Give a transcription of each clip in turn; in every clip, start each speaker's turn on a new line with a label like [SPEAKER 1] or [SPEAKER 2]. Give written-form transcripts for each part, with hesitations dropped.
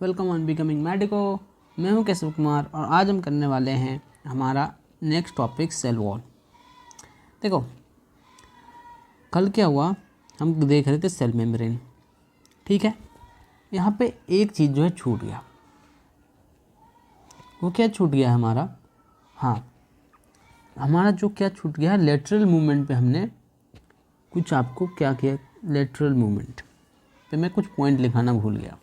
[SPEAKER 1] Welcome on becoming medico. मैं हूं केशव कुमार और आज हम करने वाले हैं हमारा नेक्स्ट टॉपिक सेल वॉल। देखो कल क्या हुआ, हम देख रहे थे सेल मेम्ब्रेन, ठीक है। यहाँ पे एक चीज़ जो है छूट गया। वो क्या छूट गया हमारा? हाँ, हमारा जो क्या छूट गया है, लेटरल मूवमेंट पे हमने कुछ आपको क्या किया, लेटरल मूवमेंट पे मैं कुछ पॉइंट लिखाना भूल गया।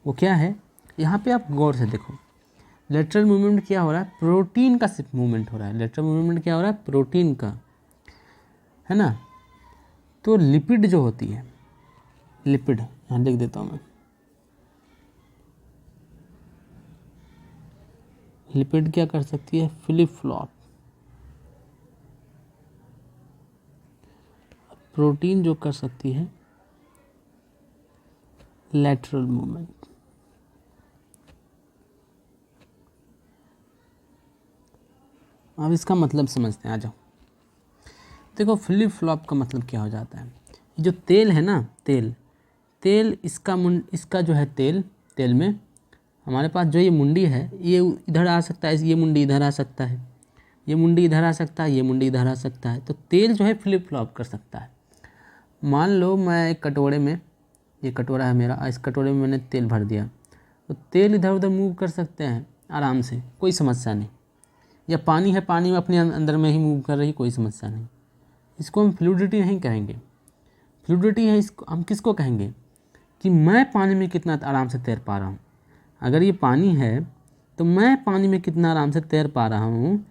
[SPEAKER 1] वो क्या है, यहाँ पे आप गौर से देखो। लेटरल मूवमेंट क्या हो रहा है? प्रोटीन का सिर्फ मूवमेंट हो रहा है। लेटरल मूवमेंट क्या हो रहा है? प्रोटीन का, है ना। तो लिपिड जो होती है, लिपिड यहाँ लिख देता हूँ मैं। लिपिड क्या कर सकती है? Flip flop. प्रोटीन जो कर सकती है लेटरल मूवमेंट। अब इसका मतलब समझते हैं, आ जाओ। देखो फ्लिप फ्लॉप का मतलब क्या हो जाता है? ये जो तेल है ना, तेल इसका जो है तेल में हमारे पास जो ये मुंडी है, ये इधर आ सकता है, ये मुंडी इधर आ सकता है, ये मुंडी इधर आ सकता है, ये मुंडी इधर आ सकता है। तो तेल जो है फ्लिप फ्लॉप कर सकता है। मान लो मैं एक कटोरे में, ये कटोरा है मेरा, इस कटोरे में मैंने तेल भर दिया, तो तेल इधर उधर मूव कर सकते हैं आराम से, कोई समस्या नहीं। या पानी है, पानी में अपने अंदर में ही मूव कर रही, कोई समस्या नहीं। इसको हम फ्लूइडिटी नहीं कहेंगे। फ्लूइडिटी है, इसको हम किसको कहेंगे कि मैं पानी में कितना आराम से तैर पा रहा हूँ। अगर ये पानी है तो मैं पानी में कितना आराम से तैर पा रहा हूँ,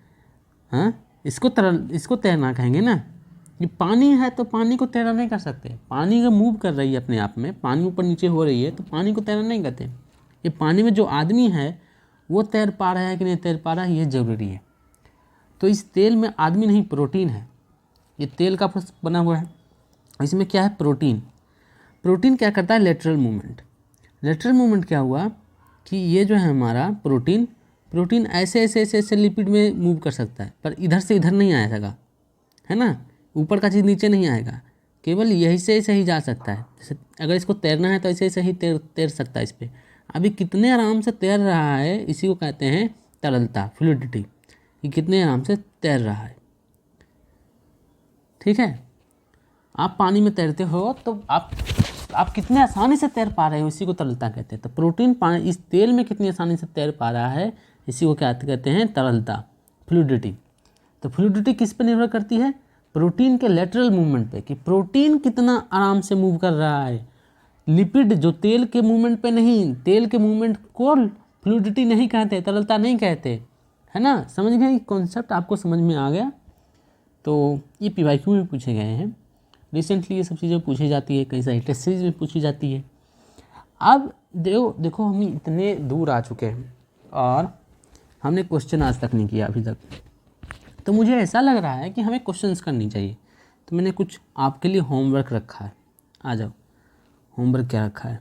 [SPEAKER 1] हाँ, इसको तैरना कहेंगे ना। ये पानी है तो पानी को तैरना नहीं कर सकते। पानी का मूव कर रही है अपने आप में, पानी ऊपर नीचे हो रही है, तो पानी को तैरना नहीं करते। ये पानी में जो आदमी है वो तैर पा रहा है कि नहीं तैर पा रहा है, ये ज़रूरी है। तो इस तेल में आदमी नहीं, प्रोटीन है। ये तेल का बना हुआ है, इसमें क्या है? प्रोटीन क्या करता है? Lateral movement. लेटरल मूवमेंट क्या हुआ कि ये जो है हमारा प्रोटीन ऐसे लिपिड में मूव कर सकता है, पर इधर से इधर नहीं आएगा, है ना। ऊपर का चीज़ नीचे नहीं आएगा, केवल यही से ऐसे ही जा सकता है। जैसे अगर इसको तैरना है तो ऐसे ऐसे ही तैर सकता है इस पर। अभी कितने आराम से तैर रहा है, इसी को कहते हैं तरलता, फ्लूइडिटी। ये कितने आराम से तैर रहा है, ठीक है। आप पानी में तैरते हो तो आप कितने आसानी से तैर पा रहे हो, इसी को तरलता कहते हैं। तो प्रोटीन पानी इस तेल में कितनी आसानी से तैर पा रहा है, इसी को क्या कहते हैं? तरलता, फ्लूइडिटी। तो फ्लूइडिटी किस पर निर्भर करती है? प्रोटीन के लेटरल मूवमेंट पे, कि प्रोटीन कितना आराम से मूव कर रहा है। लिपिड जो तेल के मूवमेंट पे नहीं, तेल के मूवमेंट को फ्लूइडिटी नहीं कहते, तरलता नहीं कहते, है ना। समझ गए कॉन्सेप्ट? आपको समझ में आ गया? तो ये PYQ में पूछे गए हैं रिसेंटली, ये सब चीज़ें पूछी जाती है, कई सारी टेस्ट सीरीज में पूछी जाती है। अब देखो हम इतने दूर आ चुके हैं और हमने क्वेश्चन आज तक नहीं किया अभी तक। तो मुझे ऐसा लग रहा है कि हमें क्वेश्चंस करनी चाहिए। तो मैंने कुछ आपके लिए होमवर्क रखा है। आ जाओ, होमवर्क क्या रखा है,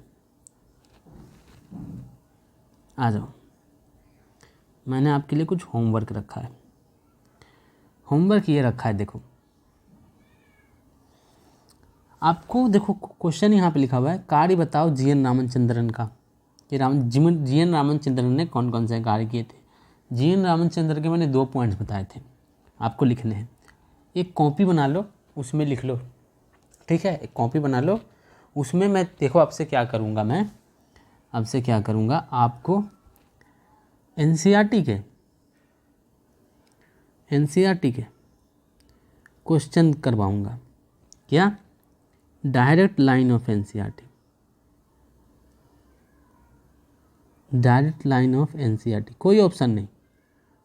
[SPEAKER 1] आ जाओ। मैंने आपके लिए कुछ होमवर्क रखा है। होमवर्क ये रखा है, देखो आपको, देखो क्वेश्चन यहाँ पे लिखा हुआ है, कार्य बताओ GN रामचंद्रन का। ये GN रामचंद्रन ने कौन कौन से कार्य किए थे। GN रामचंद्रन के मैंने 2 पॉइंट्स बताए थे, आपको लिखने हैं। एक कॉपी बना लो, उसमें लिख लो, ठीक है। एक कॉपी बना लो, उसमें मैं देखो आपसे क्या करूँगा, मैं आपसे क्या करूँगा, आपको NCERT के क्वेश्चन करवाऊँगा। क्या? Direct line of NCERT, direct line of NCERT, कोई ऑप्शन नहीं,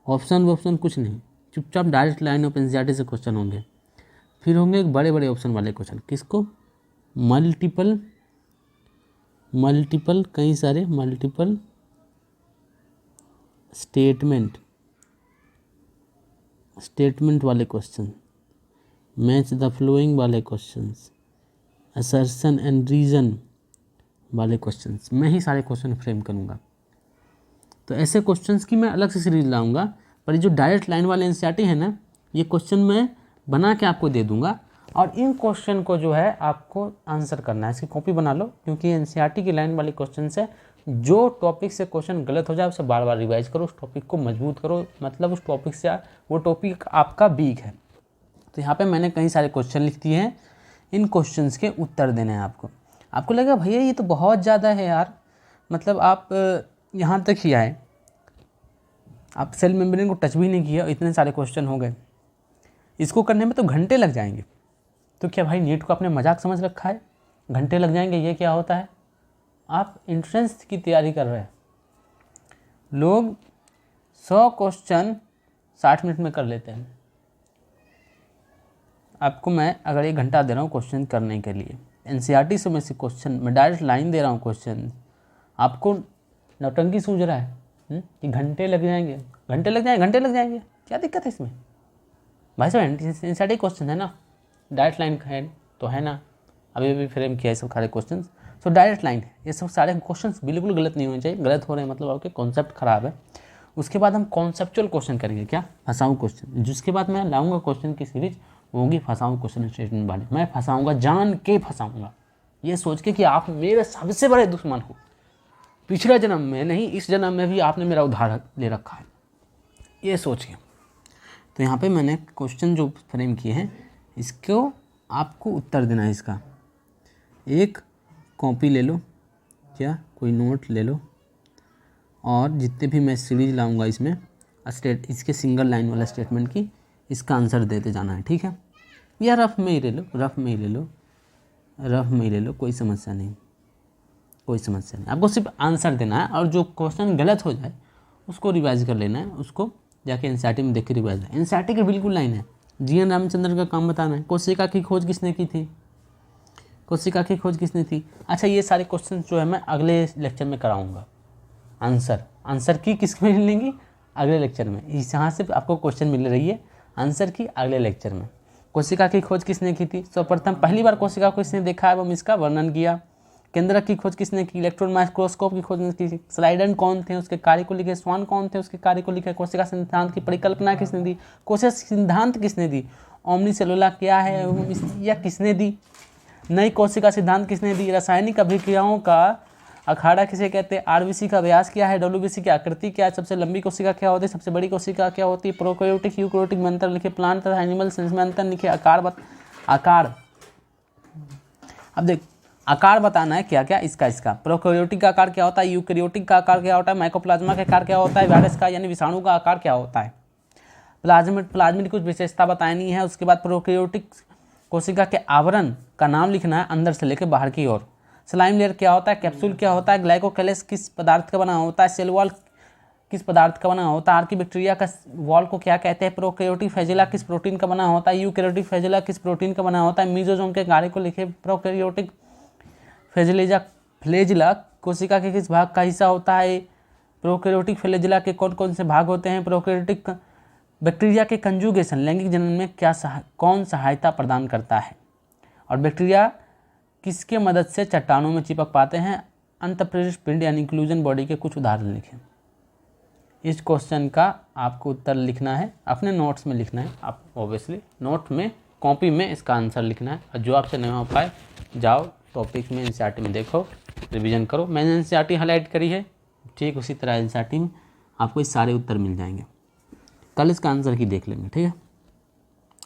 [SPEAKER 1] ऑप्शन कुछ नहीं, चुपचाप डायरेक्ट लाइन ऑफ NCERT से क्वेश्चन होंगे। फिर होंगे एक बड़े बड़े ऑप्शन वाले क्वेश्चन, किसको? मल्टीपल कई सारे मल्टीपल स्टेटमेंट वाले क्वेश्चन, मैच द फ्लोइंग वाले क्वेश्चंस, असर्शन एंड रीजन वाले क्वेश्चंस। मैं ही सारे क्वेश्चन फ्रेम करूँगा। तो ऐसे क्वेश्चंस की मैं अलग से सीरीज लाऊंगा, पर ये जो डायरेक्ट लाइन वाले NCERT है ना, ये क्वेश्चन मैं बना के आपको दे दूंगा और इन क्वेश्चन को जो है आपको आंसर करना है। इसकी कॉपी बना लो, क्योंकि एनसीईआरटी की लाइन वाली क्वेश्चन से जो टॉपिक से क्वेश्चन गलत हो जाए उसे बार बार रिवाइज करो, उस टॉपिक को मजबूत करो, मतलब उस टॉपिक से वो टॉपिक आपका वीक है। तो यहाँ पे मैंने कई सारे क्वेश्चन लिख दिए हैं, इन क्वेश्चंस के उत्तर देने हैं आपको। आपको लगेगा भैया ये तो बहुत ज़्यादा है यार, मतलब आप यहाँ तक ही आए, आप सेल मेम्ब्रेन को टच भी नहीं किया, इतने सारे क्वेश्चन हो गए, इसको करने में तो घंटे लग जाएंगे। तो क्या भाई नीट को आपने मजाक समझ रखा है, घंटे लग जाएंगे? ये क्या होता है? आप एंट्रेंस की तैयारी कर रहे हैं, लोग 100 क्वेश्चन 60 मिनट में कर लेते हैं, आपको मैं अगर 1 घंटा दे रहा हूँ क्वेश्चन करने के लिए, एनसीईआरटी से में से क्वेश्चन मैं डायरेक्ट लाइन दे रहा हूँ क्वेश्चन, आपको नौटंकी सूझ रहा है कि घंटे लग जाएंगे, घंटे लग जाएंगे, क्या दिक्कत है इसमें? भाई साहब एनसीईआरटी क्वेश्चन है ना, डायरेक्ट लाइन है तो है ना, अभी फ्रेम किया है सब सारे क्वेश्चन, तो डायरेक्ट लाइन है। ये सब सारे क्वेश्चन बिल्कुल गलत नहीं होने चाहिए, गलत हो रहे हैं मतलब आपके कॉन्सेप्ट खराब है। उसके बाद हम कॉन्सेप्चुअल क्वेश्चन करेंगे, क्या? फंसाऊ क्वेश्चन। जिसके बाद मैं लाऊंगा क्वेश्चन की सीरीज होगी फंसाऊ क्वेश्चन स्टेटमेंट वाली, मैं फंसाऊंगा, जान के फंसाऊंगा, ये सोच के कि आप मेरे सबसे बड़े दुश्मन हो, पिछले जन्म में नहीं इस जन्म में भी आपने मेरा उधार ले रखा है, ये सोच के। तो यहाँ पे मैंने क्वेश्चन जो फ्रेम किए हैं, इसको आपको उत्तर देना है। इसका एक कॉपी ले लो, क्या कोई नोट ले लो, और जितने भी मैं सीरीज लाऊंगा इसमें इसके सिंगल लाइन वाला स्टेटमेंट की इसका आंसर देते जाना है, ठीक है? या रफ में ही ले लो, कोई समस्या नहीं, आपको सिर्फ आंसर देना है, और जो क्वेश्चन गलत हो जाए उसको रिवाइज कर लेना है, उसको जाके एनसीईआरटी में देख के रिवाइज है। एनसीईआरटी की बिल्कुल लाइन है, जीएन रामचंद्रन का काम बताना है, कोशिका की खोज किसने की थी, अच्छा ये सारे क्वेश्चन जो है मैं अगले लेक्चर में कराऊंगा। आंसर की किस में मिलेंगी? अगले लेक्चर में। यहाँ से आपको क्वेश्चन मिल रही है, आंसर की अगले लेक्चर में। कोशिका की खोज किसने की थी? सर्वप्रथम पहली बार कोशिका को किसने देखा एवं इसका वर्णन किया? केंद्रक की खोज किसने की? इलेक्ट्रॉन माइक्रोस्कोप की खोज किसने की? स्लाइडन कौन थे? उसके कार्य को लिखे। स्वान कौन थे? उसके कार्य को लिखे। कोशिका सिद्धांत की परिकल्पना किसने दी? कोशिका सिद्धांत किसने दी? ओमनी सेलुला क्या है या किसने दी? नई कोशिका सिद्धांत किसने दी? रासायनिक अभिक्रियाओं का अखाड़ा किसे कहते हैं? आरबीसी का व्यास क्या है? डब्ल्यूबीसी की आकृति क्या है? सबसे लंबी कोशिका क्या होती है? सबसे बड़ी कोशिका क्या होती है? प्रोकैरियोटिक यूकैरियोटिक में अंतर लिखे। प्लांट तथा एनिमल सेल्स में अंतर लिखे। आकार अब देख, आकार बताना है क्या क्या इसका। प्रोकैरियोटिक का आकार क्या होता है? यूकैरियोटिक का आकार क्या होता है? माइकोप्लाज्मा का आकार क्या होता है? वायरस का यानी विषाणु का आकार क्या होता है? प्लाज्मिड कुछ विशेषता बतानी है। उसके बाद प्रोकैरियोटिक कोशिका के आवरण का नाम लिखना है, अंदर से लेकर बाहर की ओर। स्लाइम लेयर क्या होता है? कैप्सूल क्या होता है? ग्लाइकोकेलेस किस पदार्थ का बना होता है? सेल वॉल किस पदार्थ का बना होता है? आर्कीबैक्टीरिया का वॉल को क्या कहते हैं? प्रोकैरियोटिक फ्लैजेला किस प्रोटीन का बना होता है? यूकैरियोटिक फ्लैजेला किस प्रोटीन का बना होता है? मीजोजोम के कार्य को लिखे। प्रोकैरियोटिक फ्लैजेला कोशिका के किस भाग का हिस्सा होता है? प्रोकैरियोटिक फ्लैजेला के कौन कौन से भाग होते हैं? प्रोकैरियोटिक बैक्टीरिया के कंजुगेशन लैंगिक जनन में कौन सहायता प्रदान करता है? और बैक्टीरिया किसके मदद से चट्टानों में चिपक पाते हैं? अंतःप्रेरित पिंड यानी इंक्लूजन बॉडी के कुछ उदाहरण लिखें। इस क्वेश्चन का आपको उत्तर लिखना है, अपने नोट्स में लिखना है। आप ऑब्वियसली नोट में कॉपी में इसका आंसर लिखना है, और जो आपसे नहीं हो पाए जाओ टॉपिक में एनसीईआरटी में देखो, रिवीजन करो। मैंने एनसीईआरटी हाईलाइट करी है, ठीक उसी तरह एनसीईआरटी में आपको इस सारे उत्तर मिल जाएंगे। कल इसका आंसर की देख लेंगे, ठीक है?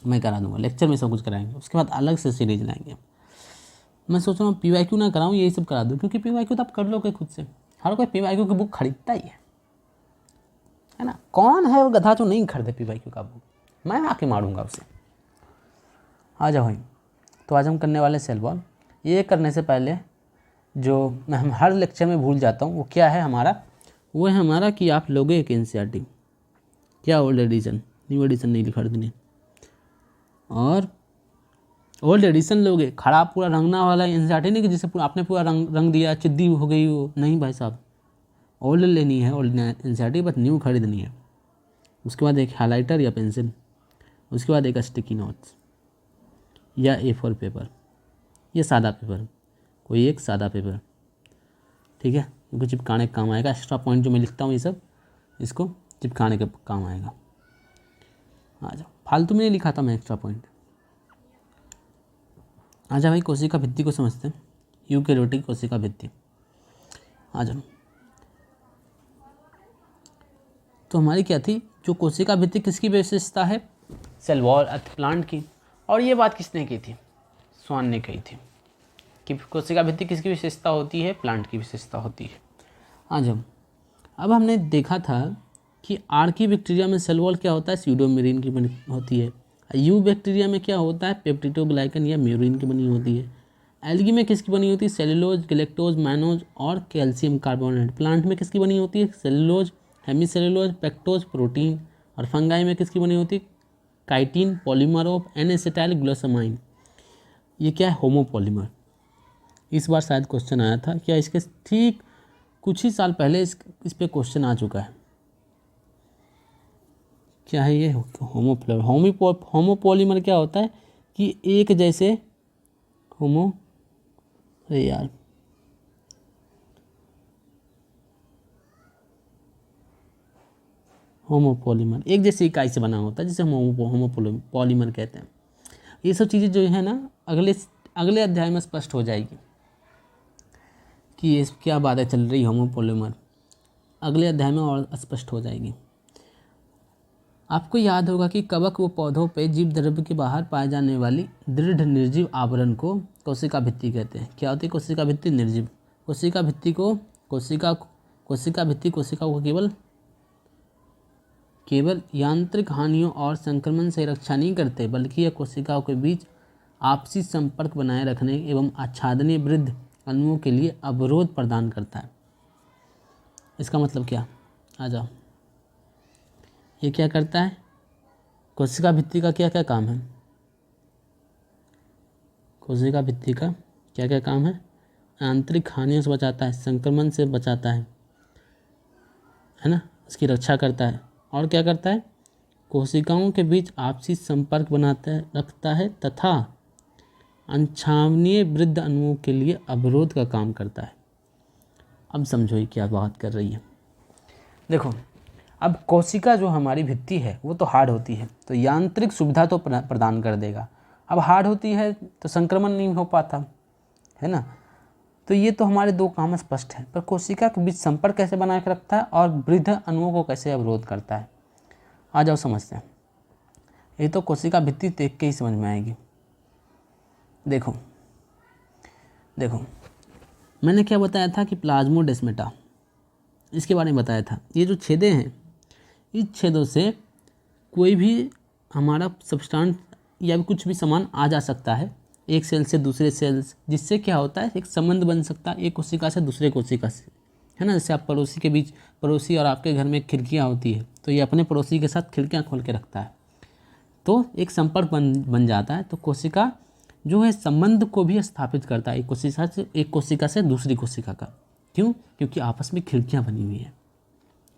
[SPEAKER 1] मैं करा दूंगा, लेक्चर में सब कुछ कराएंगे, उसके बाद अलग से सीरीज लाएंगे। मैं सोच रहा हूँ पीवाईक्यू ना कराऊँ, यही सब करा दूँ, क्योंकि पीवाईक्यू तो आप कर लोगे खुद से, हर कोई पीवाईक्यू की बुक खरीदता ही है ना? कौन है वो गधा जो नहीं खरीदे पीवाईक्यू का बुक? मैं आके मारूंगा उसे। आ जाओ भाई, तो आज हम करने वाले सेल वॉल। ये करने से पहले जो मैं हम हर लेक्चर में भूल जाता हूँ, वो क्या है हमारा? वो है हमारा कि आप लोगे एक एनसीईआरटी, क्या ओल्ड एडिशन, न्यू एडिशन नहीं खरीदनी, और ओल्ड एडिशन लोगे, खराब पूरा रंगना वाला एनसीईआरटी नहीं कि जिसे आपने पूरा रंग दिया, चिद्दी हो गई वो, नहीं भाई साहब। ओल्ड लेनी है, ओल्ड एनसीईआरटी, बस न्यू खरीदनी है। उसके बाद एक हाइलाइटर या पेंसिल, उसके बाद एक स्टिकी नोट्स या A4 पेपर, या सादा पेपर, कोई एक सादा पेपर, ठीक है? क्योंकि चिपकाने का काम आएगा। एक्स्ट्रा पॉइंट जो मैं लिखता हूँ ये सब, इसको चिपकाने का काम आएगा। आ जाओ, फालतू में नहीं लिखा था मैं एक्स्ट्रा पॉइंट। आजा भाई कोशिका भित्ति को समझते हैं, यूकेरियोटिक कोशिका भित्ति। आ जाओ। तो हमारी क्या थी, जो कोशिका भित्ति किसकी विशेषता है, सेल वॉल अर्थ प्लांट की। और ये बात किसने की थी, स्वान ने कही थी कि कोशिका भित्ति किसकी विशेषता होती है, प्लांट की विशेषता होती है। आ जाओ। अब हमने देखा था कि आर्की बैक्टीरिया में सेल वॉल क्या होता है, स्यूडोमेरिन की बनी होती है। यू बैक्टीरिया में क्या होता है, पेप्टिडोग्लाइकन या म्यूरिन की बनी होती है। एल्गी में किसकी बनी होती है, सेलुलोज, गैलेक्टोज, मैनोज और कैल्शियम कार्बोनेट। प्लांट में किसकी बनी होती है, सेलुलोज, हेमीसेलुलोज, पेक्टोज, प्रोटीन। और फंगाई में किसकी बनी होती है, chitin, polymer of N acetyl glutamine. ये क्या है, होमोपॉलीमर। इस बार शायद क्वेश्चन आया था क्या, इसके ठीक कुछ ही साल पहले इस पे क्वेश्चन आ चुका है। क्या है ये, होमोपॉलीमर क्या होता है कि एक जैसे अरे यार होमोपॉलीमर एक जैसी इकाई से बना होता है, जिसे हम होमोपॉलीमर कहते हैं। ये सब चीज़ें जो है ना अगले अध्याय में स्पष्ट हो जाएगी कि ये क्या बातें चल रही, होमोपॉलीमर अगले अध्याय में और स्पष्ट हो जाएगी। आपको याद होगा कि कवक व पौधों पे जीव द्रव्य के बाहर पाए जाने वाली दृढ़ निर्जीव आवरण को कोशिका भित्ति कहते हैं। क्या होती है कोशिका भित्ति, निर्जीव। कोशिका भित्ति को केवल यांत्रिक हानियों और संक्रमण से रक्षा नहीं करते, बल्कि यह कोशिकाओं के बीच आपसी संपर्क बनाए रखने एवं आच्छादनीय वृद्ध अणुओं के लिए अवरोध प्रदान करता है। इसका मतलब क्या, आ जाओ। ये क्या करता है, कोशिका भित्ति का क्या क्या काम है, कोशिका भित्ति का क्या क्या काम है, आंतरिक हानियों से बचाता है, संक्रमण से बचाता है ना, उसकी रक्षा करता है। और क्या करता है, कोशिकाओं के बीच आपसी संपर्क रखता है तथा अनछावनीय वृद्ध अणुओं के लिए अवरोध का काम करता है। अब समझो ये क्या बात कर रही है। देखो अब कोशिका जो हमारी भित्ति है वो तो हार्ड होती है, तो यांत्रिक सुविधा तो प्रदान कर देगा। अब हार्ड होती है तो संक्रमण नहीं हो पाता है ना, तो ये तो हमारे दो काम स्पष्ट है। पर कोशिका के बीच संपर्क कैसे बना के रखता है और वृद्ध अणुओं को कैसे अवरोध करता है, आ जाओ समझते हैं। ये तो कोशिका भित्ति देख के ही समझ में आएगी। देखो मैंने क्या बताया था कि प्लाज्मोडेस्माटा, इसके बारे में बताया था। ये जो छेदे हैं, इस छेदों से कोई भी हमारा सब्सटेंस या कुछ भी सामान आ जा सकता है एक सेल से दूसरे सेल, जिससे क्या होता है एक संबंध बन सकता है एक कोशिका से दूसरे कोशिका से, है ना। जैसे आप पड़ोसी के बीच, पड़ोसी और आपके घर में खिड़कियाँ होती है, तो ये अपने पड़ोसी के साथ खिड़कियाँ खोल के रखता है, तो एक संपर्क बन जाता है। तो कोशिका जो है संबंध को भी स्थापित करता है एक कोशिका से दूसरी कोशिका का। क्यों, क्योंकि आपस में खिड़कियाँ बनी हुई हैं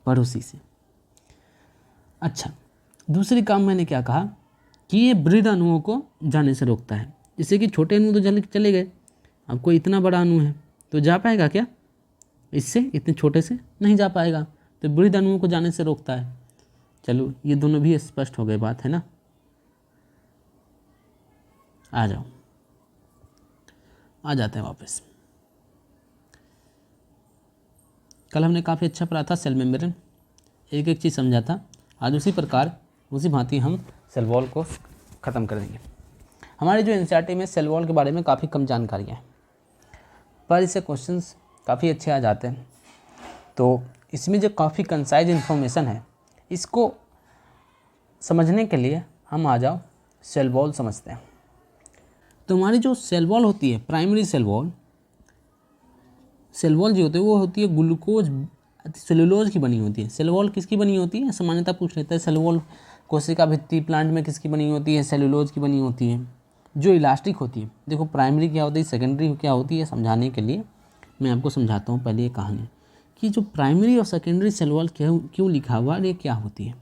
[SPEAKER 1] पड़ोसी से। अच्छा, दूसरी काम मैंने क्या कहा कि ये वृद्ध अणुओं को जाने से रोकता है। जैसे कि छोटे अणु तो चले गए, अब कोई इतना बड़ा अणु है तो जा पाएगा क्या, इससे इतने छोटे से नहीं जा पाएगा, तो वृद्ध अणुओं को जाने से रोकता है। चलो ये दोनों भी स्पष्ट हो गए बात, है ना। आ जाओ, आ जाते हैं वापस। कल हमने काफ़ी अच्छा पढ़ा था सेल मेम्ब्रेन, एक एक चीज़ समझा था। आज उसी प्रकार उसी भांति हम सेल वॉल को ख़त्म कर देंगे। हमारे जो एनसीईआरटी में सेल वॉल के बारे में काफ़ी कम जानकारियाँ हैं, पर इससे क्वेश्चंस काफ़ी अच्छे आ जाते हैं। तो इसमें जो काफ़ी कंसाइज इन्फॉर्मेशन है, इसको समझने के लिए हम आ जाओ सेल वॉल समझते हैं। तो हमारी जो सेल वॉल होती है, प्राइमरी सेल वॉल जो होती है वो होती है ग्लूकोज सेलुलोज की बनी होती है। सेल वॉल किसकी बनी होती है, सामान्यतः पूछ लेते हैं। सेल वॉल कोशिका भित्ति प्लांट में किसकी बनी होती है, सेलुलोज की बनी होती है, जो इलास्टिक होती है। देखो प्राइमरी क्या होती है, सेकेंडरी क्या होती है, समझाने के लिए मैं आपको समझाता हूँ पहले ये कहानी कि जो प्राइमरी और सेकेंडरी सेल वॉल क्यों लिखा हुआ है, ये क्या होती है।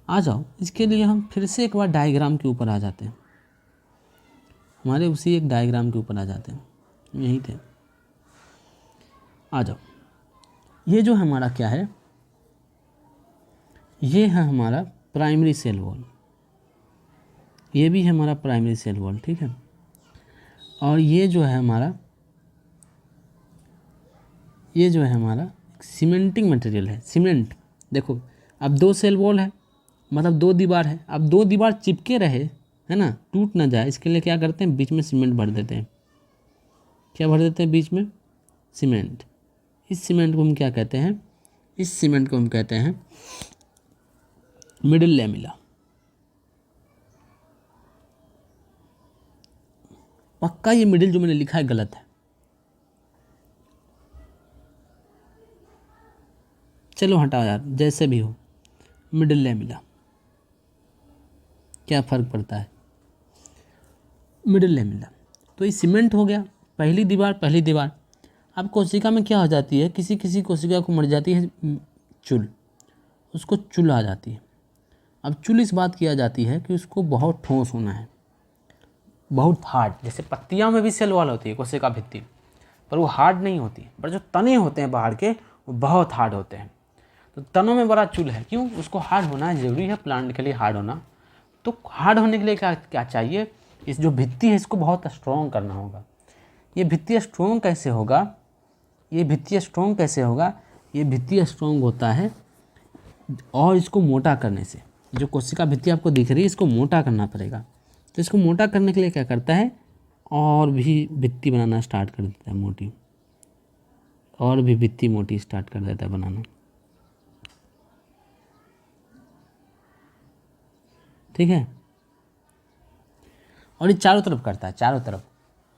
[SPEAKER 1] आ जाओ, इसके लिए हम फिर से एक बार डायग्राम के ऊपर आ जाते हैं, हमारे उसी एक डायग्राम के ऊपर आ जाते हैं, यहीं थे। आ जाओ, ये जो हमारा क्या है, ये है हमारा प्राइमरी सेल वॉल, ये भी है हमारा प्राइमरी सेल वॉल, ठीक है। और ये जो है हमारा सीमेंटिंग मटेरियल है, सीमेंट। देखो अब 2 सेल वॉल है, मतलब 2 दीवार है। अब 2 दीवार चिपके रहे, है ना, टूट ना जाए, इसके लिए क्या करते हैं, बीच में सीमेंट भर देते हैं। क्या भर देते हैं बीच में? सीमेंट। इस सीमेंट को हम क्या कहते हैं? इस सीमेंट को हम कहते हैं मिडिल लैमिला। पक्का ये मिडिल जो मैंने लिखा है गलत है। चलो हटाओ यार, जैसे भी हो, मिडिल लैमिला, क्या फ़र्क पड़ता है, मिडिल लैमिला। तो ये सीमेंट हो गया, पहली दीवार। अब कोशिका में क्या हो जाती है, किसी किसी कोशिका को मर जाती है चूल, उसको चूल आ जाती है। अब चूल इस बात की आ जाती है कि उसको बहुत ठोस होना है, बहुत हार्ड। जैसे पत्तियों में भी सेल वॉल होती है, कोशिका भित्ति, पर वो हार्ड नहीं होती, पर जो तने होते हैं बाहर के वो बहुत हार्ड होते हैं। तो तनों में बड़ा चूल है, क्यों? उसको हार्ड होना ज़रूरी है, प्लांट के लिए हार्ड होना। तो हार्ड होने के लिए क्या क्या चाहिए? इस जो भित्ति है इसको बहुत स्ट्रॉन्ग करना होगा। ये भित्ति स्ट्रॉन्ग कैसे होगा? ये भित्ति स्ट्रॉन्ग होता है और इसको मोटा करने से। जो कोशिका भित्ति आपको दिख रही है, इसको मोटा करना पड़ेगा। तो इसको मोटा करने के लिए क्या करता है, और भी भित्ति बनाना स्टार्ट कर देता है मोटी, और भी भित्ति मोटी स्टार्ट कर देता है बनाना। ठीक है, और ये चारों तरफ करता है, चारों तरफ।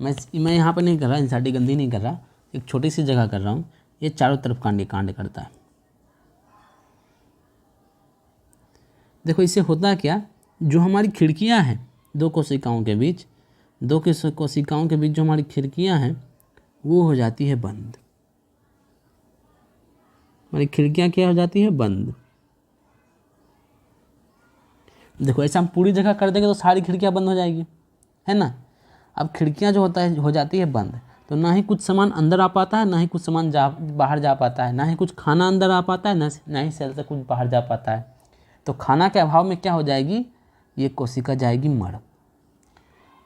[SPEAKER 1] मैं यहाँ पर नहीं कर रहा, इंसाइड गंदी नहीं कर रहा, एक छोटी सी जगह कर रहा हूँ। ये चारों तरफ कांड करता है। देखो इससे होता क्या, जो हमारी खिड़कियाँ हैं दो कोशिकाओं के बीच जो हमारी खिड़कियाँ हैं वो हो जाती है बंद। हमारी खिड़कियाँ क्या हो जाती है? बंद। देखो ऐसा हम पूरी जगह कर देंगे तो सारी खिड़कियाँ बंद हो जाएगी, है ना। अब खिड़कियाँ जो हो जाती है बंद, तो ना ही कुछ सामान अंदर आ पाता है, ना ही कुछ सामान बाहर जा पाता है, ना ही कुछ खाना अंदर आ पाता है, ना ही सेल से कुछ बाहर जा पाता है। तो खाना के अभाव में क्या हो जाएगी, ये कोशिका जाएगी मर,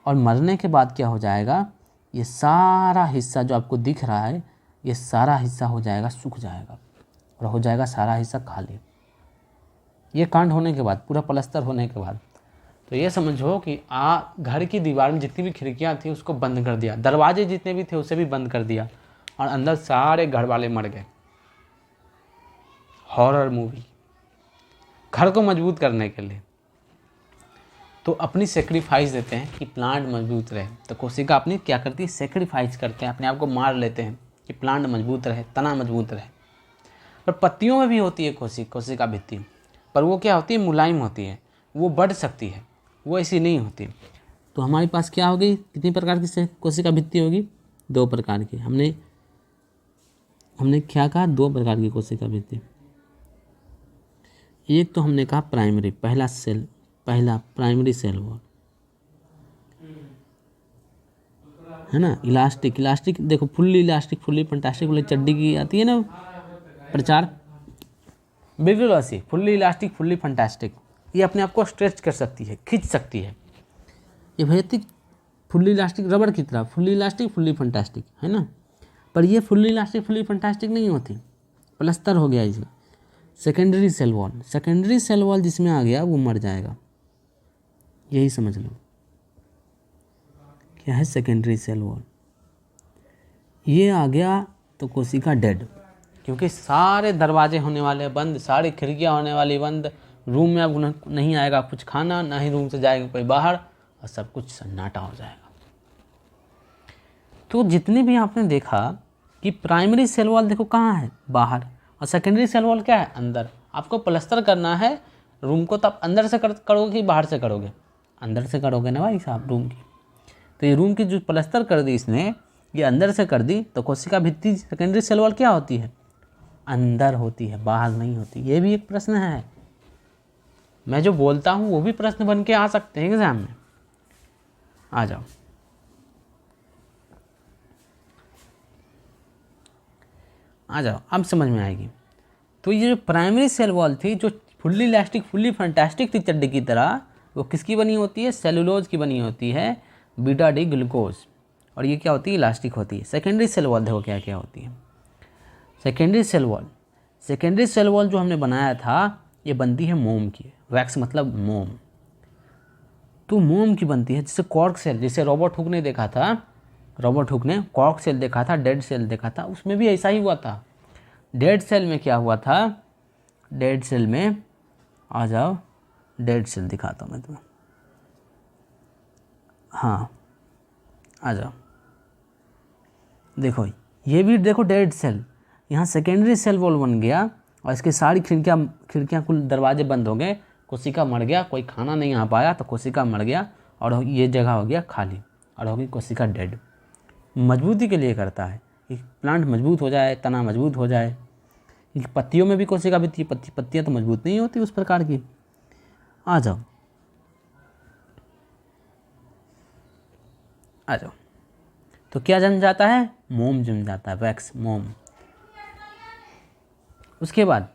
[SPEAKER 1] और मरने के बाद क्या हो जाएगा, ये सारा हिस्सा जो आपको दिख रहा है, ये सारा हिस्सा हो जाएगा, सूख जाएगा, और हो जाएगा सारा हिस्सा खाली। ये कांड होने के बाद, पूरा प्लास्टर होने के बाद, तो ये समझो कि घर की दीवार में जितनी भी खिड़कियाँ थी उसको बंद कर दिया, दरवाजे जितने भी थे उसे भी बंद कर दिया, और अंदर सारे घर वाले मर गए। Horror movie. घर को मजबूत करने के लिए तो अपनी सेक्रीफाइस देते हैं कि प्लांट मजबूत रहे। तो कोशिका अपनी क्या करती है, सेक्रीफाइस करते हैं, अपने आप को मार लेते हैं कि प्लांट मजबूत रहे, तना मजबूत रहे। पर पत्तियों में भी होती है कोशिका भित्ति, पर वो क्या होती है, मुलायम होती है, वो बढ़ सकती है, वो ऐसी नहीं होती। तो हमारे पास क्या होगी, कितनी प्रकार की कोशिका भित्ति होगी? 2 प्रकार की। हमने क्या कहा, 2 प्रकार की कोशिका भित्ति। एक तो हमने कहा प्राइमरी, पहला प्राइमरी सेल वॉल, है ना। इलास्टिक देखो, फुल्ली इलास्टिक, फुल्ली फंटास्टिक वाली चड्डी की आती है ना प्रचार, बिल्कुल ऐसी फुल्ली इलास्टिक, फुल्ली फंटास्टिक। ये अपने आप को स्ट्रेच कर सकती है, खींच सकती है। ये भैया फुल्ली इलास्टिक रबड़ की तरह, फुल्ली इलास्टिक, फुल्ली फंटास्टिक, है ना। पर ये फुल्ली इलास्टिक, फुल्ली फंटास्टिक नहीं होती, प्लास्टर हो गया इसमें। सेकेंडरी सेल वॉल जिसमें आ गया वो मर जाएगा, यही समझ लो। क्या है सेकेंडरी सेल वॉल? ये आ गया तो कोशिका डेड, क्योंकि सारे दरवाजे होने वाले बंद, सारी खिड़कियाँ होने वाली बंद, रूम में अब नहीं आएगा कुछ खाना, ना ही रूम से जाएगा कोई बाहर, और सब कुछ सन्नाटा हो जाएगा। तो जितने भी आपने देखा कि प्राइमरी सेल वॉल देखो कहाँ है, बाहर, और सेकेंडरी सेल वॉल क्या है, अंदर। आपको प्लास्टर करना है रूम को, तो आप अंदर से करोगे कि बाहर से करोगे? अंदर से करोगे ना भाई साहब रूम की। तो ये रूम की जो प्लास्टर कर दी इसने, ये अंदर से कर दी, तो कोशिका भित्ति सेकेंडरी सेल वॉल क्या होती है, अंदर होती है, बाहर नहीं होती। ये भी एक प्रश्न है, मैं जो बोलता हूँ वो भी प्रश्न बन के आ सकते हैं एग्जाम में। आ जाओ, अब समझ में आएगी। तो ये जो प्राइमरी सेल वॉल थी, जो फुल्ली इलास्टिक, फुल्ली फंटास्टिक थी चड्डी की तरह, वो किसकी बनी होती है, सेलुलोज की बनी होती है, बीटा डी ग्लूकोज। और ये क्या होती है, इलास्टिक होती है। सेकेंडरी सेल वॉल देखो क्या क्या होती है। Secondary cell wall, secondary cell wall जो हमने बनाया था ये बनती है मोम की। वैक्स मतलब मोम, तो मोम की बनती है। जैसे कॉर्क सेल, जैसे रॉबर्ट हुक ने देखा था, रॉबर्ट हुक ने कॉर्क सेल देखा था, डेड सेल देखा था, उसमें भी ऐसा ही हुआ था। डेड सेल में क्या हुआ था, डेड सेल में, आ जाओ डेड सेल दिखाता हूँ मैं तुम्हें, हाँ आ जाओ, देखो ये भी देखो डेड सेल, यहाँ सेकेंडरी सेल वॉल बन गया और इसकी सारी खिड़कियाँ कुल दरवाजे बंद हो गए, कोशिका मर गया, कोई खाना नहीं आ पाया तो कोशिका मर गया और ये जगह हो गया खाली और हो गई कोशिका डेड। मजबूती के लिए करता है कि प्लांट मजबूत हो जाए, तना मजबूत हो जाए। पत्तियों में भी कोशिका भी, पत्तियाँ तो मजबूत नहीं होती उस प्रकार की। आ जाओ आ जाओ, तो क्या जम जाता है, मोम जम जाता है, वैक्स मोम। उसके बाद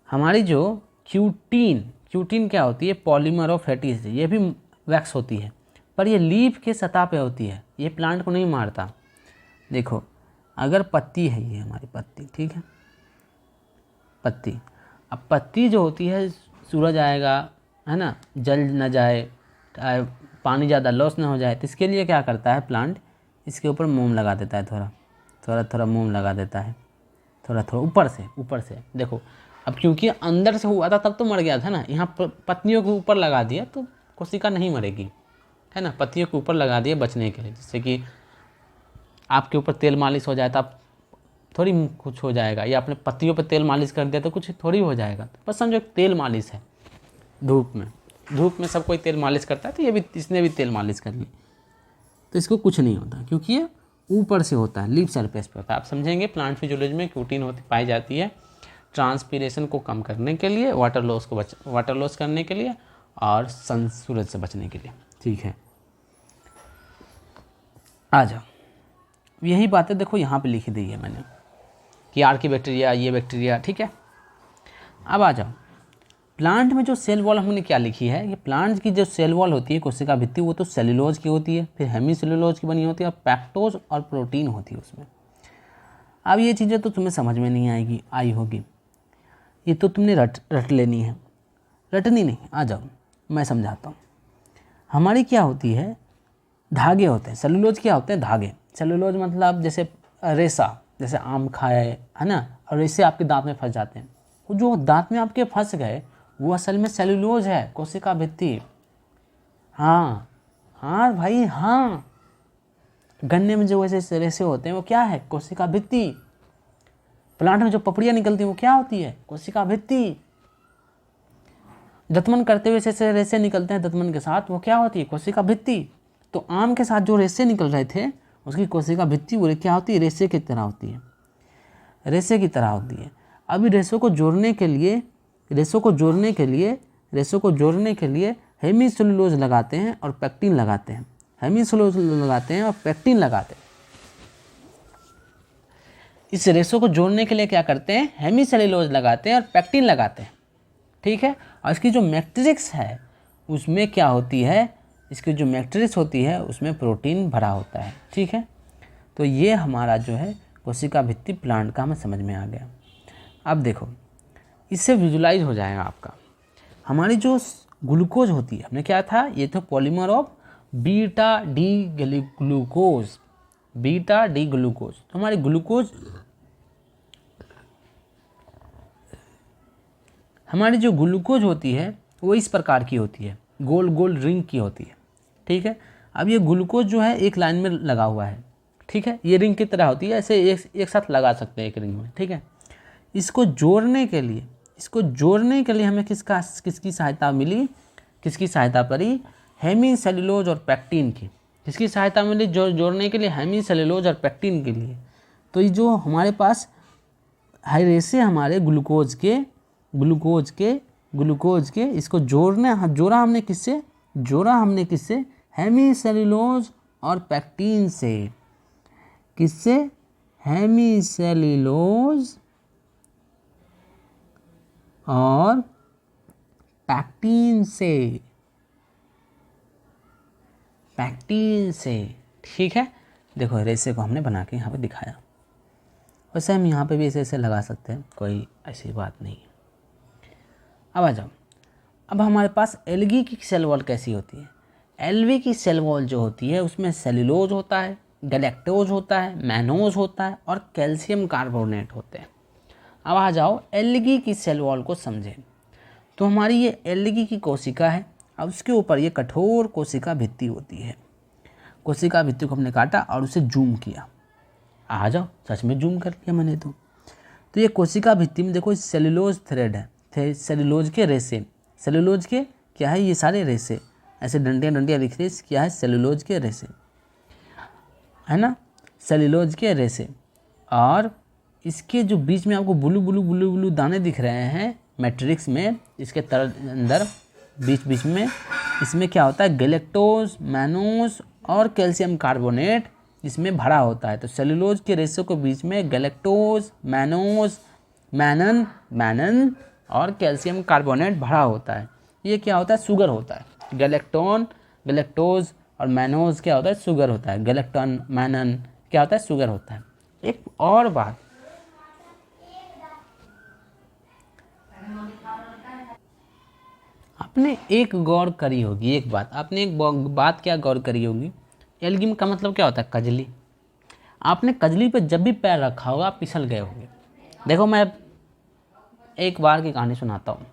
[SPEAKER 1] हमारी जो क्यूटीन, क्यूटीन क्या होती है, पॉलीमर ऑफ फैटी एसिड, ये भी वैक्स होती है पर ये लीफ के सतह पे होती है, ये प्लांट को नहीं मारता। देखो अगर पत्ती है, ये हमारी पत्ती, ठीक है, पत्ती, अब पत्ती जो होती है सूरज आएगा, है ना, जल न जाए, पानी ज़्यादा लॉस ना हो जाए, तो इसके लिए क्या करता है प्लांट, इसके ऊपर मोम लगा देता है, थोड़ा थोड़ा थोड़ा मोम लगा देता है, थोड़ा थोड़ा ऊपर से देखो। अब क्योंकि अंदर से हुआ था तब तो मर गया था ना, यहाँ पत्तियों के ऊपर लगा दिया तो कोशिका नहीं मरेगी, है ना, पत्तियों के ऊपर लगा दिया बचने के लिए। जैसे कि आपके ऊपर तेल मालिश हो जाए तो आप थोड़ी कुछ हो जाएगा, या अपने पत्तियों पर तेल मालिश कर दिया तो कुछ थोड़ी हो जाएगा, तो बस समझो तेल मालिश है। धूप में सब कोई तेल मालिश करता है, तो ये भी, इसने भी तेल मालिश कर ली तो इसको कुछ नहीं होता, क्योंकि ये ऊपर से होता है, लीफ सरफेस पे होता है। आप समझेंगे प्लांट फिजियोलॉजी में क्यूटीन होती पाई जाती है ट्रांसपीरेशन को कम करने के लिए, वाटर लॉस करने के लिए और सूरज से बचने के लिए, ठीक है। आ जाओ, यही बातें देखो यहाँ पे लिखी दी है मैंने कि आर की बैक्टीरिया, ये बैक्टीरिया, ठीक है। अब आ जाओ, प्लांट में जो सेल वॉल हमने क्या लिखी है, कि प्लांट की जो सेल वॉल होती है, कोशिका भित्ति, वो तो सेलुलोज की होती है, फिर हेमी सेलुलोज की बनी होती है और पैक्टोज और प्रोटीन होती है उसमें। अब ये चीज़ें तो तुम्हें समझ में नहीं आई होगी, ये तो तुमने रट लेनी है, रटनी नहीं। आ जाओ मैं समझाता हूँ। हमारी क्या होती है, धागे होते हैं, सेलुलोज क्या होते हैं, धागे। सेलुलोज मतलब जैसे रेशा, जैसे आम खाए, है ना, और रेशे आपके दांत में फंस जाते हैं, वो जो दांत में आपके फंस गए वो असल में सेलुलोज है, कोशिका भित्ति। हाँ हाँ भाई हाँ, गन्ने में जो वैसे रेशे होते हैं वो क्या है, कोशिका भित्ति। प्लांट में जो पपड़ियाँ निकलती हैं वो क्या होती है, कोशिका भित्ति। दतमन करते हुए जैसे रेशे निकलते हैं दतमन के साथ, वो क्या होती है, कोशिका भित्ति। तो आम के साथ जो रेशे निकल रहे थे उसकी कोशिका भित्ति वो क्या होती है, रेशे की तरह होती है, रेशे की तरह होती है। अभी रेशों को जोड़ने के लिए हेमीसेलुलोज लगाते हैं और पेक्टिन लगाते हैं, हेमीसेलुलोज लगाते हैं और पेक्टिन लगाते हैं। इस रेशों को जोड़ने के लिए क्या करते हैं, हेमीसेलुलोज लगाते हैं और पेक्टिन लगाते हैं, ठीक है। और इसकी जो मैट्रिक्स है उसमें क्या होती है, इसकी जो मैट्रिक्स होती है उसमें प्रोटीन भरा होता है, ठीक है। तो ये हमारा जो है कोशिका भित्ति प्लांट का हमें समझ में आ गया। अब देखो इससे विजुलाइज हो जाएगा आपका, हमारी जो ग्लूकोज होती है, हमने क्या था, ये तो polymer of beta D glucose, beta D glucose. तो हमारी ग्लूकोज, हमारी जो ग्लूकोज होती है वो इस प्रकार की होती है, गोल गोल रिंग की होती है, ठीक है। अब ये ग्लूकोज जो है एक लाइन में लगा हुआ है, ठीक है, ये रिंग की तरह होती है, ऐसे एक साथ लगा सकते हैं एक रिंग में, ठीक है। इसको जोड़ने के लिए हमें किसकी सहायता मिली, किसकी सहायता पड़ी, हेमीसेलुलोज और पेक्टिन की। किसकी सहायता मिली जोड़ने के लिए, हेमीसेलुलोज और पेक्टिन के लिए। तो ये जो हमारे पास रेशे हमारे ग्लूकोज के इसको जोड़ा हमने किससे, हेमीसेलुलोज और पेक्टिन से। किससे, हेमीसेलुलोज और पैक्टिन से, ठीक है, देखो रेसे को हमने बना के यहाँ पे दिखाया। वैसे हम यहाँ पे भी ऐसे ऐसे लगा सकते हैं, कोई ऐसी बात नहीं है। अब आ जाओ, अब हमारे पास एल्गी की सेल वॉल कैसी होती है। एल्गी की सेल वॉल जो होती है उसमें सेल्यूलोज होता है, गैलेक्टोज होता है, मैनोज होता है और कैल्शियम कार्बोनेट होते हैं। अब आ जाओ एल्गी की सेल वॉल को समझें। तो हमारी ये एल्गी की कोशिका है, अब उसके ऊपर ये कठोर कोशिका भित्ति होती है। कोशिका भित्ति को हमने काटा और उसे जूम किया। आ जाओ, सच में जूम कर लिया मैंने तो ये कोशिका भित्ति में देखो सेल्यूलोज थ्रेड है, सेल्यूलोज के रेसे, सेल्यूलोज के क्या है, ये सारे रेसे ऐसे डंडियाँ डंडियाँ दिख रही है, क्या है, सेल्यूलोज के रेसे है ना, सेल्यूलोज के रेसे। और इसके जो बीच में आपको ब्लू ब्लू ब्लू ब्लू दाने दिख रहे हैं मैट्रिक्स में, इसके अंदर बीच बीच में इसमें क्या होता है, गैलेक्टोज, मैनोज और कैल्शियम कार्बोनेट इसमें भरा होता है। तो सेल्यूलोज के रेशे को बीच में गैलेक्टोज, मैनोज, मैनन और कैल्शियम कार्बोनेट भरा होता है। ये क्या होता है, शुगर होता है। गैलेक्टोज और मैनोज क्या होता है, शुगर होता है। गैलेक्टन, मैनन क्या होता है, शुगर होता है। एक और बात, आपने एक गौर करी होगी, एक बात आपने एक बात क्या गौर करी होगी, एल्गी का मतलब क्या होता है, कजली। आपने कजली पे जब भी पैर रखा होगा आप फिसल गए होंगे। देखो मैं एक बार की कहानी सुनाता हूँ।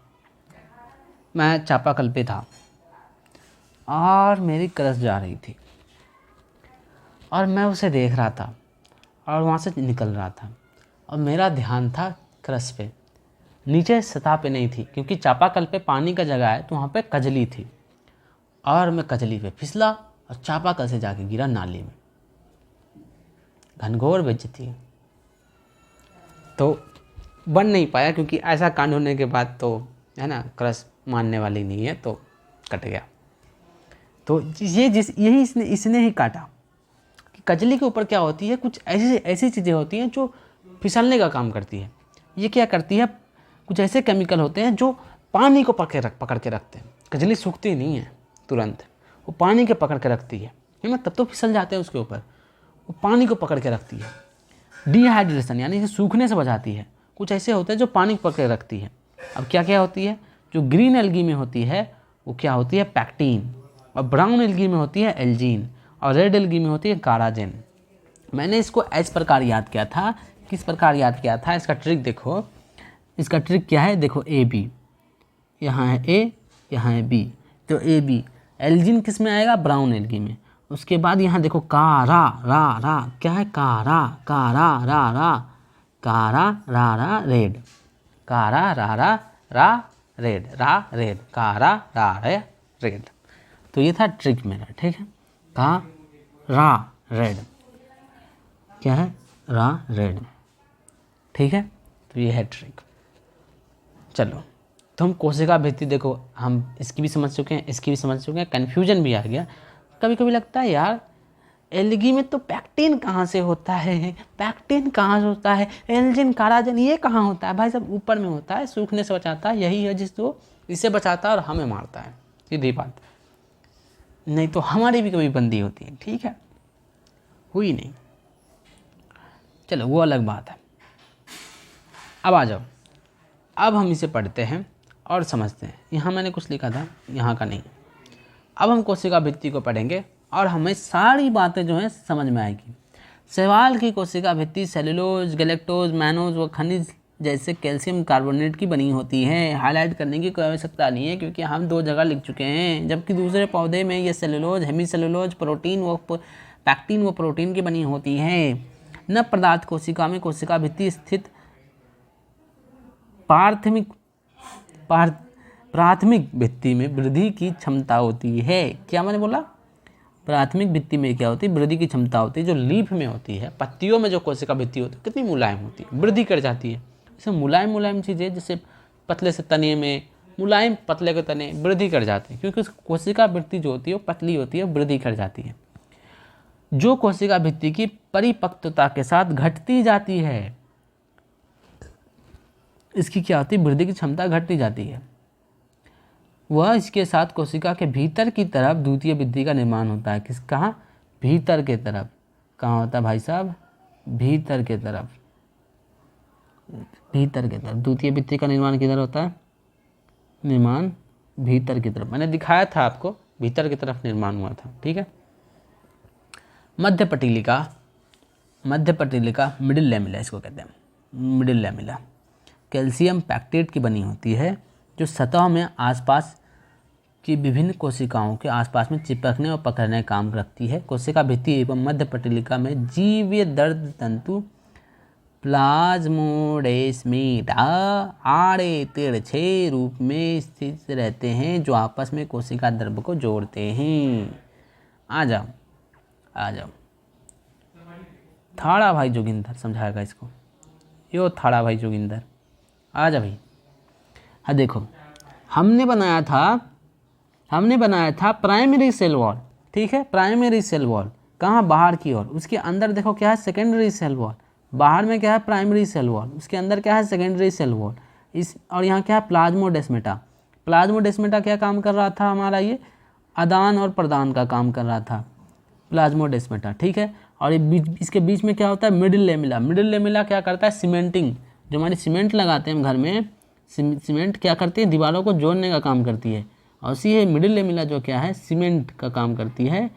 [SPEAKER 1] मैं चापाकल पे था और मेरी क्रश जा रही थी और मैं उसे देख रहा था और वहाँ से निकल रहा था और मेरा ध्यान था क्रश पे, नीचे सतह पे नहीं थी, क्योंकि चापाकल पे पानी का जगह है तो वहाँ पे कजली थी। और मैं कजली पे फिसला और चापाकल से जाके गिरा नाली में। घनघोर बेइज्जती। तो बन नहीं पाया, क्योंकि ऐसा कांड होने के बाद तो है ना, क्रश मानने वाली नहीं है, तो कट गया। तो यही इसने ही काटा कि कजली के ऊपर क्या होती है, कुछ ऐसी चीज़ें होती हैं जो फिसलने का काम करती है। ये क्या करती है, कुछ ऐसे केमिकल होते हैं जो पानी को पकड़ के रखते हैं। कजली सूखती नहीं है तुरंत, वो पानी के पकड़ के रखती है ना, तब तो फिसल जाते हैं उसके ऊपर। वो पानी को पकड़ के रखती है, डिहाइड्रेशन यानी कि सूखने से बचाती है। कुछ ऐसे होते हैं जो पानी को पकड़ के रखती है। अब क्या क्या होती है, जो ग्रीन एल्गी में होती है वो क्या होती है, पैक्टीन, और ब्राउन एल्गी में होती है एल्जीन, और रेड एल्गी में होती है काराजेन। मैंने इसको इस प्रकार याद किया था। किस प्रकार याद किया था, इसका ट्रिक देखो। इसका ट्रिक क्या है, देखो ए बी, यहाँ है ए, यहाँ है बी, तो ए बी। एल्जीन किस में आएगा, ब्राउन एल्गी में। उसके बाद यहाँ देखो कारा रा रा, क्या है, कारा कारा रा रा, कारा रा रा रेड, कारा रा रा रा रेड, रा रेड, कारा रा रे रेड। तो ये था ट्रिक मेरा, ठीक है। का रा रेड, क्या है, रा रेड, ठीक है। तो ये है ट्रिक। चलो, तो हम कोशिका भित्ति देखो, हम इसकी भी समझ चुके हैं, इसकी भी समझ चुके हैं। कन्फ्यूजन भी आ गया। कभी कभी लगता है यार एल्गी में तो पैक्टिन कहाँ से होता है, पैक्टिन कहाँ से होता है, एल्जिन, काराजन ये कहाँ होता है। भाई सब ऊपर में होता है, सूखने से बचाता है, यही है जिसको इसे बचाता है और हमें मारता है, सीधी बात। नहीं तो हमारी भी कभी बंदी होती है, ठीक है, हुई नहीं, चलो वो अलग बात है। अब आ जाओ, अब हम इसे पढ़ते हैं और समझते हैं। यहाँ मैंने कुछ लिखा था, यहाँ का नहीं। अब हम कोशिका भित्ति को पढ़ेंगे और हमें सारी बातें जो हैं समझ में आएगी। शैवाल की कोशिका भित्ति सेल्यूलोज, गैलेक्टोज, मैनोज व खनिज जैसे कैल्शियम कार्बोनेट की बनी होती है। हाईलाइट करने की कोई आवश्यकता नहीं है, क्योंकि हम 2 जगह लिख चुके हैं। जबकि दूसरे पौधे में ये सेल्यूलोज, हेमीसेल्यूलोज, प्रोटीन व पैक्टिन व प्रोटीन की बनी होती है। नव पदार्थ कोशिका में कोशिका भित्ति स्थित प्राथमिक भित्ति में वृद्धि की क्षमता होती है। क्या मैंने बोला, प्राथमिक भित्ति में क्या होती है, वृद्धि की क्षमता होती है। जो लीफ में होती है, पत्तियों में जो कोशिका भित्ति होती है कितनी मुलायम होती है, वृद्धि कर जाती है। जैसे मुलायम मुलायम चीज़ें, जैसे पतले से तने में मुलायम पतले के तने वृद्धि कर जाते हैं, क्योंकि कोशिका भित्ति जो होती है वो पतली होती है, वृद्धि कर जाती है। जो कोशिका भित्ति की परिपक्वता के साथ घटती जाती है, इसकी क्या होती है, वृद्धि की क्षमता घटती जाती है। वह इसके साथ कोशिका के भीतर की तरफ द्वितीय भित्ति का निर्माण होता है। किसका, भीतर के तरफ। कहाँ होता है भाई साहब? भीतर के तरफ, भीतर की तरफ। द्वितीय भित्ति का निर्माण किधर होता है? निर्माण भीतर की तरफ। मैंने दिखाया था आपको, भीतर की तरफ निर्माण हुआ था। ठीक है। मध्य पटीलिका, मध्य पटीलिका मिडिल लैमेला इसको कहते हैं, मिडिल लैमेला कैल्शियम पैक्टेट की बनी होती है, जो सतह में आसपास की विभिन्न कोशिकाओं के आसपास में चिपकने और पकड़ने का काम रखती है। कोशिका भित्ति एवं मध्य पटीलिका में जीवीय दर्द तंतु प्लाज्मोडेस्मेटा आड़े तिरछे रूप में स्थित रहते हैं, जो आपस में कोशिका द्रव्य को जोड़ते हैं। आ जाओ आ जाओ। थाड़ा भाई जोगिंदर समझाएगा इसको। यो थाड़ा भाई जोगिंदर, आ जा भाई। हाँ देखो, हमने बनाया था प्राइमरी सेल वॉल। ठीक है, प्राइमरी सेल वॉल कहाँ? बाहर की ओर। उसके अंदर देखो क्या है? Secondary cell wall. बाहर में क्या है? Primary cell wall. उसके अंदर क्या है? Secondary cell wall. और यहाँ क्या है? प्लाज्मोडेस्मेटा। प्लाज्मोडेस्मेटा क्या काम कर रहा था हमारा? ये आदान और प्रदान का काम कर रहा था प्लाज्मोडेस्मेटा। ठीक है। और ये इसके बीच में क्या होता है? Middle lamella. मिडिल लेमिला क्या करता है? सीमेंटिंग। जो हमारी सीमेंट लगाते हैं हम घर में, सीमेंट क्या करती है? दीवारों को जोड़ने का काम करती है। और सी मिडिल लेमिला जो क्या है? सीमेंट का काम करती है।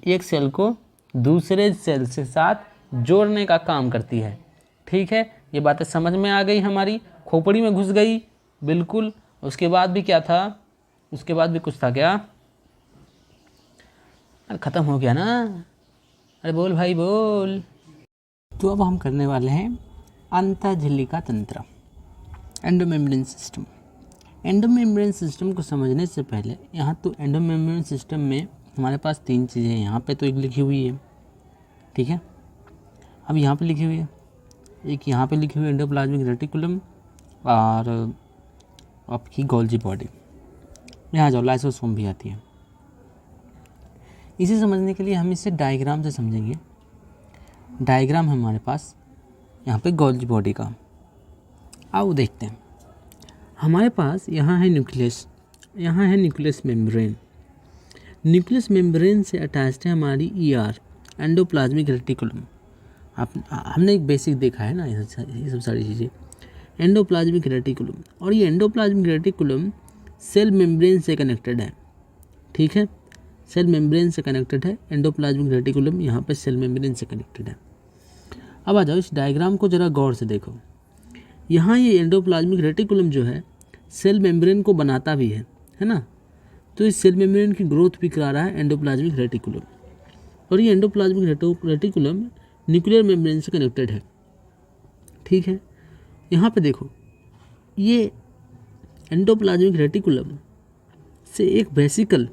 [SPEAKER 1] एक सेल को दूसरे सेल से साथ जोड़ने का काम करती है। ठीक है, ये बातें समझ में आ गई हमारी, खोपड़ी में घुस गई बिल्कुल। उसके बाद भी क्या था? उसके बाद भी कुछ था क्या? अरे ख़त्म हो गया ना? अरे बोल भाई बोल। तो अब हम करने वाले हैं अंतःझिल्लिका तंत्र, एंडोमेम्ब्रेन सिस्टम। एंडोमेम्ब्रेन सिस्टम को समझने से पहले यहाँ तो एंडोमेम्ब्रेन सिस्टम में हमारे पास 3 चीज़ें हैं। यहाँ पे तो एक लिखी हुई है, ठीक है। अब यहाँ पे लिखी हुई है, एक यहाँ पे लिखी हुई है एंडोप्लाज्मिक रेटिकुलम और आपकी गोल्जी बॉडी। यहाँ जाओ, लाइसोसोम भी आती है। इसे समझने के लिए हम इसे डायग्राम से समझेंगे। डायग्राम है हमारे पास यहाँ पे गोल्जी बॉडी का। आओ देखते हैं। हमारे पास यहाँ है न्यूक्लियस, यहाँ है न्यूक्लियस मेम्ब्रेन। न्यूक्लियस मेम्ब्रेन से अटैच्ड है हमारी ईआर, एंडोप्लाज्मिक रेटिकुलम। हमने एक बेसिक देखा है ना ये सब सारी चीज़ें। एंडोप्लाज्मिक रेटिकुलम, और ये एंडोप्लाज्मिक रेटिकुलम सेल मेम्ब्रेन से कनेक्टेड है। ठीक है, सेल मेम्ब्रेन से कनेक्टेड है। एंडोप्लाज्मिक रेटिकुलम यहाँ पे सेल मेम्ब्रेन से कनेक्टेड है। अब आ जाओ, इस डायग्राम को ज़रा गौर से देखो। यहाँ ये एंडोप्लाज्मिक रेटिकुलम जो है सेल मेम्ब्रेन को बनाता भी है ना। तो इस सेल मेम्ब्रेन की ग्रोथ भी करा रहा है एंडोप्लाज्मिक रेटिकुलम। और ये एंडोप्लाज्मिक रेटिकुलम न्यूक्लियर मेम्ब्रेन से कनेक्टेड है। ठीक है, यहाँ पे देखो, ये एंडोप्लाज्मिक रेटिकुलम से एक वेसिकल,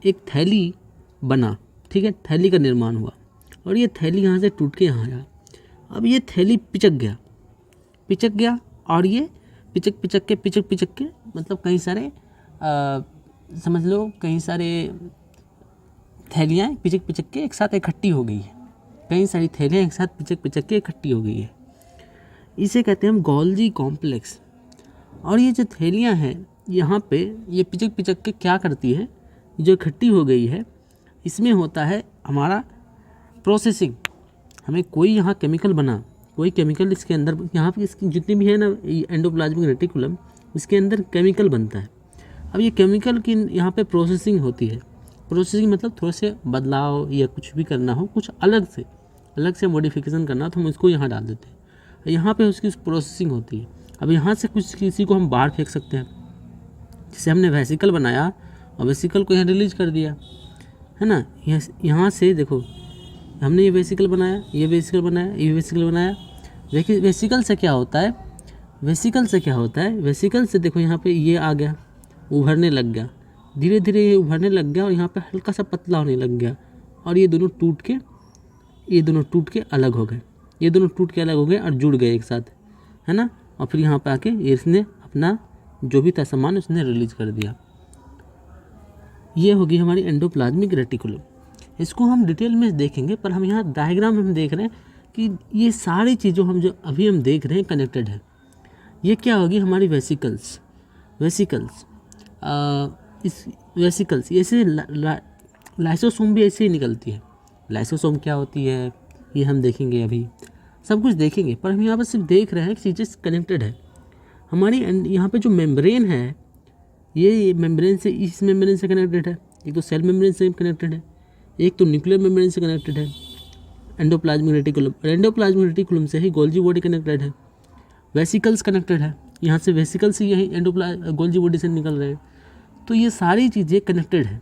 [SPEAKER 1] एक थैली बना। ठीक है, थैली का निर्माण हुआ और ये थैली यहाँ से टूट के यहाँ आया। अब ये थैली पिचक गया और ये पिचक के मतलब कई सारे समझ लो कई सारे थैलियाँ पिचक के एक साथ इकट्ठी हो गई है। कई सारी थैलियाँ एक साथ पिचक के इकट्ठी हो गई है। इसे कहते हैं हम गोल्जी कॉम्प्लेक्स। और ये जो थैलियाँ हैं यहाँ पे ये पिचक के क्या करती है, जो इकट्ठी हो गई है, इसमें होता है हमारा प्रोसेसिंग। हमें कोई यहाँ केमिकल बना, कोई केमिकल इसके अंदर, यहाँ पे इसकी जितनी भी है ना एंडोप्लाज्मिक रेटिकुलम, इसके अंदर केमिकल बनता है। अब ये केमिकल की यहाँ पे प्रोसेसिंग होती है। प्रोसेसिंग मतलब थोड़े से बदलाव या कुछ भी करना हो, कुछ अलग से मॉडिफिकेशन करना हो तो हम इसको यहाँ डाल देते हैं। यहाँ पे उसकी प्रोसेसिंग होती है। अब यहाँ से कुछ किसी को हम बाहर फेंक सकते हैं। जैसे हमने वेसिकल बनाया और वेसिकल को यहाँ रिलीज कर दिया है ना। यहाँ से देखो, हमने ये वेसिकल बनाया, ये वेसिकल बनाया। वेसिकल से क्या होता है? वेसिकल से देखो यहाँ पे ये आ गया, उभरने लग गया, धीरे धीरे ये उभरने लग गया और यहाँ पे हल्का सा पतला होने लग गया। और ये दोनों टूट के अलग हो गए और जुड़ गए एक साथ, है ना। और फिर यहाँ पे आके इसने अपना जो भी था सामान उसने रिलीज कर दिया। ये होगी हमारी एंडोप्लाज्मिक रेटिकुलम। इसको हम डिटेल में देखेंगे, पर हम यहाँ डायग्राम में हम देख रहे हैं कि ये सारी चीज़ों हम देख रहे हैं कनेक्टेड है। ये क्या होगी? हमारी वेसिकल्स। इस वेसिकल्स ऐसे लाइसोसोम भी ऐसे ही निकलती है। लाइसोसोम क्या होती है ये हम देखेंगे, अभी सब कुछ देखेंगे, पर हम यहाँ पर सिर्फ देख रहे हैं कि चीज़ें कनेक्टेड है। हमारी यहाँ पे जो मेम्ब्रेन है ये मेम्ब्रेन से, इस मेम्ब्रेन से कनेक्टेड है, एक तो सेल मेम्ब्रेन से कनेक्टेड है, एक तो न्यूक्लियर मेम्ब्रेन से कनेक्टेड है, एंडोप्लाज्मिक रेटिकुलम, और एंडोप्लाज्मिक रेटिकुलम से ही गोल्जी बॉडी कनेक्टेड है, वेसिकल्स कनेक्टेड है, यहाँ से वेसिकल्स ही यही गोल्जी बॉडी से निकल रहे हैं। तो ये सारी चीज़ें कनेक्टेड है,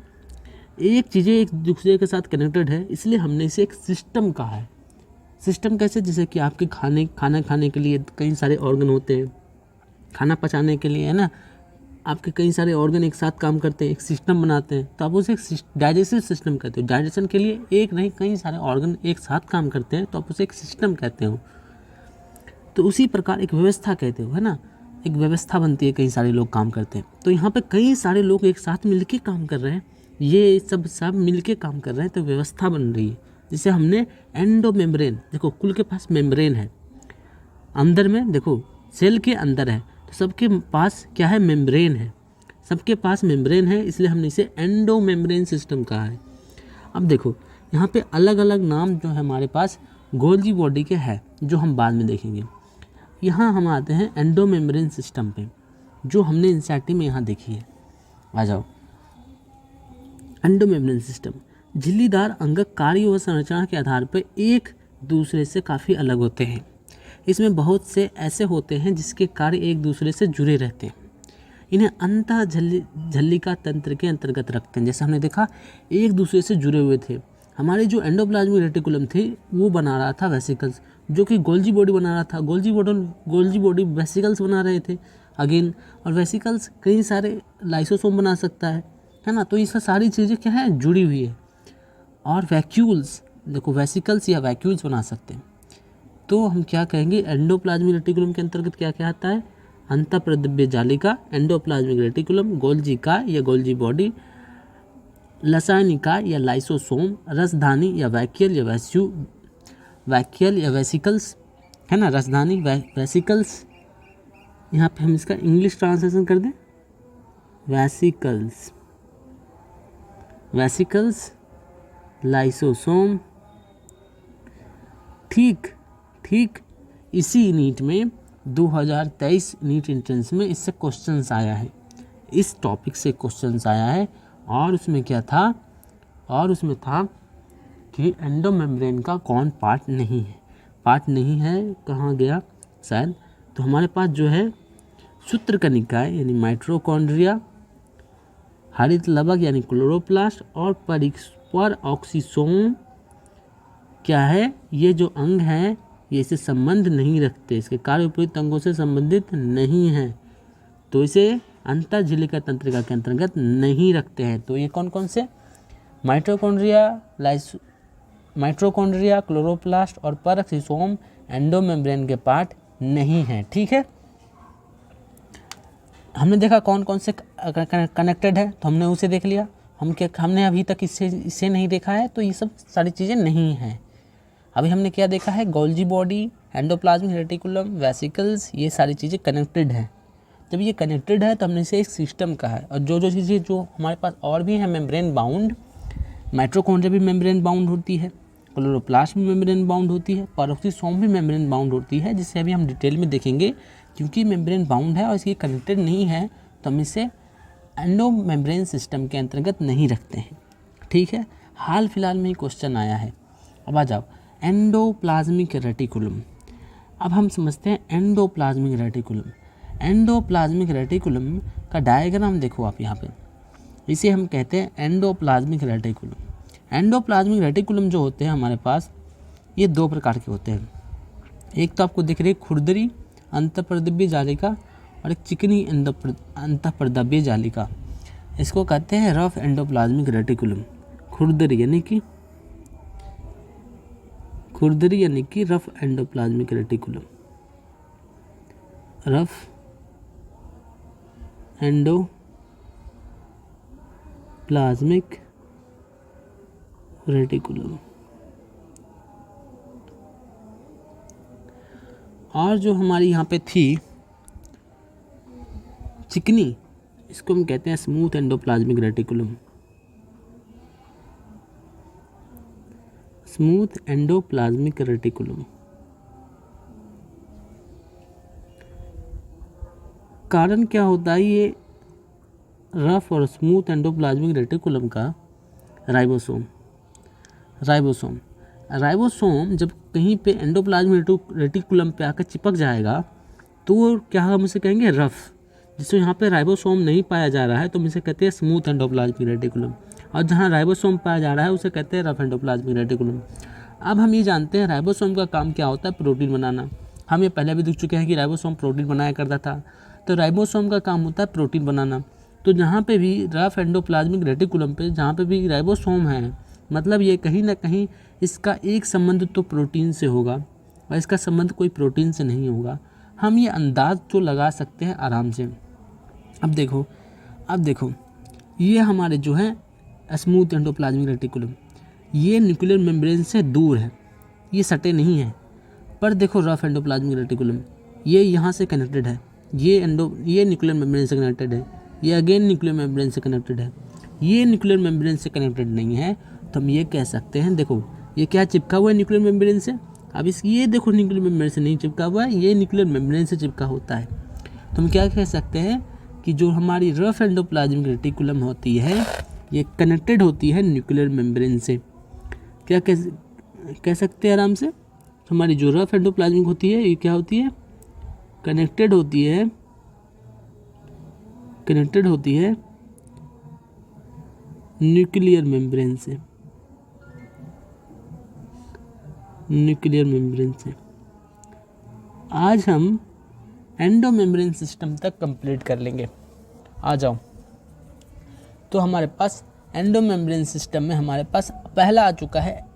[SPEAKER 1] एक चीज़ें एक दूसरे के साथ कनेक्टेड है, इसलिए हमने इसे एक सिस्टम कहा है। सिस्टम कैसे, जैसे कि आपके खाना खाने के लिए कई सारे ऑर्गन होते हैं, खाना पचाने के लिए है ना, आपके कई सारे ऑर्गन एक साथ काम करते हैं, एक सिस्टम बनाते हैं, तो आप उसे डाइजेस्टिव सिस्टम कहते हो। डाइजेशन के लिए एक नहीं कई सारे ऑर्गन एक साथ काम करते हैं, तो आप उसे एक सिस्टम कहते हो। तो उसी प्रकार एक व्यवस्था कहते हो, है ना, एक व्यवस्था बनती है, कई सारे लोग काम करते हैं। तो यहाँ पे कई सारे लोग एक साथ मिलके काम कर रहे हैं, ये सब मिलके काम कर रहे हैं, तो व्यवस्था बन रही है, जिसे हमने एंडो मेम्ब्रेन, देखो कुल के पास मेम्ब्रेन है, अंदर में देखो सेल के अंदर है, तो सबके पास क्या है, मेम्ब्रेन है, सबके पास मेम्ब्रेन है, इसलिए हमने इसे एंडो मेम्ब्रेन सिस्टम कहा है। अब देखो यहाँ पे अलग अलग नाम जो है हमारे पास गोल्जी बॉडी के है, जो हम बाद में देखेंगे। यहाँ हम आते हैं एंडो मेम्ब्रेन सिस्टम पे, जो हमने एनसीईआरटी में यहाँ देखी है। आ जाओ, एंडो मेम्ब्रेन सिस्टम, झिल्लीदार अंगक कार्य व संरचना के आधार पर एक दूसरे से काफ़ी अलग होते हैं। इसमें बहुत से ऐसे होते हैं जिसके कार्य एक दूसरे से जुड़े रहते हैं। इन्हें अंतः झल्लिका तंत्र के अंतर्गत रखते हैं। जैसे हमने देखा एक दूसरे से जुड़े हुए थे, हमारे जो एंडोप्लाज्मिक रेटिकुलम थे वो बना रहा था वेसिकल्स, जो कि गोल्जी बॉडी बना रहा था, गोल्जी बॉडी वेसिकल्स बना रहे थे अगेन, और वेसिकल्स कई सारे लाइसोसोम बना सकता है ना। तो इसका सारी चीज़ें क्या है, जुड़ी हुई है। और वैक्यूल्स, देखो वेसिकल्स या वैक्यूल्स बना सकते हैं। तो हम क्या कहेंगे, एंडोप्लाज्मिक रेटिकुलम के अंतर्गत क्या क्या आता है, अंतःप्रद्रव्य जालिका, एंडोप्लाज्मिक रेटिकुलम, गोल्जी का या गोल्जी बॉडी, लसानिका या लाइसोसोम, रसधानी या वैक्यूल या वेसिकल्स, है ना, रसधानी वेसिकल्स। यहाँ पे हम इसका इंग्लिश ट्रांसलेशन कर दें, वेसिकल्स, लाइसोसोम। ठीक इसी नीट में 2023 नीट एंट्रेंस में इससे क्वेश्चंस आया है, इस टॉपिक से क्वेश्चंस आया है। और उसमें क्या था, और उसमें था कि एंडोमेम्ब्रेन का कौन पार्ट नहीं है, कहाँ गया शायद। तो हमारे पास जो है सूत्रकनिकाएं यानी माइटोकॉन्ड्रिया, हरित लवक यानी क्लोरोप्लास्ट, और परऑक्सीसोम क्या है, ये जो अंग हैं ये इससे संबंध नहीं रखते, इसके कार्य उपयुक्त अंगों से संबंधित नहीं है, तो इसे अंतःझिल्लिका तंत्रिका के अंतर्गत नहीं रखते हैं। तो ये कौन कौन से, माइटोकॉन्ड्रिया, क्लोरोप्लास्ट और परऑक्सीसोम एंडोमेम्ब्रेन के पार्ट नहीं है। ठीक है, हमने देखा कौन कौन से कनेक्टेड है, तो हमने उसे देख लिया। हमने अभी तक इससे नहीं देखा है, तो ये सब सारी चीज़ें नहीं हैं। अभी हमने क्या देखा है, Golgi body, endoplasmic reticulum, vesicles, ये सारी चीज़ें कनेक्टेड हैं। जब ये कनेक्टेड है तो हमने इसे एक सिस्टम कहा है। और जो चीज़ें जो हमारे पास और भी हैं मेम्ब्रेन बाउंड, माइटोकॉन्ड्रिया भी मेम्ब्रेन बाउंड होती है, क्लोरोप्लास्ट भी मेम्ब्रेन बाउंड होती है, परऑक्सीसोम भी मेम्ब्रेन बाउंड होती है, जिसे अभी हम डिटेल में देखेंगे। क्योंकि मेम्ब्रेन बाउंड है और इसकी कनेक्टेड नहीं है, तो हम इसे एंडो मेम्ब्रेन सिस्टम के अंतर्गत नहीं रखते हैं। ठीक है, हाल फिलहाल में ही क्वेश्चन आया है। अब आ जाओ एंडोप्लाज्मिक रेटिकुलम। अब हम समझते हैं एंडोप्लाज्मिक रेटिकुलम। एंडोप्लाज्मिक रेटिकुलम का डायग्राम देखो आप यहाँ पे, इसे हम कहते हैं एंडोप्लाज्मिक रेटिकुलम। एंडोप्लाज्मिक रेटिकुलम जो होते हैं हमारे पास, ये दो प्रकार के होते हैं। एक तो आपको दिख रही है खुरदरी अंतःप्रद्रव्य जालिका, और एक चिकनी अंतःप्रद्रव्य जालिका। इसको कहते हैं रफ एंडोप्लाज्मिक रेटिकुलम। खुरदरी यानी कि rough endoplasmic reticulum, rough endoplasmic reticulum. और जो हमारी यहाँ पे थी चिकनी, इसको हम कहते हैं smooth endoplasmic reticulum. Smooth endoplasmic reticulum. कारण क्या होता है ये रफ और स्मूथ एंडोप्लाज्मिक रेटिकुलम का? राइबोसोम। राइबोसोम जब कहीं पे एंडोप्लाज्मिक रेटिकुलम पे आकर चिपक जाएगा तो वो क्या हम उसे कहेंगे रफ। जिसमें यहाँ पे राइबोसोम नहीं पाया जा रहा है तो हम इसे कहते हैं स्मूथ एंडोप्लाज्मिक रेटिकुलम, और जहाँ राइबोसोम पाया जा रहा है उसे कहते हैं रफ एंडोप्लाज्मिक रेटिकुलम। अब हम ये जानते हैं राइबोसोम का काम क्या होता है? प्रोटीन बनाना। हम ये पहले भी देख चुके हैं कि राइबोसोम प्रोटीन बनाया करता था। तो राइबोसोम का काम होता है प्रोटीन बनाना। तो जहाँ पे भी रफ एंडोप्लाज्मिक रेटिकुलम पे जहाँ पे भी राइबोसोम है, मतलब ये कहीं ना कहीं इसका एक संबंध तो प्रोटीन से होगा और इसका संबंध कोई प्रोटीन से नहीं होगा। हम ये अंदाज तो लगा सकते हैं आराम से। अब देखो ये हमारे जो है स्मूथ एंडोप्लाज्मिक रेटिकुलम, ये न्यूक्लियर मेम्ब्रेन से दूर है, ये सटे नहीं है। पर देखो रफ एंडोप्लाज्मिक रेटिकुलम, ये यहाँ से कनेक्टेड है, ये न्यूक्लियर मेम्ब्रेन से कनेक्टेड है, ये अगेन न्यूक्लियर मेम्ब्रेन से कनेक्टेड है, ये न्यूक्लियर मेम्ब्रेन से कनेक्टेड नहीं है। तो हम ये कह सकते हैं, देखो ये क्या चिपका हुआ है न्यूक्लियर मेम्ब्रेन से। अब ये देखो न्यूक्लियर मेम्ब्रेन से नहीं चिपका हुआ है, ये न्यूक्लियर मेम्ब्रेन से चिपका होता है। तो हम क्या कह सकते हैं कि जो हमारी रफ एंडोप्लाज्मिक रेटिकुलम होती है ये कनेक्टेड होती है न्यूक्लियर मेम्ब्रेन से। क्या कह सकते हैं आराम से, हमारी जो रफ एंडोप्लाज्मिक होती है ये क्या होती है? कनेक्टेड होती है न्यूक्लियर मेम्ब्रेन से। आज हम एंडो मेम्ब्रेन सिस्टम तक कंप्लीट कर लेंगे। आ जाओ। तो हमारे पास एंडो मेम्ब्रेन सिस्टम में हमारे पास पहला आ चुका है,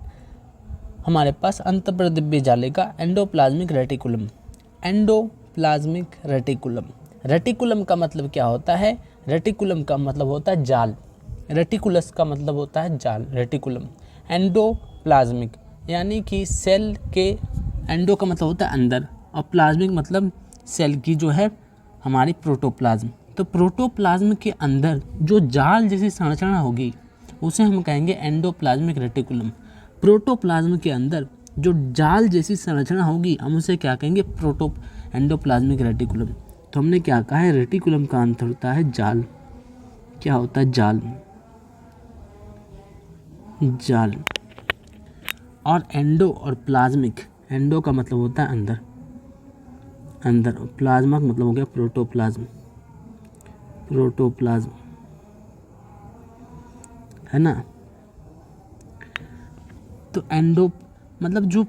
[SPEAKER 1] हमारे पास अंतःप्रदिव्य जालिका एंडोप्लाज्मिक रेटिकुलम। रेटिकुलम का मतलब क्या होता है? रेटिकुलम का मतलब होता है जाल, रेटिकुलस का मतलब होता है जाल, रेटिकुलम। एंडोप्लाज्मिक यानी कि सेल के, एंडो का मतलब होता है अंदर और प्लाज्मिक मतलब सेल की जो है हमारी प्रोटोप्लाज्म। तो प्रोटोप्लाज्म के अंदर जो जाल जैसी संरचना होगी उसे हम कहेंगे एंडोप्लाज्मिक रेटिकुलम। प्रोटोप्लाज्म के अंदर जो जाल जैसी संरचना होगी हम उसे क्या कहेंगे? Endoplasmic reticulum. तो हमने क्या कहा है? रेटिकुलम का अंत होता है जाल। क्या होता है? जाल। और एंडो और प्लाज्मिक, एंडो का मतलब होता है अंदर, और प्लाज्मा का मतलब हो गया प्रोटोप्लाज्म, है ना। तो एंडो मतलब जो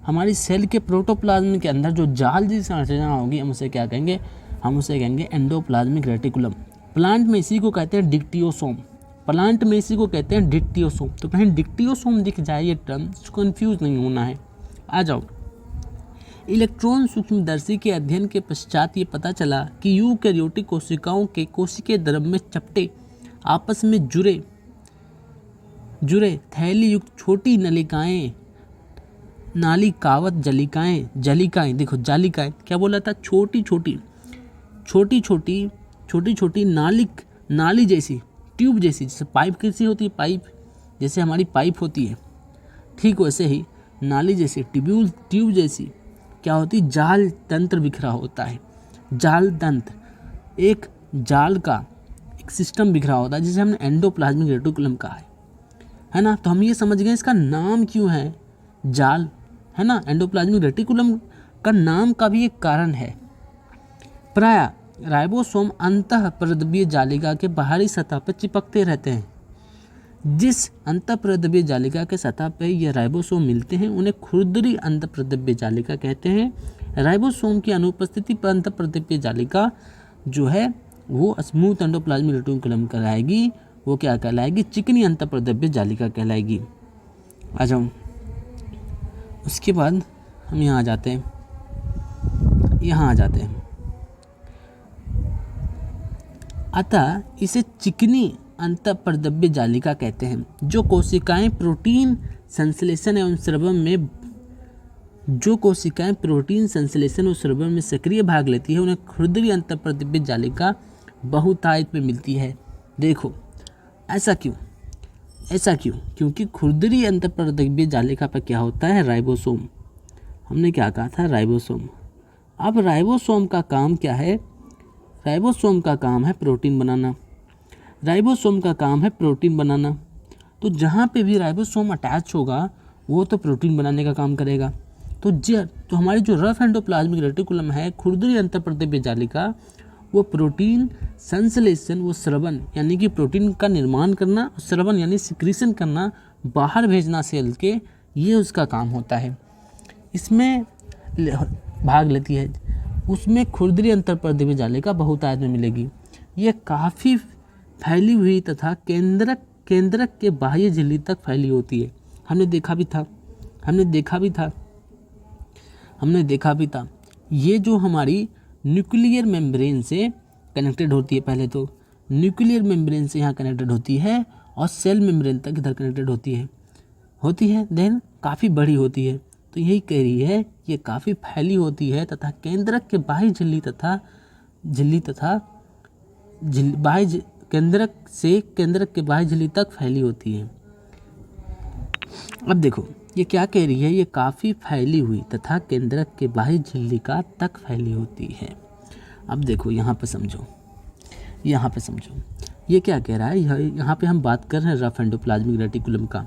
[SPEAKER 1] हमारी सेल के प्रोटोप्लाज्म के अंदर जो जाल जैसी संरचना होगी हम उसे क्या कहेंगे? हम उसे कहेंगे एंडोप्लाज्मिक रेटिकुलम। प्लांट में इसी को कहते हैं डिक्टियोसोम। तो कहीं डिक्टियोसोम दिख जाए ये टर्म, कंफ्यूज नहीं होना है। आ जाओ। इलेक्ट्रॉन सूक्ष्मदर्शी के अध्ययन के पश्चात ये पता चला कि यूकैरियोटिक कोशिकाओं के कोशिकीय द्रव में चपटे आपस में जुड़े थैली युक्त छोटी नलिकाएं, नालिकावत जलिकाएं, देखो जालिकाएं क्या बोला था? छोटी छोटी नाली जैसी, ट्यूब जैसी, जैसे पाइप कैसी होती है, पाइप जैसे हमारी पाइप होती है, ठीक वैसे ही नाली जैसी, ट्यूब जैसी क्या होती? जाल तंत्र बिखरा होता है। जाल तंत्र, एक जाल का एक सिस्टम बिखरा होता है जिसे हमने एंडोप्लाज्मिक रेटिकुलम कहा है ना। तो हम ये समझ गए इसका नाम क्यों है जाल, है ना। एंडोप्लाज्मिक रेटिकुलम का नाम का भी एक कारण है। प्रायः राइबोसोम अंतःप्रद्रव्य जालिका के बाहरी सतह पर चिपकते रहते हैं। जिस अंतःप्रद्रव्य जालिका के सतह पर यह राइबोसोम मिलते हैं उन्हें खुरदरी अंतःप्रद्रव्य जालिका कहते हैं। राइबोसोम की अनुपस्थिति पर अंतःप्रद्रव्य जालिका जो है वो स्मूथ एंडोप्लाज्मिक रेटिकुलम कहलाएगी। वो क्या कहलाएगी? चिकनी अंतःप्रद्रव्य जालिका कहलाएगी। आ जाओ। उसके बाद हम यहाँ आ जाते हैं। अतः इसे चिकनी अंतःप्रद्रव्य जालिका कहते हैं। जो कोशिकाएं प्रोटीन संश्लेषण एवं स्रवण में सक्रिय भाग लेती है उन्हें खुरदरी अंतःप्रद्रव्य जालिका बहुतायत में मिलती है। देखो ऐसा क्यों? ऐसा क्यों? क्योंकि खुरदरी अंतःपरदेशीय जालिका पर क्या होता है? राइबोसोम। हमने क्या कहा था? राइबोसोम। अब राइबोसोम का काम क्या है? राइबोसोम का काम है प्रोटीन बनाना। राइबोसोम का काम है प्रोटीन बनाना। तो जहाँ पे भी राइबोसोम अटैच होगा वो तो प्रोटीन बनाने का काम करेगा। तो हमारी जो रफ एंडोप्लाज्मिक रेटिकुलम है, खुरदरी अंतःपरदेशीय जालिका, वो प्रोटीन संश्लेषण, वो स्रवन यानी कि प्रोटीन का निर्माण करना, स्रवन यानी सिक्रीशन करना, बाहर भेजना सेल के, ये उसका काम होता है। इसमें भाग लेती है। उसमें खुरदरी अंतःपरदेशीय जालिका बहुतायत में मिलेगी। ये काफ़ी फैली हुई तथा केंद्रक के बाह्य झिल्ली तक फैली होती है। हमने देखा भी था। ये जो हमारी न्यूक्लियर मेम्ब्रेन से कनेक्टेड होती है, पहले तो न्यूक्लियर मेम्ब्रेन से यहाँ कनेक्टेड होती है और सेल मेम्ब्रेन तक इधर कनेक्टेड होती है देन काफ़ी बड़ी होती है। तो यही कह रही है ये काफ़ी फैली होती है तथा केंद्रक के बाह्य झिल्ली तथा केंद्रक के बाह्य झिल्ली तक फैली होती है। अब देखो ये क्या कह रही है? ये काफ़ी फैली हुई तथा केंद्रक के बाह्य झिल्ली का तक फैली होती है। अब देखो यहाँ पे समझो ये क्या कह रहा है। यहाँ पे हम बात कर रहे हैं रफ एंडोप्लाज्मिक रेटिकुलम का।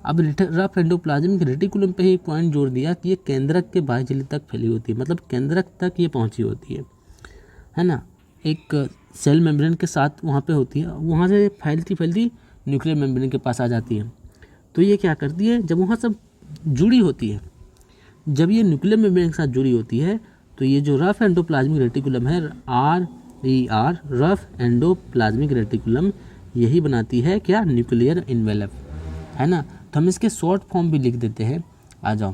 [SPEAKER 1] अब रफ एंडोप्लाज्मिक रेटिकुलम पे ही एक पॉइंट जोड़ दिया कि ये केंद्रक के बाह्य झिल्ली तक फैली होती है, मतलब केंद्रक तक ये पहुँची होती है ना। एक सेल मेम्ब्रेन के साथ वहाँ पे होती है, वहाँ से फैलती न्यूक्लियर मेम्ब्रेन के पास आ जाती है। तो ये क्या करती है? जब वहाँ सब जुड़ी होती है, जब ये न्यूक्लियर मेम्ब्रेन के साथ जुड़ी होती है, तो ये जो रफ एंडोप्लाज्मिक रेटिकुलम है, RER, रफ एंडोप्लाज्मिक रेटिकुलम, यही बनाती है क्या? न्यूक्लियर इन्वेलप, है ना। तो हम इसके शॉर्ट फॉर्म भी लिख देते हैं। आ जाओ,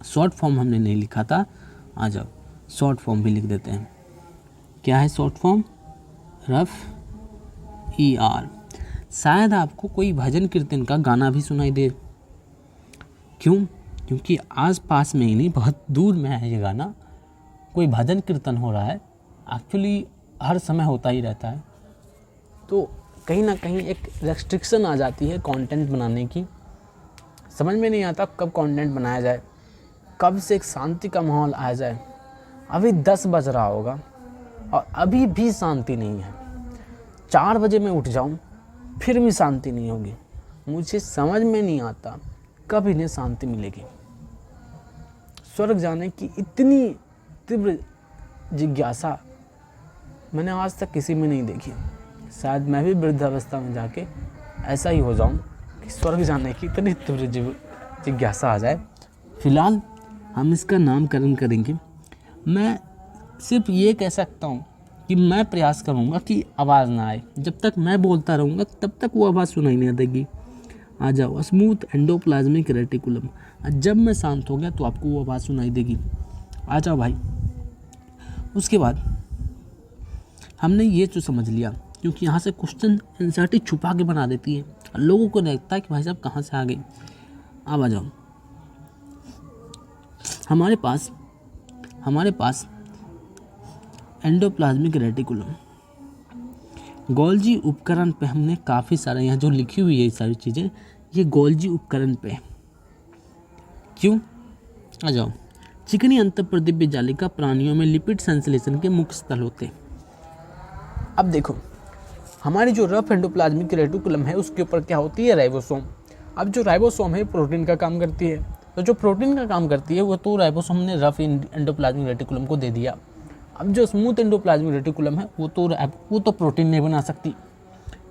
[SPEAKER 1] शॉर्ट फॉर्म हमने नहीं लिखा था, आ जाओ शॉर्ट फॉर्म भी लिख देते हैं। क्या है शॉर्ट फॉर्म? Rough ER। शायद आपको कोई भजन कीर्तन का गाना भी सुनाई दे। क्यों? क्योंकि आस पास में ही नहीं, बहुत दूर में है ये गाना। कोई भजन कीर्तन हो रहा है, एक्चुअली हर समय होता ही रहता है। तो कहीं ना कहीं एक रेस्ट्रिक्शन आ जाती है कंटेंट बनाने की। समझ में नहीं आता कब कंटेंट बनाया जाए, कब से एक शांति का माहौल आ जाए। अभी 10 बज रहा होगा और अभी भी शांति नहीं है। 4 बजे मैं उठ जाऊं फिर भी शांति नहीं होगी। मुझे समझ में नहीं आता कब इन्हें शांति मिलेगी। स्वर्ग जाने की इतनी तीव्र जिज्ञासा मैंने आज तक किसी में नहीं देखी। शायद मैं भी वृद्धावस्था में जाके ऐसा ही हो जाऊं कि स्वर्ग जाने की इतनी तीव्र जिज्ञासा आ जाए। फिलहाल हम इसका नामकरण करेंगे। मैं सिर्फ ये कह सकता हूँ कि मैं प्रयास करूँगा कि आवाज़ ना आए। जब तक मैं बोलता रहूँगा तब तक वो आवाज़ सुनाई नहीं देगी। आ जाओ, स्मूथ एंडोप्लाज्मिक रेटिकुलम। जब मैं शांत हो गया तो आपको वो आवाज़ सुनाई देगी। आ जाओ भाई। उसके बाद हमने ये जो समझ लिया, क्योंकि यहाँ से क्वेश्चन एंसर्टी छुपा के बना देती है, लोगों को लगता है कि भाई साहब कहाँ से आ गए। अब आ जाओ, हमारे पास एंडोप्लाज्मिक रेटिकुलम, गोल्जी उपकरण पे हमने काफ़ी सारे, यहाँ जो लिखी हुई है ये सारी चीज़ें, ये गोल्जी उपकरण पे। क्यों? आ जाओ। चिकनी अंतःपरदेशीय जालिका प्राणियों में लिपिड संश्लेषण के मुख्य स्थल होते हैं। अब देखो, हमारी जो रफ एंडोप्लाज्मिक रेटिकुलम है उसके ऊपर क्या होती है? राइबोसोम। अब जो राइबोसोम है प्रोटीन का काम करती है, तो जो प्रोटीन का काम करती है वो तो राइबोसोम ने रफ एंडोप्लाज्मिक रेटिकुलम को दे दिया। अब जो स्मूथ एंडोप्लाज्मिक रेटिकुलम है वो तो प्रोटीन नहीं बना सकती।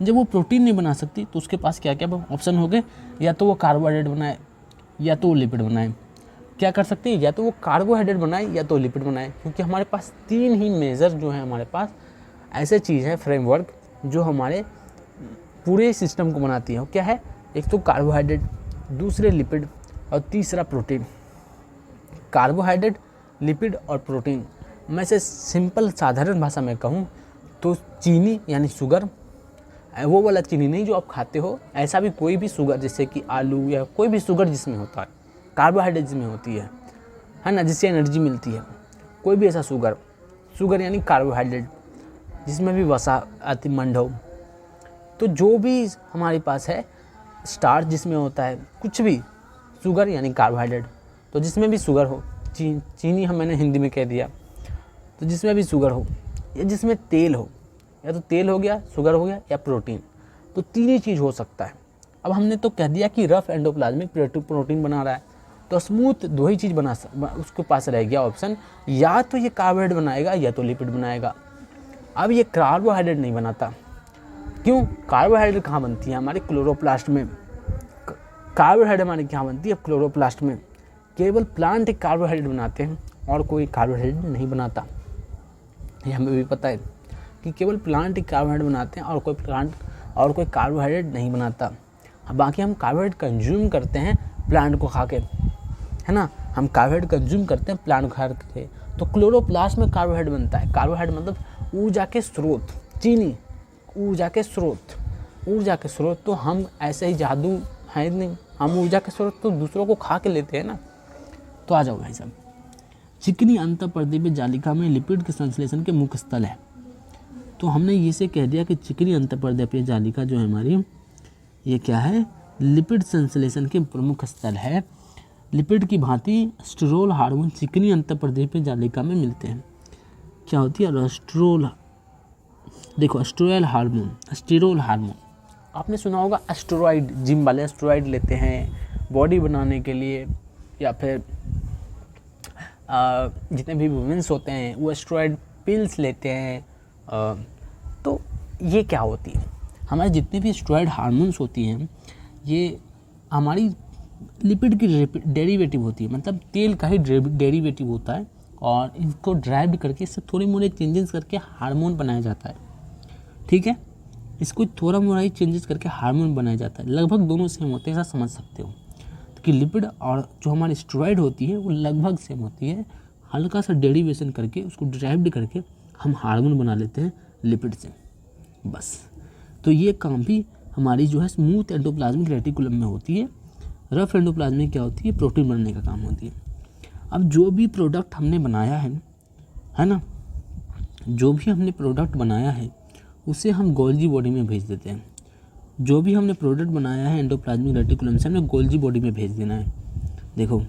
[SPEAKER 1] जब वो प्रोटीन नहीं बना सकती तो उसके पास क्या क्या ऑप्शन हो गए? या तो वो कार्बोहाइड्रेट बनाए या तो वो लिपिड बनाए। क्या कर सकती है? या तो वो कार्बोहाइड्रेट बनाए या तो लिपिड बनाए, क्योंकि हमारे पास 3 ही मेजर जो है, हमारे पास ऐसे चीज़ है, फ्रेमवर्क, जो हमारे पूरे सिस्टम को बनाती है। क्या है? एक तो कार्बोहाइड्रेट, दूसरे लिपिड और तीसरा प्रोटीन। कार्बोहाइड्रेट, लिपिड और प्रोटीन। मैं से सिंपल साधारण भाषा में कहूँ तो चीनी यानी शुगर, वो वाला चीनी नहीं जो आप खाते हो, ऐसा भी कोई भी शुगर, जैसे कि आलू या कोई भी शुगर जिसमें होता है, कार्बोहाइड्रेट जिसमें होती है ना, जिससे एनर्जी मिलती है। कोई भी ऐसा शुगर यानी कार्बोहाइड्रेट जिसमें भी वसा आती, मंड हो। तो जो भी हमारे पास है स्टार्च जिसमें होता है, कुछ भी, शुगर यानी कार्बोहाइड्रेट, तो जिसमें भी शुगर हो, चीनी हम मैंने हिंदी में कह दिया, तो जिसमें भी शुगर हो या जिसमें तेल हो, या तो तेल हो गया, शुगर हो गया, या प्रोटीन, तो तीन ही चीज़ हो सकता है। अब हमने तो कह दिया कि रफ एंडोप्लाज्मिक प्रोटीन बना रहा है, तो स्मूथ दो ही चीज़ उसके पास रह गया ऑप्शन, या तो ये कार्बोहाइड्रेट बनाएगा या तो लिपिड बनाएगा। अब ये कार्बोहाइड्रेट नहीं बनाता, क्यों? कार्बोहाइड्रेट कहाँ बनती है? हमारे क्लोरोप्लास्ट में। कार्बोहाइड्रेट हमारी कहाँ बनती है? क्लोरोप्लास्ट में। केवल प्लांट एक कार्बोहाइड्रेट बनाते हैं और कोई कार्बोहाइड्रेट नहीं बनाता। ये हमें भी पता है कि केवल प्लांट एक कार्बोहाइड्रेट बनाते हैं और कोई कार्बोहाइड्रेट नहीं बनाता। बाकी हम कार्बोहाइड्रेट कंज्यूम करते हैं प्लांट को खा के, है ना, हम कार्बोहाइड्रेट कंज्यूम करते हैं प्लांट को खा के। तो क्लोरोप्लास्ट में कार्बोहाइड्रेट बनता है। कार्बोहाइड्रेट मतलब ऊर्जा के स्रोत, चीनी ऊर्जा के स्रोत। तो हम ऐसे ही जादू है नहीं, हम ऊर्जा के स्रोत तो दूसरों को खा के लेते हैं ना। तो आ जाओ भाई साहब, चिकनी अंतःपर्दीय जालिका में लिपिड के संश्लेषण के मुख्य स्थल है। तो हमने ये से कह दिया कि चिकनी अंतःपर्दीय जालिका जो है हमारी, ये क्या है? लिपिड संश्लेषण के प्रमुख स्थल है। लिपिड की भांति स्टेरोल हार्मोन चिकनी अंतःपर्दीय जालिका में मिलते हैं। क्या होती है? देखो, स्टेरोल हार्मोन आपने सुना होगा। स्टेरॉइड, जिम वाले स्टेरॉइड लेते हैं बॉडी बनाने के लिए, या फिर जितने भी वुमेंस होते हैं वो स्टेरॉइड पिल्स लेते हैं। तो ये क्या होती है? हमारे जितने भी स्टेरॉइड हार्मोन्स होती हैं, ये हमारी लिपिड की डेरिवेटिव होती है, मतलब तेल का ही डेरिवेटिव होता है, और इसको ड्राइव करके इससे थोड़े मोड़े चेंजेस करके हार्मोन बनाया जाता है। ठीक है, इसको थोड़ा मोड़ा ही चेंजेस करके हार्मोन बनाया जाता है। लगभग दोनों सेम होते हैं, ऐसा समझ सकते हो कि लिपिड और जो हमारी स्टेरॉइड होती है वो लगभग सेम होती है। हल्का सा डेरिवेशन करके उसको ड्राइव करके हम हार्मोन बना लेते हैं लिपिड से, बस। तो ये काम भी हमारी जो है स्मूथ एंडोप्लाज्मिक रेटिकुलम में होती है। रफ एंडोप्लाज्म में क्या होती है? प्रोटीन बनने का काम होती है। अब जो भी प्रोडक्ट हमने बनाया है ना, जो भी हमने प्रोडक्ट बनाया है उसे हम गोल्जी बॉडी में भेज देते हैं। जो भी हमने प्रोडक्ट बनाया है एंडोप्लाज्मिक रेटिकुलम से हमने गोल्जी बॉडी में भेज देना है। देखो,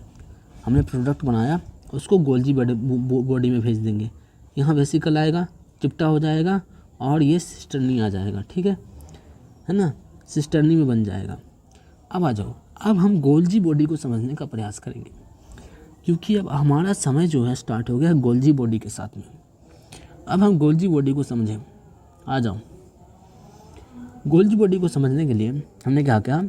[SPEAKER 1] हमने प्रोडक्ट बनाया, उसको गोल्जी बॉडी में भेज देंगे। यहाँ वेसिकल आएगा, चिपटा हो जाएगा, और ये सिस्टर्नी आ जाएगा। ठीक है ना, सिस्टर्नी में बन जाएगा। अब आ जाओ, अब हम गोल्जी बॉडी को समझने का प्रयास करेंगे, क्योंकि अब हमारा समय जो है स्टार्ट हो गया गोल्जी बॉडी के साथ में। अब हम गोल्जी बॉडी को समझें। आ जाओ, गोल्जी बॉडी को समझने के लिए हमने क्या कहा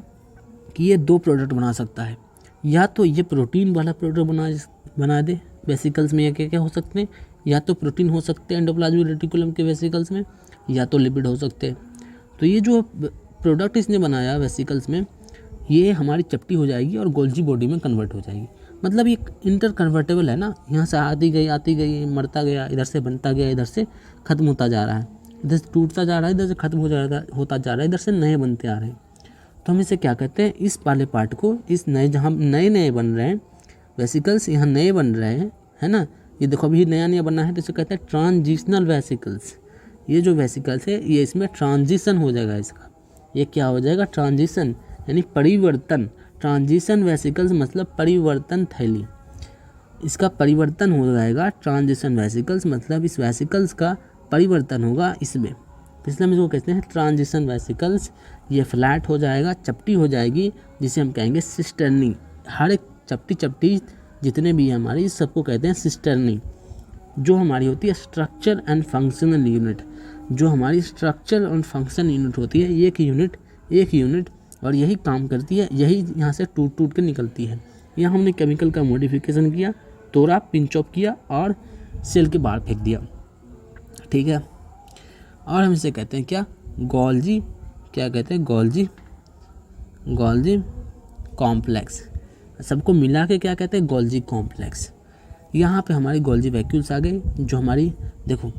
[SPEAKER 1] कि ये दो प्रोडक्ट बना सकता है। या तो ये प्रोटीन वाला प्रोडक्ट बना दे वेसिकल्स में, या क्या क्या हो सकते हैं, या तो प्रोटीन हो सकते हैं एंडोप्लाज्मिक रेटिकुलम के वेसिकल्स में, या तो लिपिड हो सकते हैं। तो ये जो प्रोडक्ट इसने बनाया वेसिकल्स में, ये हमारी चपटी हो जाएगी और गोल्जी बॉडी में कन्वर्ट हो जाएगी। मतलब ये इंटर कन्वर्टेबल है ना, यहाँ से आती गई मरता गया, इधर से बनता गया, इधर से ख़त्म होता जा रहा है, इधर से टूटता जा रहा है, इधर से ख़त्म होता जा रहा है, इधर से नए बनते आ रहे हैं। तो हम इसे क्या कहते हैं? इस वाले पार्ट को, इस नए, जहाँ नए बन रहे हैं वेसिकल्स, यहाँ नए बन रहे हैं, है ना, ये देखो अभी नया बना है, तो इसे कहते हैं ट्रांजिशनल वेसिकल्स। ये जो वेसिकल्स है ये इसमें ट्रांजिशन हो जाएगा इसका। ये क्या हो जाएगा? ट्रांजिशन, यानी परिवर्तन। ट्रांजिशन वेसिकल्स मतलब परिवर्तन थैली, इसका परिवर्तन हो जाएगा। ट्रांजिशन वेसिकल्स मतलब इस वेसिकल्स का परिवर्तन होगा इसमें, इसलिए हम इसको कहते हैं ट्रांजिशन वेसिकल्स। ये फ्लैट हो जाएगा, चपटी हो जाएगी, जिसे हम कहेंगे सिस्टर्नी। हर एक चपटी जितने भी हमारी, सबको कहते हैं सिस्टर्नी। जो हमारी होती है स्ट्रक्चर एंड फंक्शनल यूनिट, जो हमारी स्ट्रक्चर और फंक्शन यूनिट होती है, एक यूनिट और यही काम करती है, यही यहाँ से टूट के निकलती है। यहाँ हमने केमिकल का मॉडिफिकेशन किया, तोड़ा, पिंच ऑफ किया और सेल के बाहर फेंक दिया। ठीक है, और हम इसे कहते हैं क्या? गोल्जी, क्या कहते हैं? Golgi complex. सबको मिला के क्या कहते हैं? Golgi complex. यहाँ पे हमारी गोल्जी वैक्यूल्स आ गई, जो हमारी देखो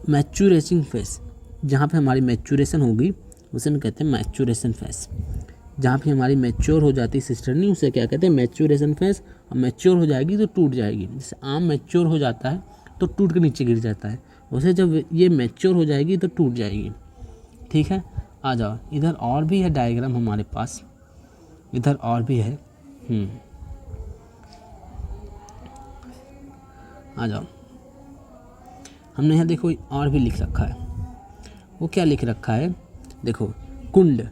[SPEAKER 1] मैच्योरेशन फेस, जहाँ पे हमारी मैच्योरेशन होगी उसे हम कहते हैं मैच्योरेशन फेस। जहाँ पे हमारी मैच्योर हो जाती है सिस्टर्नी, उसे क्या कहते हैं? Maturation face. और मैच्योर हो जाएगी तो टूट जाएगी। जैसे आम मैच्योर हो जाता है तो टूट के नीचे गिर जाता है, उसे जब ये मैच्योर हो जाएगी तो टूट जाएगी। ठीक है, आ जाओ, इधर और भी है डायग्राम हमारे पास, इधर और भी है। आ जाओ, हमने यहाँ देखो और भी लिख रखा है। वो क्या लिख रखा है, देखो कुंड,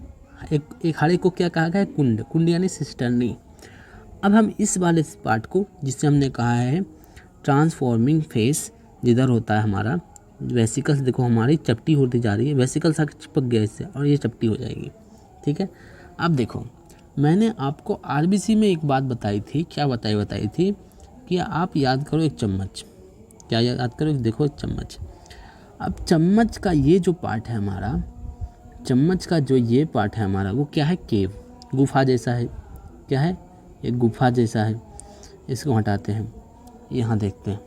[SPEAKER 1] एक हरे को क्या कहा गया है, कुंड, कुंड यानी सिस्टर्नी। अब हम इस वाले पार्ट को, जिससे हमने कहा है ट्रांसफॉर्मिंग फेस, जिधर होता है हमारा वेसिकल्स, देखो हमारी चपटी होती जा रही है, वेसिकल्स आकर चिपक गया इससे और ये चपटी हो जाएगी, ठीक है। अब देखो मैंने आपको आरबीसी में एक बात बताई थी, क्या बताई थी कि आप याद करो एक चम्मच, क्या याद करो, देखो एक चम्मच। अब चम्मच का ये जो पार्ट है हमारा, चम्मच का जो ये पार्ट है हमारा, वो क्या है, केव, गुफा जैसा है। क्या है, एक गुफा जैसा है। इसको हटाते हैं, यहाँ देखते हैं,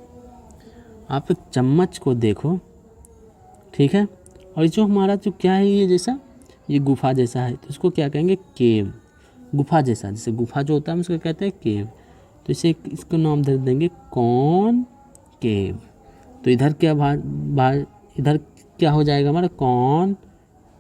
[SPEAKER 1] आप एक चम्मच को देखो, ठीक है। और जो हमारा जो क्या है, ये जैसा, ये गुफा जैसा है, तो इसको क्या कहेंगे, केव, गुफा जैसा, जैसे गुफा जो होता है हम उसको कहते हैं केव। तो इसे इसको नाम दे देंगे कॉन केव। तो इधर क्या इधर क्या हो जाएगा हमारा, कॉन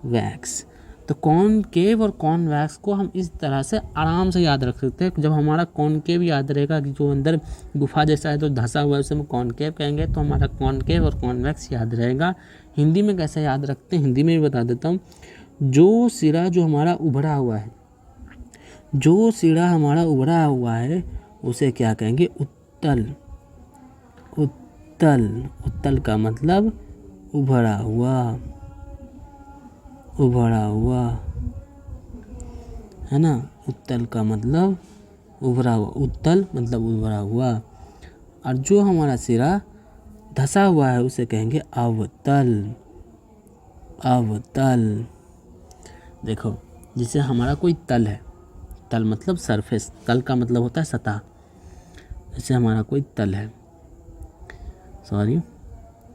[SPEAKER 1] वैक्स। तो कॉनकेव और कॉन्वैक्स को हम इस तरह से आराम से याद रख सकते हैं। जब हमारा कॉनकेव याद रहेगा कि जो अंदर गुफा जैसा है तो धंसा हुआ है, उसे हम कॉनकेव कहेंगे, तो हमारा कॉनकेव और कॉन्वैक्स याद रहेगा। हिंदी में कैसे याद रखते हैं, हिंदी में भी बता देता हूँ। जो सिरा जो हमारा उभरा हुआ है, जो सिरा हमारा उभरा हुआ है उसे क्या कहेंगे, उत्तल। उत्तल, उत्तल का मतलब उभरा हुआ, उभरा हुआ, है ना। उत्तल का मतलब उभरा हुआ, उत्तल मतलब उभरा हुआ। और जो हमारा सिरा धंसा हुआ है उसे कहेंगे अवतल, अवतल। देखो जैसे हमारा कोई तल है, तल मतलब सरफेस, तल का मतलब होता है सतह। जैसे हमारा कोई तल है, सॉरी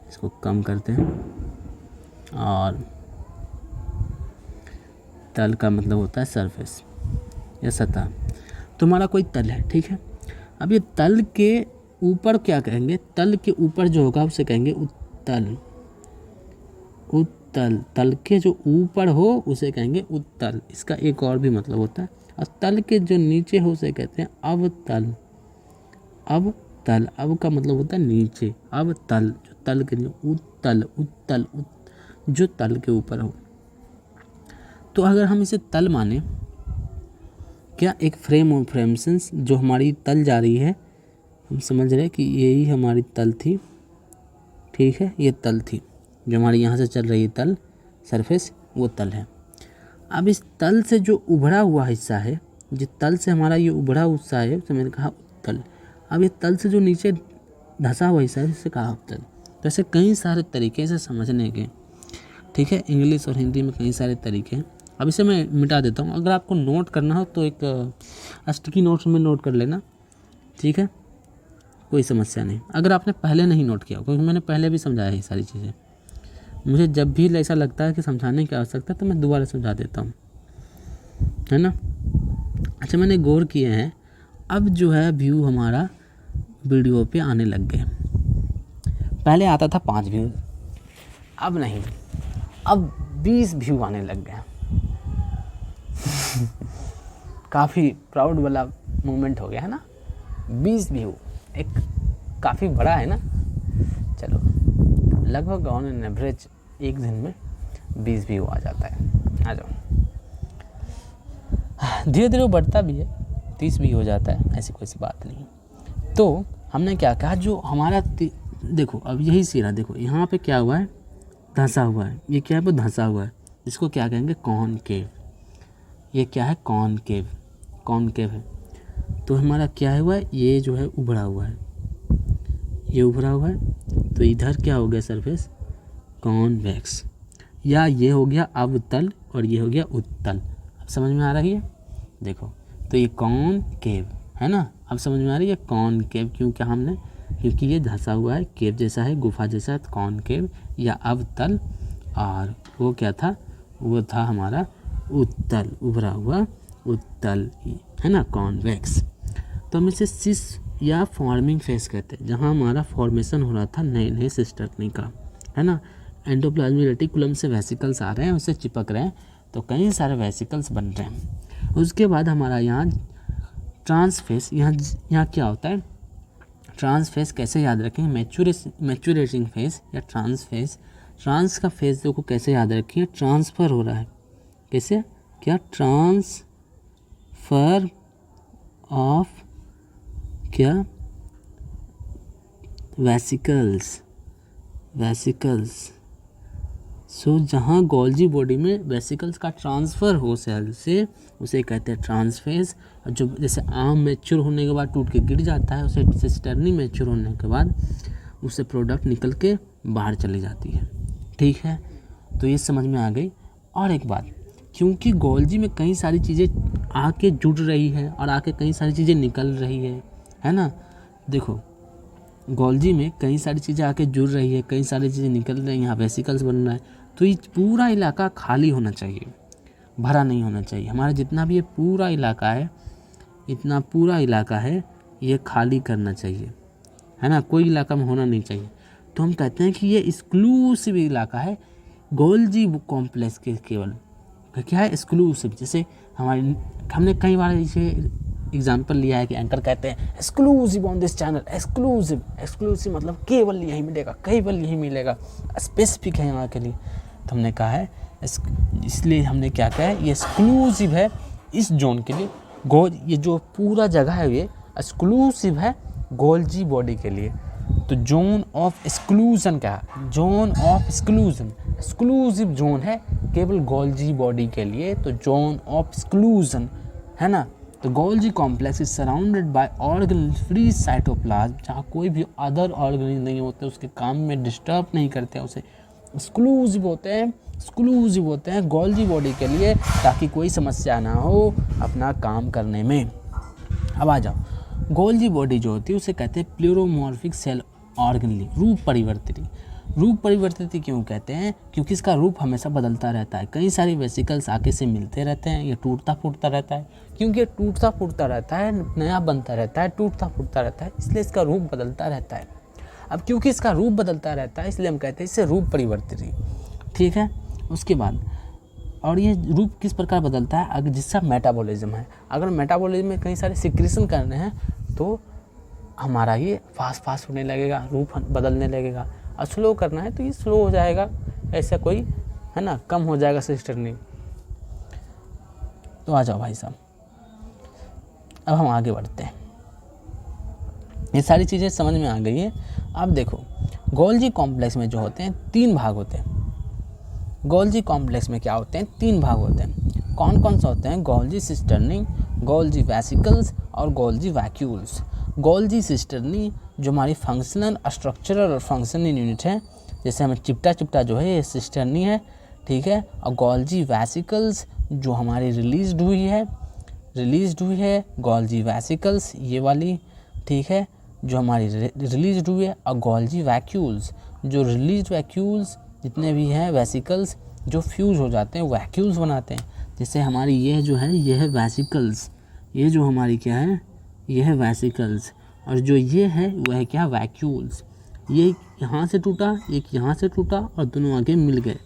[SPEAKER 1] इसको कम करते हैं, और तल का मतलब होता है सरफेस या सतह। तो हमारा कोई तल है, ठीक है। अब ये तल के ऊपर क्या कहेंगे, तल के ऊपर जो होगा उसे कहेंगे उत्तल। उत्तल, तल के जो ऊपर हो उसे कहेंगे उत्तल। इसका एक और भी मतलब होता है। और तल के जो नीचे हो उसे कहते हैं अवतल। अवतल, अब का मतलब होता है नीचे, अवतल जो तल के, उत्तल, उत्तल, जो तल के ऊपर हो। तो अगर हम इसे तल माने, क्या एक फ्रेम ऑफ रेफरेंस जो हमारी तल जा रही है, हम समझ रहे हैं कि यही हमारी तल थी, ठीक है। ये तल थी जो हमारी यहाँ से चल रही है तल, सरफेस, वो तल है। अब इस तल से जो उभरा हुआ हिस्सा है, जिस तल से हमारा ये उभरा हिस्सा है उसे मैंने कहा उत्तल। अब ये तल से जो नीचे धंसा हुआ हिस्सा है उससे कहा उत्तल। तो ऐसे कई सारे तरीके से समझने के, ठीक है। इंग्लिश और हिंदी में कई सारे तरीके हैं। अब इसे मैं मिटा देता हूँ। अगर आपको नोट करना हो तो एक स्टिकी नोट्स में नोट कर लेना, ठीक है, कोई समस्या नहीं। अगर आपने पहले नहीं नोट किया, क्योंकि मैंने पहले भी समझाया ये सारी चीज़ें, मुझे जब भी ऐसा लगता है कि समझाने की आवश्यकता है तो मैं दोबारा समझा देता हूँ, है ना। अच्छा, मैंने गौर किए हैं, अब जो है व्यू हमारा वीडियो पे आने लग गए। पहले आता था 5 व्यू, अब नहीं, अब 20 व्यू आने लग गए। काफ़ी प्राउड वाला मोमेंट हो गया है ना। 20 व्यू एक काफ़ी बड़ा है ना। चलो, लगभग ऑन एन एवरेज एक दिन में 20 व्यू आ जाता है। आ जाओ, धीरे धीरे बढ़ता भी है, 30 भी हो जाता है, ऐसी कोई सी बात नहीं। तो हमने क्या कहा, जो हमारा देखो अब यही सिरा देखो, यहाँ पे क्या हुआ है, धंसा हुआ है। ये क्या है, वो धंसा हुआ है, इसको क्या कहेंगे, कॉनकेव। ये क्या है, कॉनकेव, कॉनकेव है। तो हमारा क्या हुआ है, ये जो है उभरा हुआ है, ये उभरा हुआ है। तो इधर क्या हो गया, सरफेस कॉन्वेक्स, या ये हो गया अवतल और ये हो गया उत्तल। अब समझ में आ रही है, देखो। तो ये कॉनकेव है ना, अब समझ में आ रही है कॉनकेव, क्योंकि ये धंसा हुआ है, केव जैसा है, गुफा जैसा है, कॉनकेव या अवतल। और वो क्या था, वो था हमारा उत्तल, उभरा हुआ उत्तल, है ना, कॉन्वेक्स। तो हम इसे सिस या फॉर्मिंग फेस कहते हैं, जहाँ हमारा फॉर्मेशन हो रहा था नए नए सिस्टर्नी का, है ना। एंडोप्लाज्मिक रेटिकुलम से वेसिकल्स आ रहे हैं, उससे चिपक रहे हैं, तो कई सारे वेसिकल्स बन रहे हैं। उसके बाद हमारा यहाँ ट्रांसफेस, यहाँ क्या होता है, ट्रांसफेस कैसे याद रखें, मैच्योरेटिंग फेस या ट्रांसफेस। ट्रांस का फेस को कैसे याद रखें, ट्रांसफ़र हो रहा है, कैसे, क्या, ट्रांसफ़र ऑफ क्या, वेसिकल्स। सो जहाँ गोल्जी बॉडी में वेसिकल्स का ट्रांसफ़र हो सेल से, उसे कहते हैं ट्रांसफेस। और जो जैसे आम मैच्योर होने के बाद टूट के गिर जाता है, उसे सिस्टर्नी मैच्योर होने के बाद उससे प्रोडक्ट निकल के बाहर चली जाती है। ठीक है, तो ये समझ में आ गई। और एक बात, क्योंकि गोल्जी में कई सारी चीज़ें आके जुड़ रही है और आके कई सारी चीज़ें निकल रही है ना। देखो गोल्जी में कई सारी चीज़ें आके जुड़ रही है, कई सारी चीज़ें निकल रही हैं, यहाँ वेसिकल्स बन रहा है, तो ये पूरा इलाका खाली होना चाहिए, भरा नहीं होना चाहिए। हमारा जितना भी ये पूरा इलाका है, इतना पूरा इलाका है, ये खाली करना चाहिए, है ना, कोई इलाका में होना नहीं चाहिए। तो हम कहते हैं कि ये एक्सक्लूसिव इलाका है गोल्जी कॉम्प्लेक्स के केवल। क्या है, एक्सक्लूसिव। जैसे हमने कई बार इसे एग्जाम्पल लिया है कि एंकर कहते हैं exclusive on this channel, exclusive मतलब केवल यही मिलेगा, केवल यही मिलेगा, स्पेसिफिक है यहाँ के लिए। तो हमने कहा है इसलिए हमने क्या कहा है, ये एक्सक्लूसिव है इस जोन के लिए। ये जो पूरा जगह है ये एक्सक्लूसिव है गोल्जी बॉडी के लिए। तो जोन ऑफ एक्सक्लूजन क्या है, zone of exclusion, exclusive zone है केवल गोल्जी बॉडी के लिए, तो जोन ऑफ एक्सक्लूजन है ना। तो Golgi complex is surrounded by organelle free cytoplasm, जहाँ कोई भी अदर ऑर्गेनिल नहीं होते, उसके काम में डिस्टर्ब नहीं करते, उसे एक्सक्लूसिव होते हैं गोल्जी बॉडी के लिए, ताकि कोई समस्या ना हो अपना काम करने में। अब आ जाओ, गोल्जी बॉडी जो होती है उसे कहते हैं प्लूरोमॉर्फिक सेल ऑर्गेनली, रूप परिवर्तित क्यों कहते हैं, क्योंकि इसका रूप हमेशा बदलता रहता है। कई सारी वेसिकल्स आके से मिलते रहते हैं, ये टूटता फूटता रहता है, क्योंकि ये टूटता फूटता रहता है, नया बनता रहता है, टूटता फूटता रहता है, इसलिए इसका रूप बदलता रहता है। अब क्योंकि इसका रूप बदलता रहता है, इसलिए हम कहते हैं इससे रूप परिवर्तित। ठीक है, उसके बाद और ये रूप किस प्रकार बदलता है, अगर जिसका मेटाबॉलिज्म है, अगर मेटाबॉलिज्म में कई सारे सिक्रेशन करने हैं तो हमारा ये फास्ट होने लगेगा, रूप बदलने लगेगा। और स्लो करना है तो ये स्लो हो जाएगा, ऐसा कोई है ना, कम हो जाएगा सिस्टर्नी। तो आ जाओ भाई साहब, अब हम आगे बढ़ते हैं। ये सारी चीज़ें समझ में आ गई है। अब देखो गोल्जी कॉम्प्लेक्स में जो होते हैं 3 भाग होते हैं। गोल्जी कॉम्प्लेक्स में क्या होते हैं, 3 भाग होते हैं। कौन कौन से होते हैं, गोल्जी सिस्टर्नी, गोल्जी वेसिकल्स और गोल्जी वैक्यूल्स। गोल्जी सिस्टर्नी जो हमारी फंक्शनल, स्ट्रक्चरल और फंक्शनल यूनिट है, जैसे हमें चिपटा जो है ये सिस्टर्नी है, ठीक है। और गोल्जी वेसिकल्स जो हमारी रिलीज हुई है गोल्जी वेसिकल्स ये वाली, ठीक है, जो हमारी रिलीज हुई है। और गोल्जी वैक्यूल्स जो रिलीज वैक्यूल्स जितने भी हैं वेसिकल्स जो फ्यूज हो जाते हैं वैक्यूल्स बनाते हैं। जैसे हमारी ये जो है ये है वेसिकल्स, ये जो हमारी क्या है ये है वेसिकल्स, और जो ये है वह है क्या, वैक्यूल्स। ये यहाँ से टूटा, एक यहाँ से टूटा और दोनों आके मिल गए,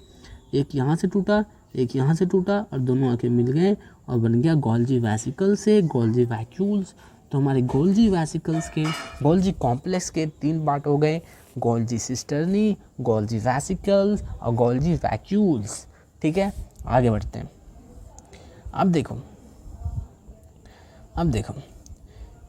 [SPEAKER 1] एक यहाँ से टूटा, एक यहाँ से टूटा और दोनों आके मिल गए और बन गया गोल्जी वेसिकल से गोल्जी वैक्यूल्स। तो हमारे गोल्जी वेसिकल्स के, गोल्जी कॉम्प्लेक्स के 3 पार्ट हो गए, गोल्जी सिस्टर्नी, गोल्जी वेसिकल्स और गोल्जी वैक्यूल्स। ठीक है, आगे बढ़ते हैं। अब देखो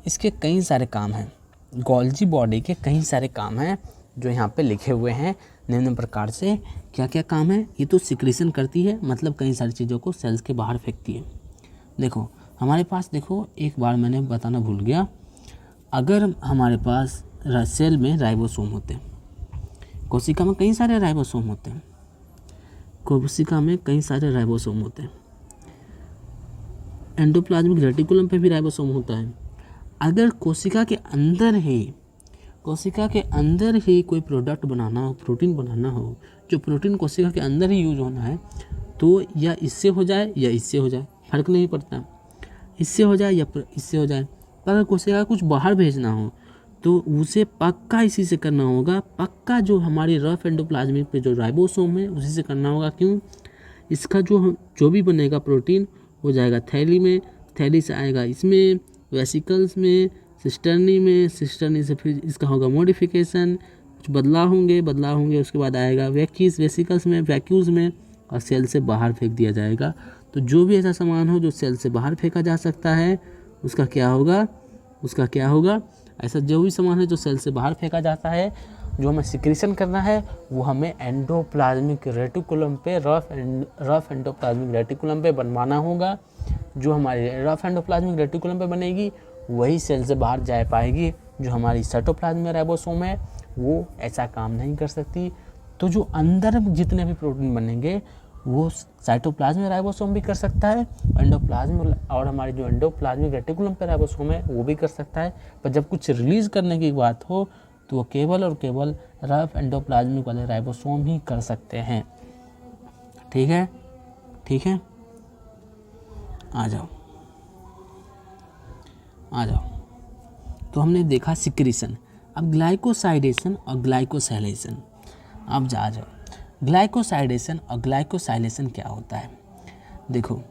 [SPEAKER 1] इसके कई सारे काम हैं, गोल्जी बॉडी के कई सारे काम हैं जो यहाँ पे लिखे हुए हैं निम्न प्रकार से। क्या क्या काम है, ये तो सिक्रीशन करती है, मतलब कई सारी चीज़ों को सेल्स के बाहर फेंकती है। देखो हमारे पास, देखो एक बार मैंने बताना भूल गया, अगर हमारे पास सेल में राइबोसोम होते हैं, कोशिका में कई सारे राइबोसोम होते हैं, एंडोप्लाज्मिक रेटिकुलम पे भी राइबोसोम होता है। अगर कोशिका के अंदर ही कोई प्रोडक्ट बनाना हो, प्रोटीन बनाना हो, जो प्रोटीन कोशिका के अंदर ही यूज होना है, तो या इससे हो जाए या इससे हो जाए, फर्क नहीं पड़ता, इससे हो जाए या इससे हो जाए। पर अगर कोशिका कुछ बाहर भेजना हो तो उसे पक्का इसी से करना होगा, पक्का जो हमारी रफ एंडोप्लाज्मिक पे जो राइबोसोम है उसी से करना होगा। क्यों, इसका जो भी बनेगा प्रोटीन वो जाएगा थैली में, थैली से आएगा इसमें वेसिकल्स में, सिस्टर्नी में, सिस्टर्नी से फिर इसका होगा मॉडिफिकेशन, कुछ बदलाव होंगे उसके बाद आएगा वेसिकल्स में, वैक्यूल्स में और सेल से बाहर फेंक दिया जाएगा। तो जो भी ऐसा सामान हो जो सेल से बाहर फेंका जा सकता है उसका क्या होगा, ऐसा जो भी सामान है जो सेल से बाहर फेंका जाता है, जो हमें सिक्रीशन करना है वो हमें एंडोप्लाज्मिक रेटिकुलम पे, रफ एंडोप्लाज्मिक रेटिकुलम पे बनवाना होगा। जो हमारी रफ एंडोप्लाज्मिक रेटिकुलम पे बनेगी वही सेल से बाहर जा पाएगी। जो हमारी साइटोप्लाज्म राइबोसोम है वो ऐसा काम नहीं कर सकती। तो जो अंदर जितने भी प्रोटीन बनेंगे वो साइटोप्लाज्म राइबोसोम भी कर सकता है, एंडोप्लाज्म और हमारी जो एंडोप्लाज्मिक रेटिकुलम पे राइबोसोम है वो भी कर सकता है। पर जब कुछ रिलीज करने की बात हो तो वो केवल और केवल रफ एंडोप्लाज्मिक वाले राइबोसोम ही कर सकते हैं। ठीक है, आ जाओ। तो हमने देखा सिक्रीशन, अब ग्लाइकोसाइडेशन और ग्लाइकोसाइलेशन। अब आ जाओ, ग्लाइकोसाइडेशन और ग्लाइकोसाइलेशन क्या होता है। देखो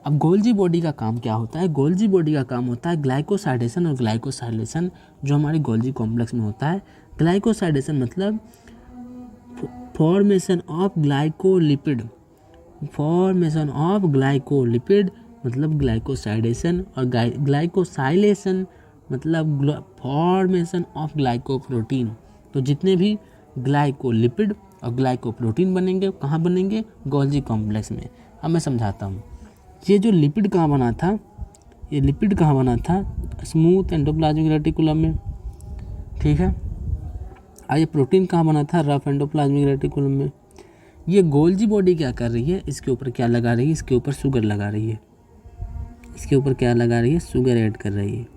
[SPEAKER 1] अब गोल्जी बॉडी का काम क्या होता है। गोल्जी बॉडी का काम होता है ग्लाइकोसाइडेशन और ग्लाइकोसाइलेशन, जो हमारी गोल्जी कॉम्प्लेक्स में होता है। ग्लाइकोसाइडेशन मतलब फॉर्मेशन ऑफ ग्लाइकोलिपिड, मतलब ग्लाइकोसाइडेशन, और ग्लाइकोसाइलेशन मतलब फॉर्मेशन ऑफ ग्लाइकोप्रोटीन। तो जितने भी ग्लाइकोलिपिड और ग्लाइकोप्रोटीन बनेंगे कहाँ बनेंगे, गोल्जी कॉम्प्लेक्स में। अब मैं समझाता हूँ। ये जो लिपिड कहाँ बना था, स्मूथ एंडोप्लाज्मिक रेटिकुलम में। ठीक है, और ये प्रोटीन कहाँ बना था, रफ एंडोप्लाज्मिक रेटिकुलम में। ये गोल्जी बॉडी क्या कर रही है, इसके ऊपर क्या लगा रही है, इसके ऊपर शुगर लगा रही है। इसके ऊपर क्या लगा रही है, शुगर ऐड कर रही है।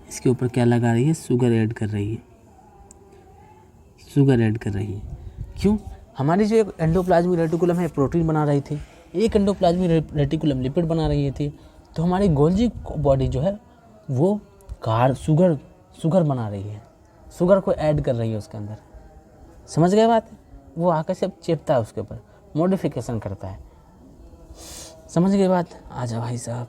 [SPEAKER 1] इसके ऊपर क्या लगा रही है, शुगर ऐड कर रही है। क्यों, हमारी जो एक एंडोप्लाज्मिक रेटिकुलम है प्रोटीन बना रही थी, एक एंडोप्लाज्मिक रेटिकुलम लिपिड बना रही थी। तो हमारी गोल्जी बॉडी जो है वो शुगर बना रही है, शुगर को ऐड कर रही है उसके अंदर। समझ गए बात, वो आकर से चेपता है उसके ऊपर, मॉडिफिकेशन करता है। समझ गए बात, आ जाओ भाई साहब।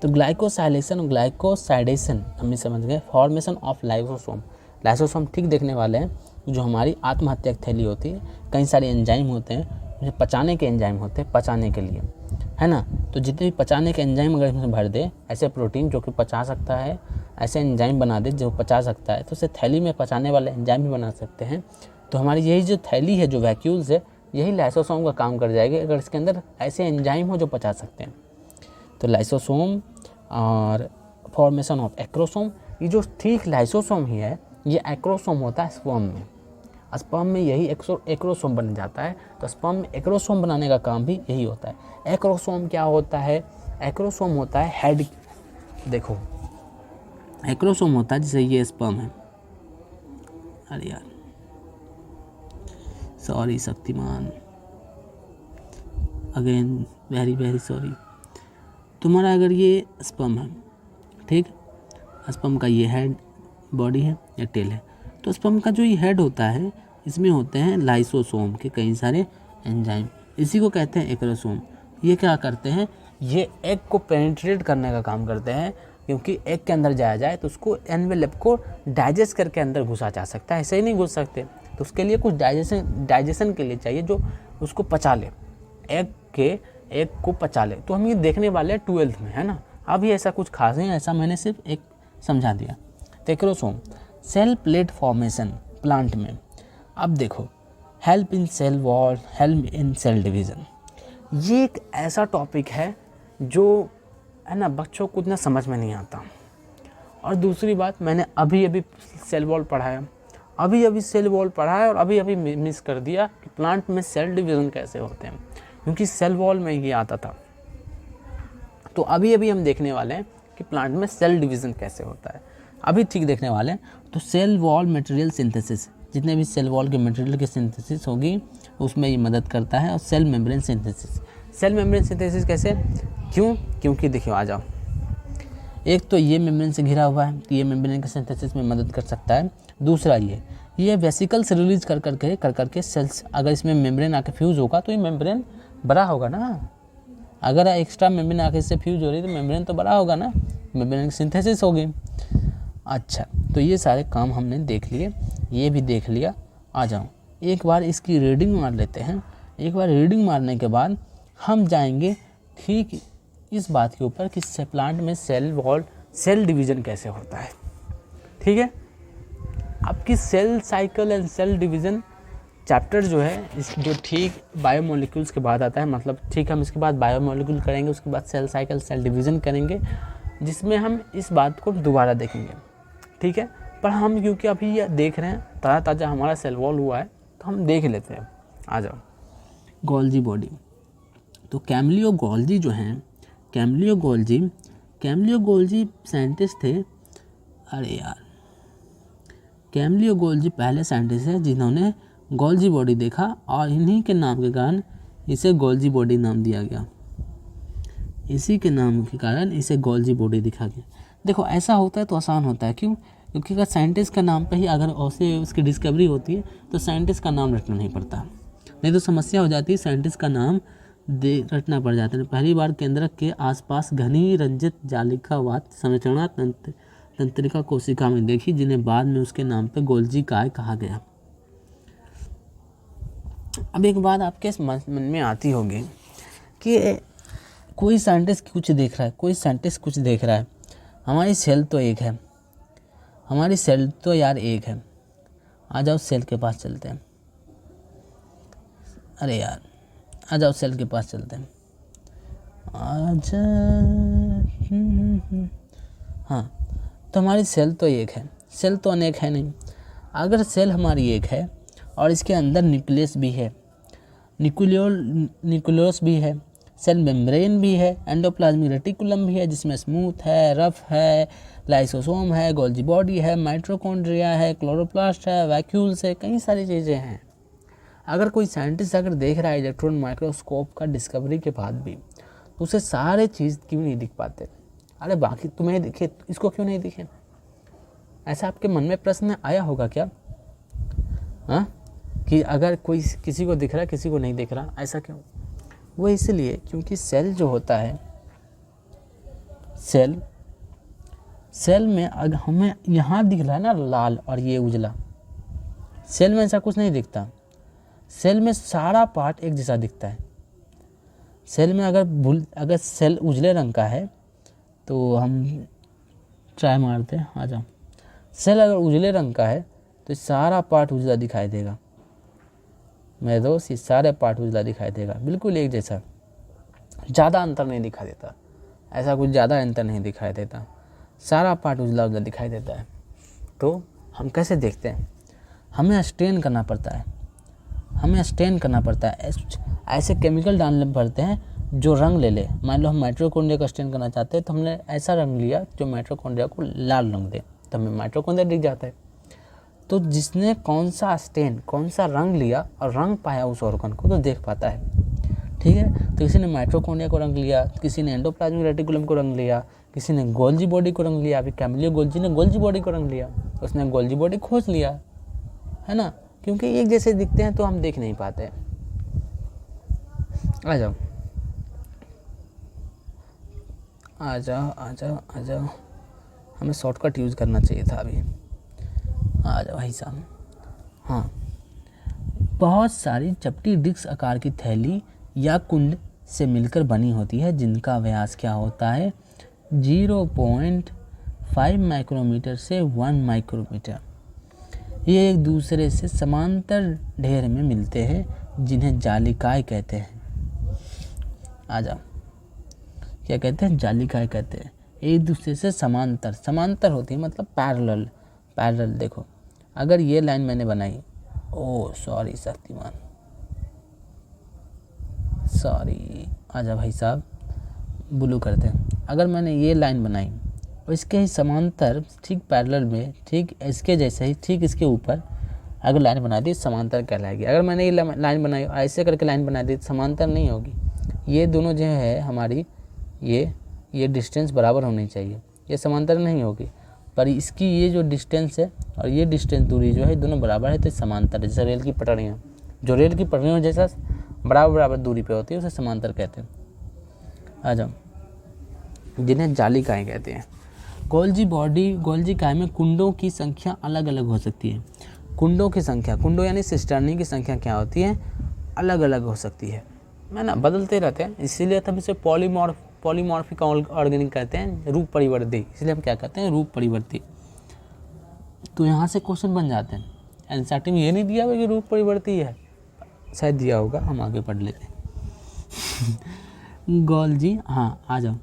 [SPEAKER 1] तो ग्लाइकोसाइलेशन और ग्लाइकोसाइडेशन हम भी समझ गए। फॉर्मेशन ऑफ लाइसोसोम ठीक देखने वाले हैं। जो हमारी आत्महत्या की थैली होती है, कई सारे एंजाइम होते हैं, पचाने के एंजाइम होते हैं, पचाने के लिए, है ना। तो जितने भी पचाने के एंजाइम अगर इसमें भर दे, ऐसे प्रोटीन जो कि पचा सकता है, ऐसे एंजाइम बना दे जो पचा सकता है, तो उसे थैली में पचाने वाले एंजाइम भी बना सकते हैं। तो हमारी यही जो थैली है, जो वैक्यूल्स है, यही लाइसोसोम का काम कर जाएगी अगर इसके अंदर ऐसे एंजाइम हो जो पचा सकते हैं। तो लाइसोसोम और फॉर्मेशन ऑफ एक्रोसोम, ये जो ठीक लाइसोसोम ही है, ये एक्रोसोम होता है स्पर्म में। स्पर्म में यही एक्रोसोम बन जाता है। तो स्पर्म में एक्रोसोम बनाने का काम भी यही होता है। एक्रोसोम क्या होता है, एक्रोसोम होता है हेड, देखो एक्रोसोम होता है, जैसे ये स्पर्म है, अरे यार sorry Shaktimaan, again very sorry. तुम्हारा अगर ये स्पर्म है, ठीक, स्पर्म का ये हेड बॉडी है या टेल है, तो स्पर्म का जो ये हेड होता है, इसमें होते हैं लाइसोसोम के कई सारे एंजाइम, इसी को कहते हैं एक्रोसोम। ये क्या करते हैं, ये एग को पेनिट्रेट करने का काम करते हैं, क्योंकि एग के अंदर जाया जाए तो उसको एनवेलप को डाइजेस्ट करके अंदर घुसा जा सकता है, ऐसे ही नहीं घुस सकते। तो उसके लिए कुछ डाइजेशन के लिए चाहिए जो उसको पचा ले, एग को पचा ले। तो हम ये देखने वाले हैं 12th में, है ना। अभी ऐसा कुछ खास नहीं, ऐसा मैंने सिर्फ एक समझा दिया। तो acrosome cell plate formation plant में। अब देखो, help in cell wall, help in cell division, ये एक ऐसा टॉपिक है जो है ना बच्चों को इतना समझ में नहीं आता। और दूसरी बात, मैंने अभी सेल वॉल पढ़ाया, और अभी मिस कर दिया कि प्लांट में सेल डिवीज़न कैसे होते हैं, क्योंकि सेल वॉल में ये आता था। तो अभी हम देखने वाले हैं कि प्लांट में सेल डिवीज़न कैसे होता है, अभी ठीक देखने वाले हैं। तो सेल वॉल मटेरियल सिंथेसिस, जितने भी सेल वॉल के मटेरियल की सिंथेसिस होगी उसमें ये मदद करता है। और सेल मेम्ब्रेन सिंथेसिस कैसे, क्योंकि देखिए, आ जाओ, एक तो ये मेम्ब्रेन से घिरा हुआ है, तो ये मेम्ब्रेन के सिंथेसिस में मदद कर सकता है। दूसरा ये वेसिकल से रिलीज कर करके सेल्स, अगर इसमें मेम्ब्रेन आके फ्यूज़ होगा तो ये मेम्ब्रेन बड़ा होगा ना, अगर एक्स्ट्रा मेम्ब्रेन आके इससे फ्यूज हो रही है तो मेम्ब्रेन तो बड़ा होगा ना, मेम्ब्रेन की सिंथेसिस होगी। अच्छा, तो ये सारे काम हमने देख लिए, ये भी देख लिया। आ जाओ एक बार इसकी रीडिंग मार लेते हैं। एक बार रीडिंग मारने के बाद हम जाएंगे ठीक इस बात के ऊपर कि प्लांट में सेल वॉल सेल डिवीज़न कैसे होता है। ठीक है, आपकी cell cycle and cell division chapter जो है इस जो ठीक बायोमोलिक्यूल्स के बाद आता है, मतलब ठीक हम इसके बाद बायोमोलिक्यूल करेंगे, उसके बाद सेल साइकिल सेल डिवीज़न करेंगे, जिसमें हम इस बात को दोबारा देखेंगे। ठीक है, पर हम क्योंकि अभी ये देख रहे हैं ताज़ा हमारा सेल वॉल हुआ है तो हम देख लेते हैं। आ जाओ, गोल्जी बॉडी। तो कैमिलियो गोल्जी जो हैं, कैमिलियो गोल्जी साइंटिस्ट थे। अरे यार, कैमिलियो गोल्जी पहले साइंटिस्ट है जिन्होंने गोल्जी बॉडी देखा और इन्हीं के नाम के कारण इसे गोल्जी बॉडी नाम दिया गया। इसी के नाम के कारण इसे गोल्जी बॉडी दिखा गया। देखो ऐसा होता है तो आसान होता है, क्यों? क्योंकि अगर साइंटिस्ट का नाम पे ही अगर उसे उसकी डिस्कवरी होती है तो साइंटिस्ट का नाम रटना नहीं पड़ता, नहीं तो समस्या हो जाती है, साइंटिस्ट का नाम रटना पड़ जाता है। पहली बार केंद्रक के आसपास घनी रंजित जालिकावात संरचना तंत्रिका कोशिका में देखी, जिन्हें बाद में उसके नाम पे गोल्जी काय कहा गया। अब एक बात आपके मन में आती होगी कि कोई साइंटिस्ट कुछ देख रहा है, कोई साइंटिस्ट कुछ देख रहा है, हमारी सेल तो एक है, हमारी सेल तो यार एक है। आ जाओ सेल के पास चलते हैं। अरे यार, आ जाओ सेल के पास चलते हैं। आजा। हाँ, तो हमारी सेल तो एक है, सेल तो अनेक है नहीं। अगर सेल हमारी एक है और इसके अंदर न्यूक्लियस भी है, न्यूक्लियस भी है, सेल मेम्ब्रेन भी है, एंडोप्लाज्मिक रेटिकुलम भी है जिसमें स्मूथ है, रफ है, लाइसोसोम है, गोल्जी बॉडी है, माइटोकॉन्ड्रिया है, क्लोरोप्लास्ट है, वैक्यूल्स है, कई सारी चीज़ें हैं। अगर कोई साइंटिस्ट अगर देख रहा है इलेक्ट्रॉन माइक्रोस्कोप का डिस्कवरी के बाद भी, तो उसे सारे चीज़ क्यों नहीं दिख पाते? अरे बाकी तुम्हें दिखे, इसको क्यों नहीं दिखे? ऐसा आपके मन में प्रश्न आया होगा क्या? हाँ, कि अगर कोई किसी को दिख रहा है किसी को नहीं दिख रहा, ऐसा क्यों? वो इसलिए क्योंकि सेल जो होता है, सेल में अगर हमें यहाँ दिख रहा है ना लाल और ये उजला, सेल में ऐसा कुछ नहीं दिखता। सेल में सारा पार्ट एक जैसा दिखता है। सेल में अगर सेल उजले रंग का है तो हम ट्राई मारते हैं। आ जाओ, सेल अगर उजले रंग का है तो सारा पार्ट उजला दिखाई देगा मेरे दोस्त, ये सारे पार्ट उजला दिखाई देगा, बिल्कुल एक जैसा, ज़्यादा अंतर नहीं दिखाई देता, ऐसा कुछ ज़्यादा अंतर नहीं दिखाई देता, सारा पार्ट उजला उजला दिखाई देता है। तो हम कैसे देखते हैं? हमें स्टेन करना पड़ता है, ऐसे केमिकल डालने पड़ते हैं जो रंग ले ले। मान लो हम माइटोकॉन्ड्रिया का स्टेन करना चाहते हैं तो हमने ऐसा रंग लिया जो माइटोकॉन्ड्रिया को लाल रंग दे, तो हमें माइटोकॉन्ड्रिया दिख जाता है। तो जिसने कौन सा स्टेन, कौन सा रंग लिया और रंग पाया उस ऑर्गन को, तो देख पाता है। ठीक है, तो किसी ने माइटोकॉन्ड्रिया को रंग लिया, किसी ने एंडोप्लाज्मिक रेटिकुलम को रंग लिया, किसी ने गोल्जी बॉडी को रंग लिया। अभी कैमिलियो गोल्जी ने गोल्जी बॉडी को रंग लिया, उसने गोल्जी बॉडी खोज लिया, है ना, क्योंकि एक जैसे दिखते हैं तो हम देख नहीं पाते। आ जाओ, हमें शॉर्टकट यूज़ करना चाहिए था अभी। आ जाओ भाई साहब। हाँ, बहुत सारी चपटी डिस्क आकार की थैली या कुंड से मिलकर बनी होती है, जिनका व्यास क्या होता है? 0.5 माइक्रोमीटर से 1 माइक्रोमीटर। ये एक दूसरे से समांतर ढेर में मिलते हैं, जिन्हें जालिकाएं कहते हैं। आ जाओ, क्या कहते हैं? जालिकाएं कहते हैं। एक दूसरे से समांतर होती है, मतलब पैरेलल। देखो, अगर ये लाइन मैंने बनाई, ओह सॉरी शक्तिमान, सॉरी, आजा भाई साहब, ब्लू करते हैं। अगर मैंने ये लाइन बनाई और इसके ही समांतर ठीक पैरेलल में, ठीक इसके जैसे ही ठीक इसके ऊपर अगर लाइन बना दी, समांतर कहलाएगी। अगर मैंने ये लाइन बनाई ऐसे करके लाइन बना दी, समांतर नहीं होगी। ये दोनों जो है हमारी, ये डिस्टेंस बराबर होनी चाहिए, ये समांतर नहीं होगी। पर इसकी ये जो डिस्टेंस है और ये डिस्टेंस दूरी जो है दोनों बराबर है, तो समांतर है। जैसे रेल की पटरियाँ, जो रेल की पटरियों जैसा बराबर बराबर दूरी पे होती है उसे समांतर कहते हैं। आ जाओ, जिन्हें जालिकाएं कहते हैं। गोल्जी काय में कुंडों की संख्या अलग अलग हो सकती है। कुंडों की संख्या, कुंडों यानी सिस्टर्नी की संख्या क्या होती है, अलग अलग हो सकती है ना, बदलते रहते हैं, इसीलिए हम इसे पॉलीमॉर्फिक ऑर्गेनिक कहते हैं, रूप परिवर्ती। इसलिए हम क्या कहते हैं, रूप परिवर्ती। तो यहाँ से क्वेश्चन बन जाते हैं। एनसीईआरटी में ये नहीं दिया हुआ कि रूप परिवर्ती है, शायद दिया होगा, हम आगे पढ़ लेते हैं। गोल्जी, हाँ आ जाओ।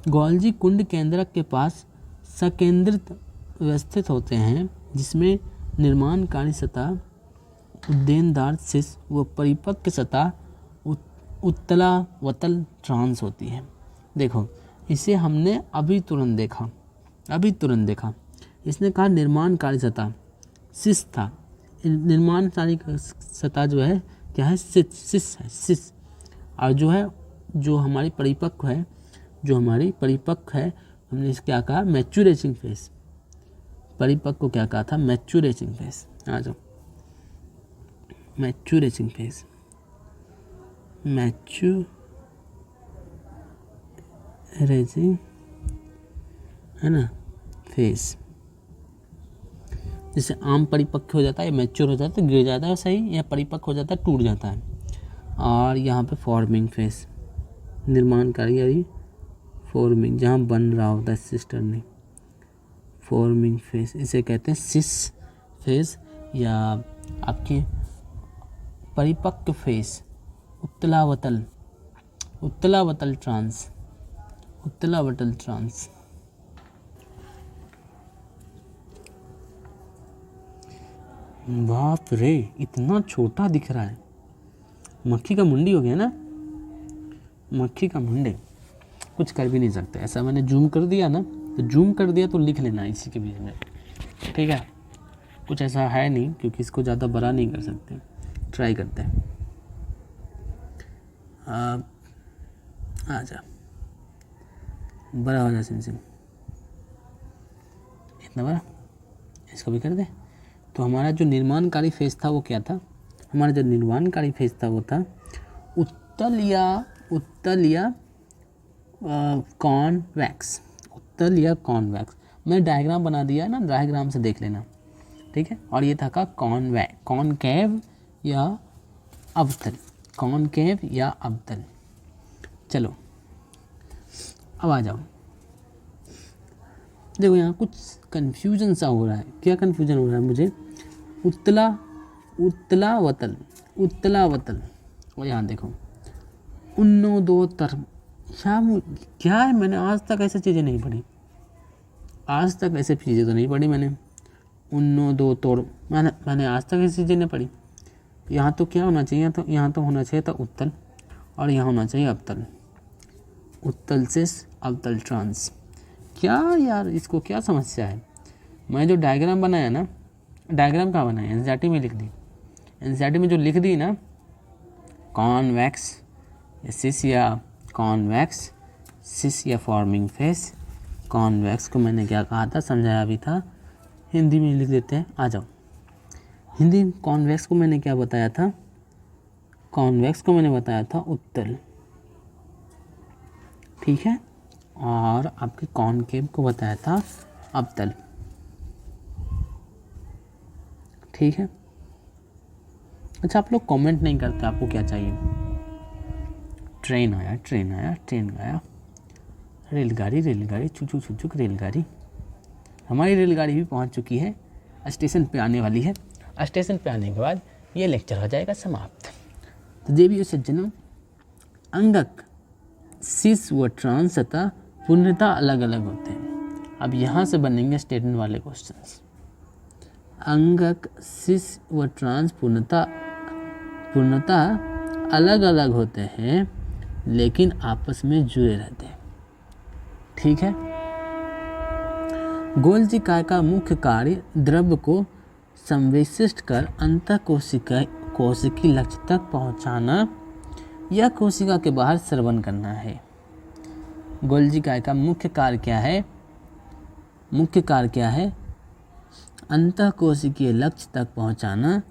[SPEAKER 1] गोल्जी कुंड केंद्रक के पास सकेंद्रित व्यवस्थित होते हैं, जिसमें निर्माणकारी सतह, उद्देनदार शीर्ष व परिपक्व सतह उत्तलावतल ट्रांस होती है। देखो, इसे हमने अभी तुरंत देखा। इसने कहा निर्माणकारी सतह शीर्ष था, निर्माणकारी सतह जो है क्या है, शीर्ष। और जो हमारी परिपक्व है, हमने इसे क्या कहा, मैच्योरेटिंग फेज। परिपक्व को क्या कहा था, मैच्योरेटिंग फेज। आ जाओ, मैच्योरेटिंग फेज, है ना, फेज। जैसे आम परिपक्व हो जाता है, मैच्योर हो जाता है, गिर जाता है, सही, या परिपक्व हो जाता है, टूट जाता है। और यहाँ पे फॉर्मिंग फेज, निर्माणकारी यानी फॉर्मिंग, जहाँ बन रहा होता है सिस्टम नहीं, फॉर्मिंग फेज, इसे कहते हैं सिस फेज, या आपके परिपक्व फेज, उत्तलावतल ट्रांस। बाप रे, इतना छोटा दिख रहा है, मक्खी का मुंडी हो गया ना, मक्खी का मुंडे, कुछ कर भी नहीं सकते। ऐसा मैंने जूम कर दिया ना, तो लिख लेना इसी के बीच में, ठीक है। कुछ ऐसा है नहीं, क्योंकि इसको ज़्यादा बड़ा नहीं कर सकते, ट्राई करते हैं। आ जा, बड़ा हो जा सिम, इतना बड़ा, इसको भी कर दे। तो हमारा जो निर्माणकारी फेज था वो क्या था, वो था उत्तल या कॉन्वेक्स। मैं डायग्राम बना दिया है ना, डायग्राम से देख लेना, ठीक है। और ये था का कॉनकेव या अवतल। चलो अब आ जाओ। देखो यहाँ कुछ कन्फ्यूजन सा हो रहा है। क्या कन्फ्यूजन हो रहा है मुझे, उत्तलावतल, और यहाँ देखो उन्नोदोत्तर। क्या है, मैंने आज तक ऐसी चीज़ें नहीं पढ़ी, मैंने उन्नोदोत्तर, मैंने आज तक ऐसी चीज़ें नहीं पढ़ी। यहाँ तो क्या होना चाहिए, तो यहाँ तो होना चाहिए था उत्तल, और यहाँ होना चाहिए अवतल, उत्तल से अवतल ट्रांस। क्या यार, इसको क्या समस्या है। मैं जो डायग्राम बनाया ना, डायग्राम कहाँ बनाया, एनसीईआरटी में लिख दी। एनसीईआरटी में जो लिख दी ना, कॉन्वेक्स सिस या फॉर्मिंग फेस। कॉन्वेक्स को मैंने क्या कहा था, समझाया भी था, हिंदी में लिख देते हैं। आ जाओ, हिंदी कॉन्वेक्स को मैंने क्या बताया था, उत्तल, ठीक है। और आपके कॉनकेव को बताया था अवतल, ठीक है। अच्छा, आप लोग कमेंट नहीं करते, आपको क्या चाहिए। ट्रेन आया, रेलगाड़ी, छुक रेलगाड़ी। हमारी रेलगाड़ी भी पहुंच चुकी है, स्टेशन पे आने वाली है। स्टेशन पे आने के बाद ये लेक्चर हो जाएगा समाप्त। तो देवी सज्जनों, अंगक सिस व ट्रांस सतह पूर्णतः अलग अलग होते हैं। अब यहाँ से बनेंगे स्टेटमेंट वाले क्वेश्चंस। अंगक सिस व ट्रांस पूर्णतः अलग अलग होते हैं, लेकिन आपस में जुड़े रहते हैं, ठीक है। गोल्जी काय का मुख्य कार्य द्रव्य को संवेशिष्ट कर अंतः कोशिकी लक्ष्य तक पहुंचाना या कोशिका के बाहर स्रवण करना है। गोल्जी काय का मुख्य कार्य क्या है, अंतः कोशिकीय लक्ष्य तक पहुंचाना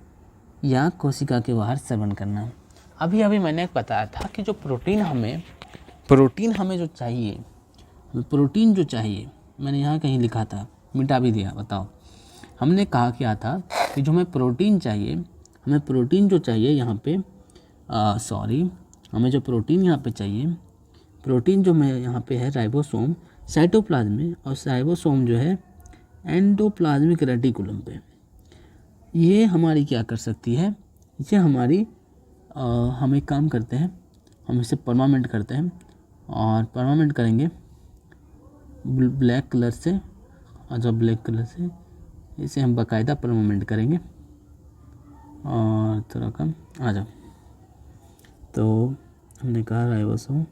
[SPEAKER 1] या कोशिका के बाहर स्रवण करना। अभी अभी मैंने बताया था कि जो प्रोटीन हमें जो चाहिए, प्रोटीन जो चाहिए, मैंने यहाँ कहीं लिखा था, मिटा भी दिया, बताओ। हमने कहा क्या था कि जो हमें प्रोटीन चाहिए, हमें प्रोटीन जो चाहिए यहाँ पे हमें जो प्रोटीन यहाँ पे चाहिए, प्रोटीन जो मैं यहाँ पे है राइबोसोम साइटोप्लाज्म में, और राइबोसोम जो है एंडोप्लाज्मिक रेटिकुलम पे। ये हमारी क्या कर सकती है, ये हमारी हम एक काम करते हैं, हम इसे परमानेंट करते हैं, और परमानेंट करेंगे ब्लैक कलर से, और जब ब्लैक कलर से इसे हम बाकायदा परमानेंट करेंगे। और थोड़ा कम आ जाओ, तो हमने कहा राइबोसोम,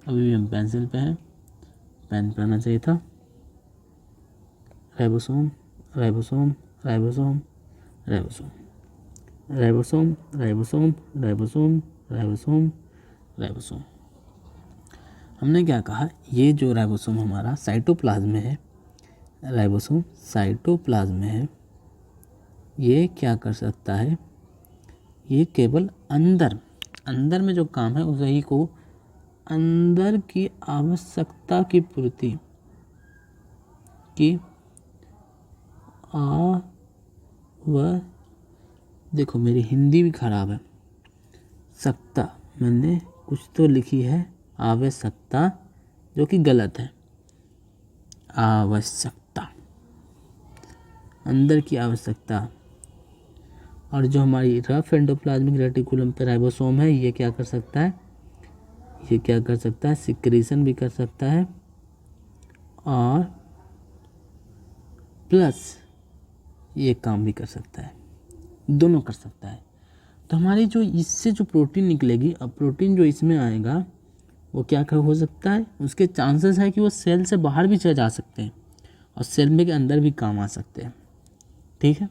[SPEAKER 1] अभी भी हम पेंसिल पे हैं, पेन पे आना चाहिए था। Ribosome ribosome ribosome ribosome ribosome ribosome ribosome ribosome ribosome. हमने क्या कहा, ये जो राइबोसोम हमारा साइटोप्लाज्म में है, राइबोसोम साइटोप्लाज्म में है, ये क्या कर सकता है, ये केवल अंदर में जो काम है उसी को, अंदर की आवश्यकता की पूर्ति की देखो मेरी हिंदी भी खराब है, सकता मैंने कुछ तो लिखी है आवश्यकता, जो कि गलत है। आवश्यकता, अंदर की आवश्यकता। और जो हमारी रफ एंडोप्लाज्मिक रेटिकुलम पे राइबोसोम है, ये क्या कर सकता है, ये क्या कर सकता है, सिक्रीशन भी कर सकता है, और प्लस ये काम भी कर सकता है, दोनों कर सकता है। तो हमारी जो इससे जो प्रोटीन निकलेगी, अब प्रोटीन जो इसमें आएगा वो क्या हो सकता है, उसके चांसेस है कि वो सेल से बाहर भी चले जा सकते हैं और सेल में के अंदर भी काम आ सकते हैं। ठीक है,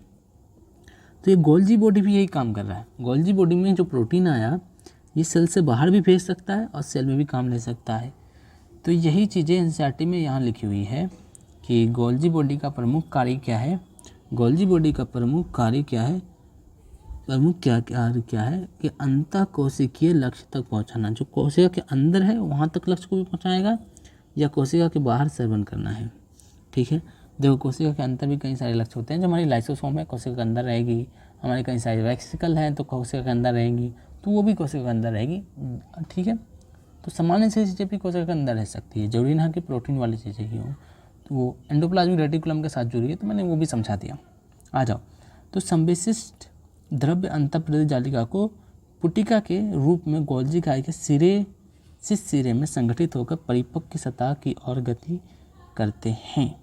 [SPEAKER 1] तो ये गोल्जी बॉडी भी यही काम कर रहा है। गोल्जी बॉडी में जो प्रोटीन आया, ये सेल से बाहर भी भेज सकता है और सेल में भी काम ले सकता है। तो यही चीज़ें एनसीईआरटी में यहाँ लिखी हुई है कि गोल्जी बॉडी का प्रमुख कार्य क्या है, गोल्जी बॉडी का प्रमुख कार्य क्या है, प्रमुख कार्य क्या है कि अंतःकोशिकीय लक्ष्य तक पहुँचाना। जो कोशिका के अंदर है वहाँ तक लक्ष्य को भी पहुँचाएगा, या कोशिका के बाहर सेवन करना है। ठीक है, देखो कोशिका के अंदर भी कई सारे लक्ष्य होते हैं। जो हमारी लाइसोसोम है कोशिका के अंदर रहेगी, हमारे कई सारे वेसिकल हैं तो कोशिका के अंदर रहेंगी, तो वो भी कोशिका के अंदर रहेगी। ठीक है, तो सामान्य से चीज़ें भी कोशिका के अंदर रह सकती है, जरूरी ना कि प्रोटीन वाली चीज़ें ही हों। तो वो एंडोप्लाज्मिक रेटिकुलम के साथ जुड़ी है, तो मैंने वो भी समझा दिया। आ जाओ, तो संविशिष्ट द्रव्य अंतःप्रेरित जालिका को पुटिका के रूप में गोल्जी काय के सिरे में संगठित होकर परिपक्व की सतह की ओर गति करते हैं।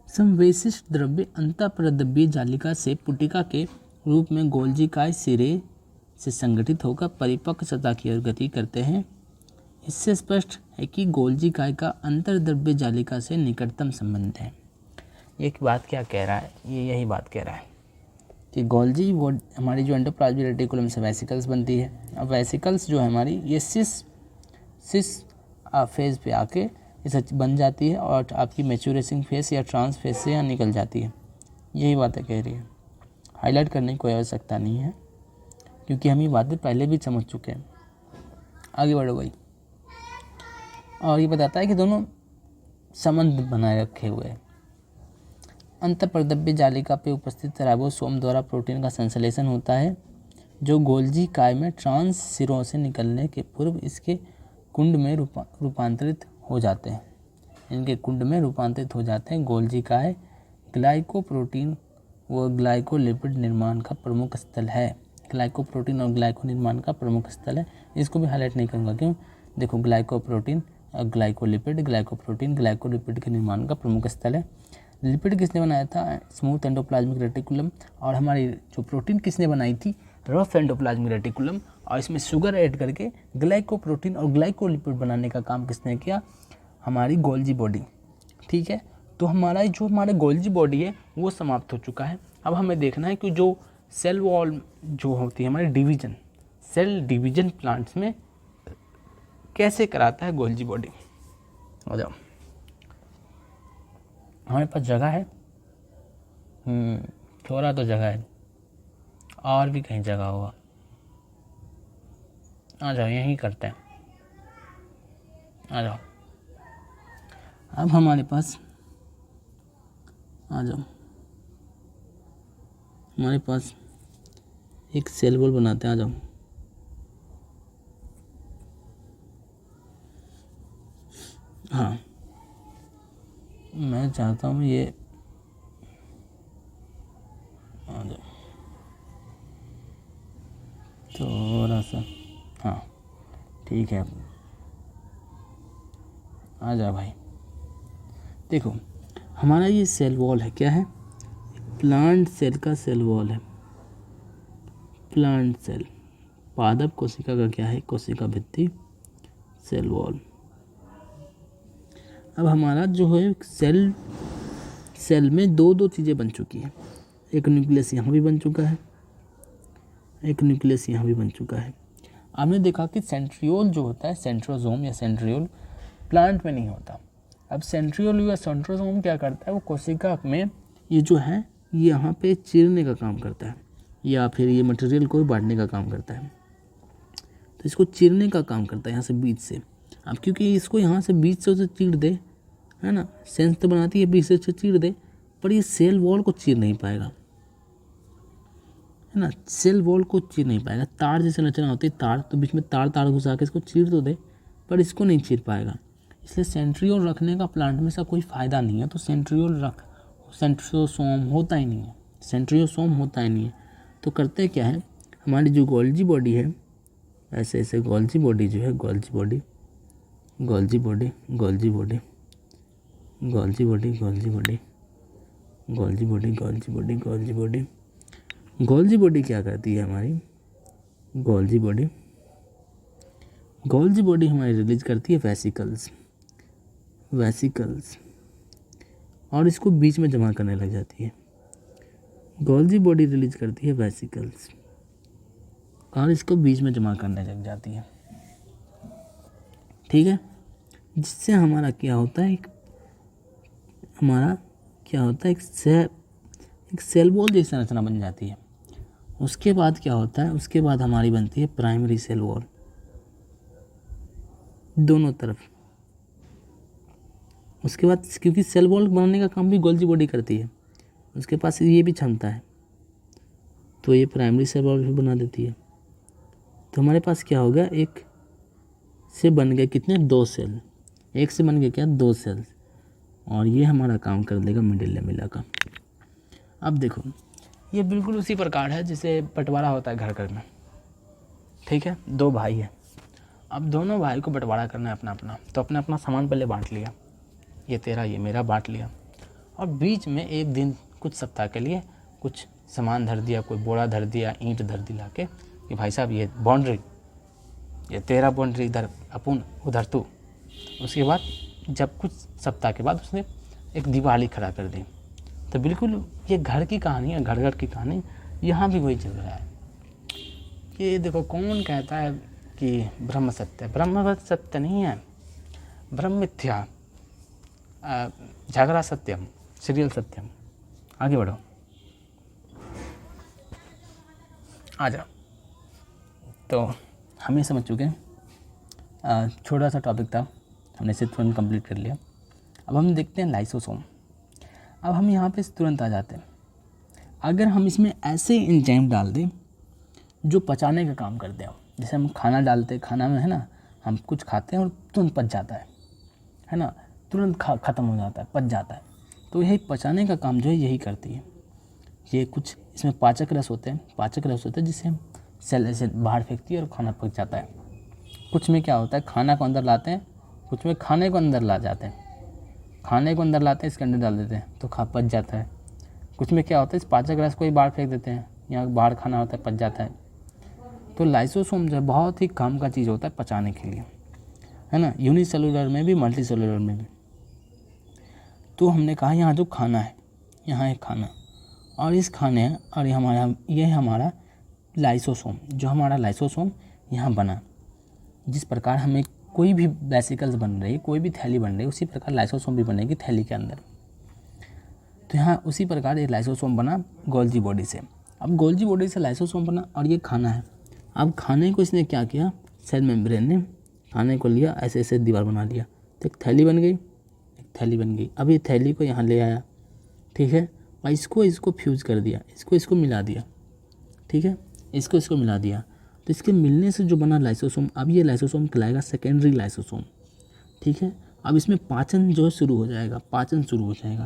[SPEAKER 1] संवेशिष्ट द्रव्य अंतःप्रद्रव्य जालिका से पुटिका के रूप में गोल्जी काय सिरे से संगठित होकर परिपक्व सतह की ओर गति करते हैं। इससे स्पष्ट है कि गोल्जी काय का अंतर्द्रव्य जालिका से निकटतम संबंध है। एक बात क्या कह रहा है, ये यही बात कह रहा है कि गोल्जी वो हमारी जो एंडोप्लाज्मिक रेटिकुलम से वेसिकल्स बनती है। अब वेसिकल्स जो है हमारी ये सिस फेज पे आके इसे बन जाती है और आपकी मैच्योरेशन फेज या ट्रांस फेज से यहाँ निकल जाती है। यही बातें कह रही है, हाईलाइट करने की कोई आवश्यकता नहीं है क्योंकि हम ये बातें पहले भी समझ चुके हैं। आगे बढ़ो भाई। और ये बताता है कि दोनों संबंध बनाए रखे हुए हैं। अंतःपर्दव्य जालिका पे उपस्थित राइबोसोम द्वारा प्रोटीन का संश्लेषण होता है, जो गोल्जी काय में ट्रांस सिरों से निकलने के पूर्व इसके कुंड में रूपांतरित हो जाते हैं। इनके कुंड में रूपांतरित हो जाते हैं। गोल्जी काय ग्लाइकोप्रोटीन व ग्लाइकोलिपिड निर्माण का प्रमुख स्थल है। ग्लाइकोप्रोटीन और ग्लाइको निर्माण का प्रमुख स्थल है। इसको भी हाईलाइट नहीं करूँगा, क्यों? देखो, ग्लाइकोप्रोटीन और ग्लाइकोलिपिड, ग्लाइकोप्रोटीन ग्लाइकोलिपिड के निर्माण का प्रमुख स्थल है। लिपिड किसने बनाया था? Smooth endoplasmic reticulum. और हमारी जो प्रोटीन किसने बनाई थी? Rough endoplasmic reticulum. और इसमें शुगर ऐड करके ग्लाइकोप्रोटीन और ग्लाइकोलिपिड बनाने का काम किसने किया? हमारी गोल्जी बॉडी। ठीक है, तो हमारा गोल्जी बॉडी है वो समाप्त हो चुका है। अब हमें देखना है कि जो सेल वॉल जो होती है हमारी डिवीजन, सेल डिवीजन प्लांट्स में कैसे कराता है गोल्जी बॉडी। आ जाओ, हमारे पास जगह है, थोड़ा तो जगह है, और भी कहीं जगह होगा। आ जाओ, यहीं करते हैं। आ जाओ, अब हमारे पास आ जाओ, हमारे पास एक सेल वॉल बनाते हैं। आ जाओ, हाँ, मैं चाहता हूँ ये आ जाओ थोड़ा सा, हाँ ठीक है, आ जाओ भाई। देखो, हमारा ये सेल वॉल है, क्या है? प्लांट सेल का सेल वॉल है। प्लांट सेल, पादप कोशिका का क्या है? कोशिका भित्ति, सेल वॉल। अब हमारा जो है सेल में दो चीज़ें बन चुकी हैं। एक न्यूक्लियस यहाँ भी बन चुका है, एक न्यूक्लियस यहाँ भी बन चुका है। आपने देखा कि सेंट्रियोल जो होता है, सेंट्रोसोम या सेंट्रियोल, प्लांट में नहीं होता। अब सेंट्रियोल या सेंट्रोसोम क्या करता है? वो कोशिका में ये जो है ये यहाँ पे चीरने का काम करता है, या फिर ये मटेरियल को बांटने का काम करता है। तो इसको चीरने का काम करता है यहाँ से बीच से। अब क्योंकि इसको यहाँ से बीच से उसे चीर दे, है ना, सेंस तो बनाती है, बीच से चीर दे, पर ये सेल वॉल को चीर नहीं पाएगा, है ना, सेल वॉल को चीर नहीं पाएगा। तार जैसे रचना होती है, तार, तो बीच में तार घुसा के इसको चीर तो दे, पर इसको नहीं चीर पाएगा। इसलिए सेंट्रियोल रखने का प्लांट में से कोई फ़ायदा नहीं है। तो सेंट्रोसोम होता ही नहीं है, सेंट्रियोसोम होता ही नहीं है। तो करते क्या है, हमारी जो गोल्जी बॉडी है, ऐसे गोल्जी बॉडी जो है, Golgi body Golgi body Golgi body Golgi body Golgi body Golgi body Golgi body Golgi body Golgi body क्या करती है? हमारी गोल्जी बॉडी हमारी रिलीज करती है वेसिकल्स, और इसको बीच में जमा करने लग जाती है। गोल्जी बॉडी रिलीज करती है वेसिकल्स और इसको बीच में जमा करने लग जाती है। ठीक है, जिससे हमारा क्या होता है, एक सेल वॉल जैसी संरचना बन जाती है। उसके बाद क्या होता है? उसके बाद हमारी बनती है प्राइमरी सेल वॉल, दोनों तरफ। उसके बाद क्योंकि सेल वॉल बनाने का काम भी गोल्जी बॉडी करती है, उसके पास ये भी क्षमता है, तो ये प्राइमरी सेल वॉल भी बना देती है। तो हमारे पास क्या हो गया? एक से बन गए कितने? 2 सेल। एक से बन गए क्या? 2 सेल्स। और ये हमारा काम कर देगा मिडिल लेमेला का। अब देखो, ये बिल्कुल उसी प्रकार है जैसे बंटवारा होता है घर घर में। ठीक है, 2 भाई हैं, अब दोनों भाई को बंटवारा करना है अपना अपना, तो अपना अपना सामान पहले बांट लिया, ये तेरा ये मेरा बांट लिया। और बीच में एक दिन कुछ सप्ताह के लिए कुछ सामान धर दिया, कोई बोरा धर दिया, ईंट धर दी ला के कि भाई साहब ये बाउंड्री, ये तेरा बाउंड्री इधर, अपन उधर तू। उसके बाद जब कुछ सप्ताह के बाद उसने एक दीवार खड़ा कर दी। तो बिल्कुल ये घर की कहानी है, घर घर की कहानी, यहाँ भी वही चल रहा है। ये देखो, कौन कहता है कि ब्रह्म सत्य? ब्रह्म सत्य नहीं है, ब्रह्म मिथ्या, झगड़ा सत्यम, सीरियल सत्यम। आगे बढ़ो, आ जाओ। तो हमें समझ चुके हैं, छोटा सा टॉपिक था, हमने इसे तुरंत कंप्लीट कर लिया। अब हम देखते हैं लाइसोसोम। अब हम यहाँ पे तुरंत आ जाते हैं। अगर हम इसमें ऐसे एंजाइम डाल दें जो पचाने का काम करते हैं, जैसे हम खाना डालते हैं, खाना में है ना, हम कुछ खाते हैं और तुरंत पच जाता है ना, तुरंत ख़त्म हो जाता है, पच जाता है। तो यही पचाने का काम जो है यही करती है। ये कुछ इसमें पाचक रस होते हैं जिससे हम सेल ऐसे बाहर फेंकती है और खाना पक जाता है। कुछ में क्या होता है, खाना को अंदर लाते हैं, कुछ में खाने को अंदर ला जाते हैं, खाने को अंदर लाते हैं, इसके अंदर डाल देते हैं तो पच जाता है। कुछ में क्या होता है, इस पाचक रस को ही बाहर फेंक देते हैं, यहाँ बाहर खाना होता है, पच जाता है। तो लाइसोसोम जो है बहुत ही काम का चीज़ होता है पचाने के लिए, है ना, यूनिसेलुलर में भी मल्टी सेलुलर में भी। तो हमने कहा यहाँ जो खाना है, यहाँ एक खाना और इस खाने और ये हमारा लाइसोसोम, जो हमारा लाइसोसोम यहाँ बना। जिस प्रकार हमें कोई भी वेसिकल्स बन रही, कोई भी थैली बन रही, उसी प्रकार लाइसोसोम भी बनेगी थैली के अंदर। तो यहाँ उसी प्रकार ये लाइसोसोम बना गोल्जी बॉडी से। अब गोल्जी बॉडी से लाइसोसोम बना और ये खाना है। अब खाने को इसने क्या किया, सेल मेम्ब्रेन ने खाने को लिया, ऐसे ऐसे दीवार बना लिया, तो एक थैली बन गई। अब ये थैली को यहाँ ले आया, ठीक है, और इसको फ्यूज़ कर दिया, इसको मिला दिया, ठीक है, इसको मिला दिया। तो इसके मिलने से जो बना लाइसोसोम, अब ये लाइसोसोम कहलाएगा सेकेंडरी लाइसोसोम, ठीक है। अब इसमें पाचन जो शुरू हो जाएगा, पाचन शुरू होने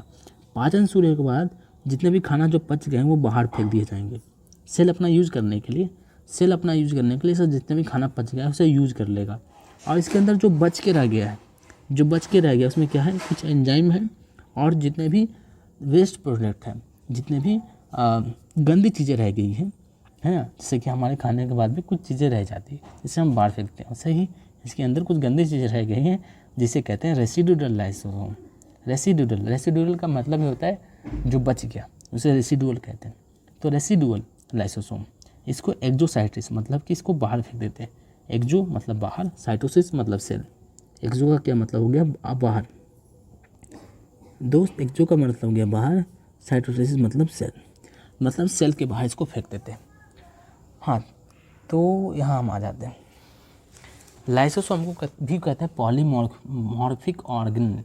[SPEAKER 1] के बाद जितने भी खाना जो पच गए हैं वो बाहर फेंक दिए जाएंगे। सेल अपना यूज़ करने के लिए सर जितने भी खाना पच गया है उसे यूज़ कर लेगा। और इसके अंदर जो बच के रह गया उसमें क्या है, कुछ एंजाइम है और जितने भी वेस्ट प्रोडक्ट हैं, जितने भी गंदी चीज़ें रह गई हैं, है ना, जैसे कि हमारे खाने के बाद भी कुछ चीज़ें रह जाती है जिसे हम बाहर फेंकते हैं, वैसे ही इसके अंदर कुछ गंदी चीज़ें रह गई हैं जिसे कहते हैं रेसिडुअल लाइसोसोम। रेसिडुअल का मतलब ये होता है जो बच गया, उसे रेसिडुअल कहते हैं। तो रेसिडुअल लाइसोसोम, इसको एक्सोसाइटोसिस मतलब कि इसको बाहर फेंक देते हैं। एक्सो मतलब बाहर, साइटोसिस मतलब सेल। एक्सो का क्या मतलब हो गया, बाहर दोस्त, एक्सो का मतलब हो गया बाहर, साइटोसिस मतलब सेल के बाहर इसको फेंक देते हैं। हाँ, तो यहाँ हम आ जाते हैं, लाइसोसोम को भी कहते हैं पॉलीमॉर्फिक ऑर्गन।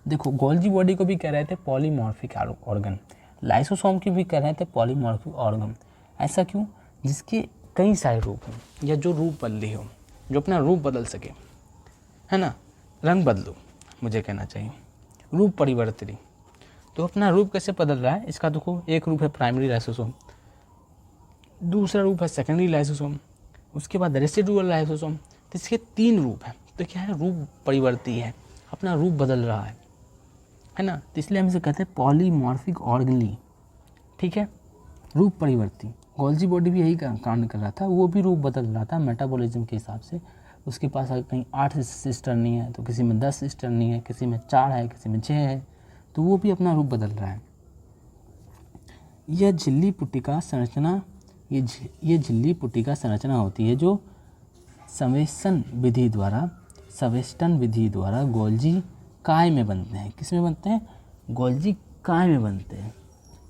[SPEAKER 1] देखो गोल्जी बॉडी को भी कह रहे थे पॉलीमॉर्फिक ऑर्गन, लाइसोसोम की भी कह रहे थे पॉलीमॉर्फिक ऑर्गन। ऐसा क्यों, जिसके कई सारे रूप हैं, या जो रूप बदली हो, जो अपना रूप बदल सके, है ना, रंग बदलो मुझे कहना चाहिए, रूप परिवर्तनी। तो अपना रूप कैसे बदल रहा है इसका देखो, एक रूप है प्राइमरी लाइसोसोम, दूसरा रूप है सेकेंडरी लाइसोसोम, उसके बाद रेसिडुअल लाइसोसोम। तो इसके 3 रूप हैं। तो क्या है, रूप परिवर्ती है, अपना रूप बदल रहा है ना, तो इसलिए हम इसे कहते हैं पॉलीमॉर्फिक ऑर्गेनी, ठीक है, रूप परिवर्ती। गोल्जी बॉडी भी यही काम कर रहा था, वो भी रूप बदल रहा था मेटाबॉलिज्म के हिसाब से। उसके पास कहीं 8 सिस्टर नहीं है, तो किसी में 10 सिस्टर नहीं है, किसी में 4 है, किसी में 6 है, तो वो भी अपना रूप बदल रहा है। यह झिल्ली पुट्टिका संरचना, ये झिल्ली पुट्टिका संरचना होती है जो संवेष्टन विधि द्वारा गोल्जी काय में बनते हैं। किस में बनते हैं, गोल्जी काय में बनते हैं।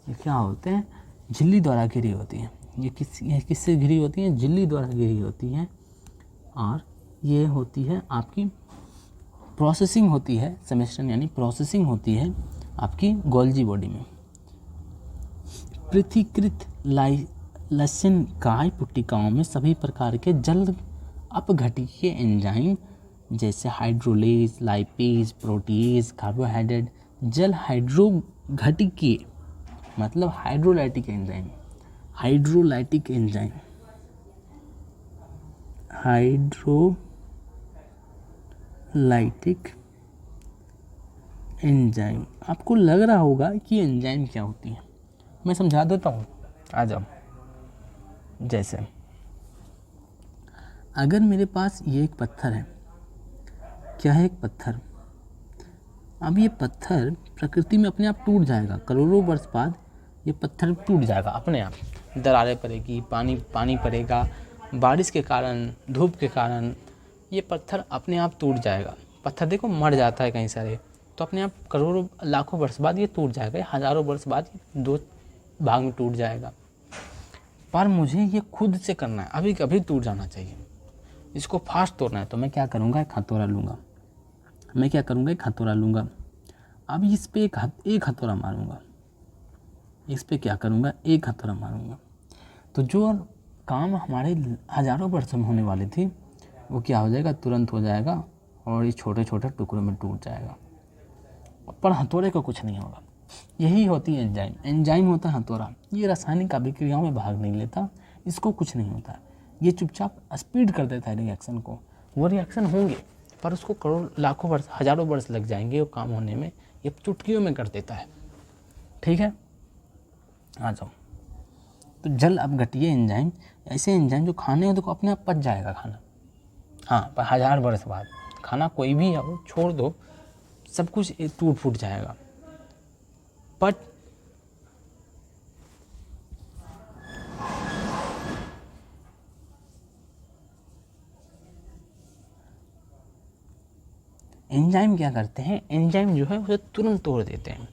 [SPEAKER 1] ये क्या होते हैं, झिल्ली द्वारा घिरी होती हैं। ये किससे घिरी होती हैं, झिल्ली द्वारा घिरी होती हैं। और ये होती है आपकी प्रोसेसिंग होती है, समेशन यानी प्रोसेसिंग होती है आपकी गोल्जी बॉडी में। पृथकीकृत लसन काय पुट्टिकाओं में सभी प्रकार के जल अपघटकीय एंजाइम जैसे हाइड्रोलेज, लाइपेज, प्रोटीएज, कार्बोहाइड्रेट, जल हाइड्रोघटकीय मतलब हाइड्रोलाइटिक एंजाइम, आपको लग रहा होगा कि एंजाइम क्या होती है, मैं समझा देता हूँ, आ जाओ। जैसे अगर मेरे पास ये एक पत्थर है, क्या है, एक पत्थर। अब ये पत्थर प्रकृति में अपने आप टूट जाएगा, करोड़ों वर्ष बाद ये पत्थर टूट जाएगा अपने आप, दरारें पड़ेगी, पानी पड़ेगा, बारिश के कारण, धूप के कारण ये पत्थर अपने आप टूट जाएगा। पत्थर देखो मर जाता है कहीं सारे, तो अपने आप करोड़ों लाखों वर्ष बाद ये टूट जाएगा, हज़ारों वर्ष बाद ये 2 भाग में टूट जाएगा। पर मुझे ये खुद से करना है, अभी टूट जाना चाहिए, इसको फास्ट तोड़ना है, तो मैं क्या करूँगा, एक हथौड़ा लूँगा, मैं क्या करूँगा, एक हथौड़ा लूँगा, अब इस पे एक हथौड़ा मारूँगा, इस पे क्या करूँगा, एक हथौड़ा मारूँगा, तो जो काम हमारे हज़ारों वर्षों में होने वाली थी वो क्या हो जाएगा, तुरंत हो जाएगा और ये छोटे छोटे टुकड़ों में टूट जाएगा, पर हथौड़े को कुछ नहीं होगा। यही होती है एंजाइम। एंजाइम होता है हथौड़ा, ये रासायनिक अभिक्रियाओं में भाग नहीं लेता, इसको कुछ नहीं होता, ये चुपचाप स्पीड कर देता है रिएक्शन को। वो रिएक्शन होंगे पर उसको करोड़ लाखों वर्ष हज़ारों वर्ष लग जाएंगे वो काम होने में, ये चुटकियों में कर देता है। ठीक है, आ जाओ। तो जल अपघट्य एंजाइम, ऐसे एंजाइम जो खाने हो तो अपने आप पच जाएगा खाना, हाँ, पर 1000 वर्ष बाद खाना कोई भी हो छोड़ दो, सब कुछ टूट फूट जाएगा। बट एंजाइम क्या करते हैं, एंजाइम जो है उसे तुरंत तोड़ देते हैं।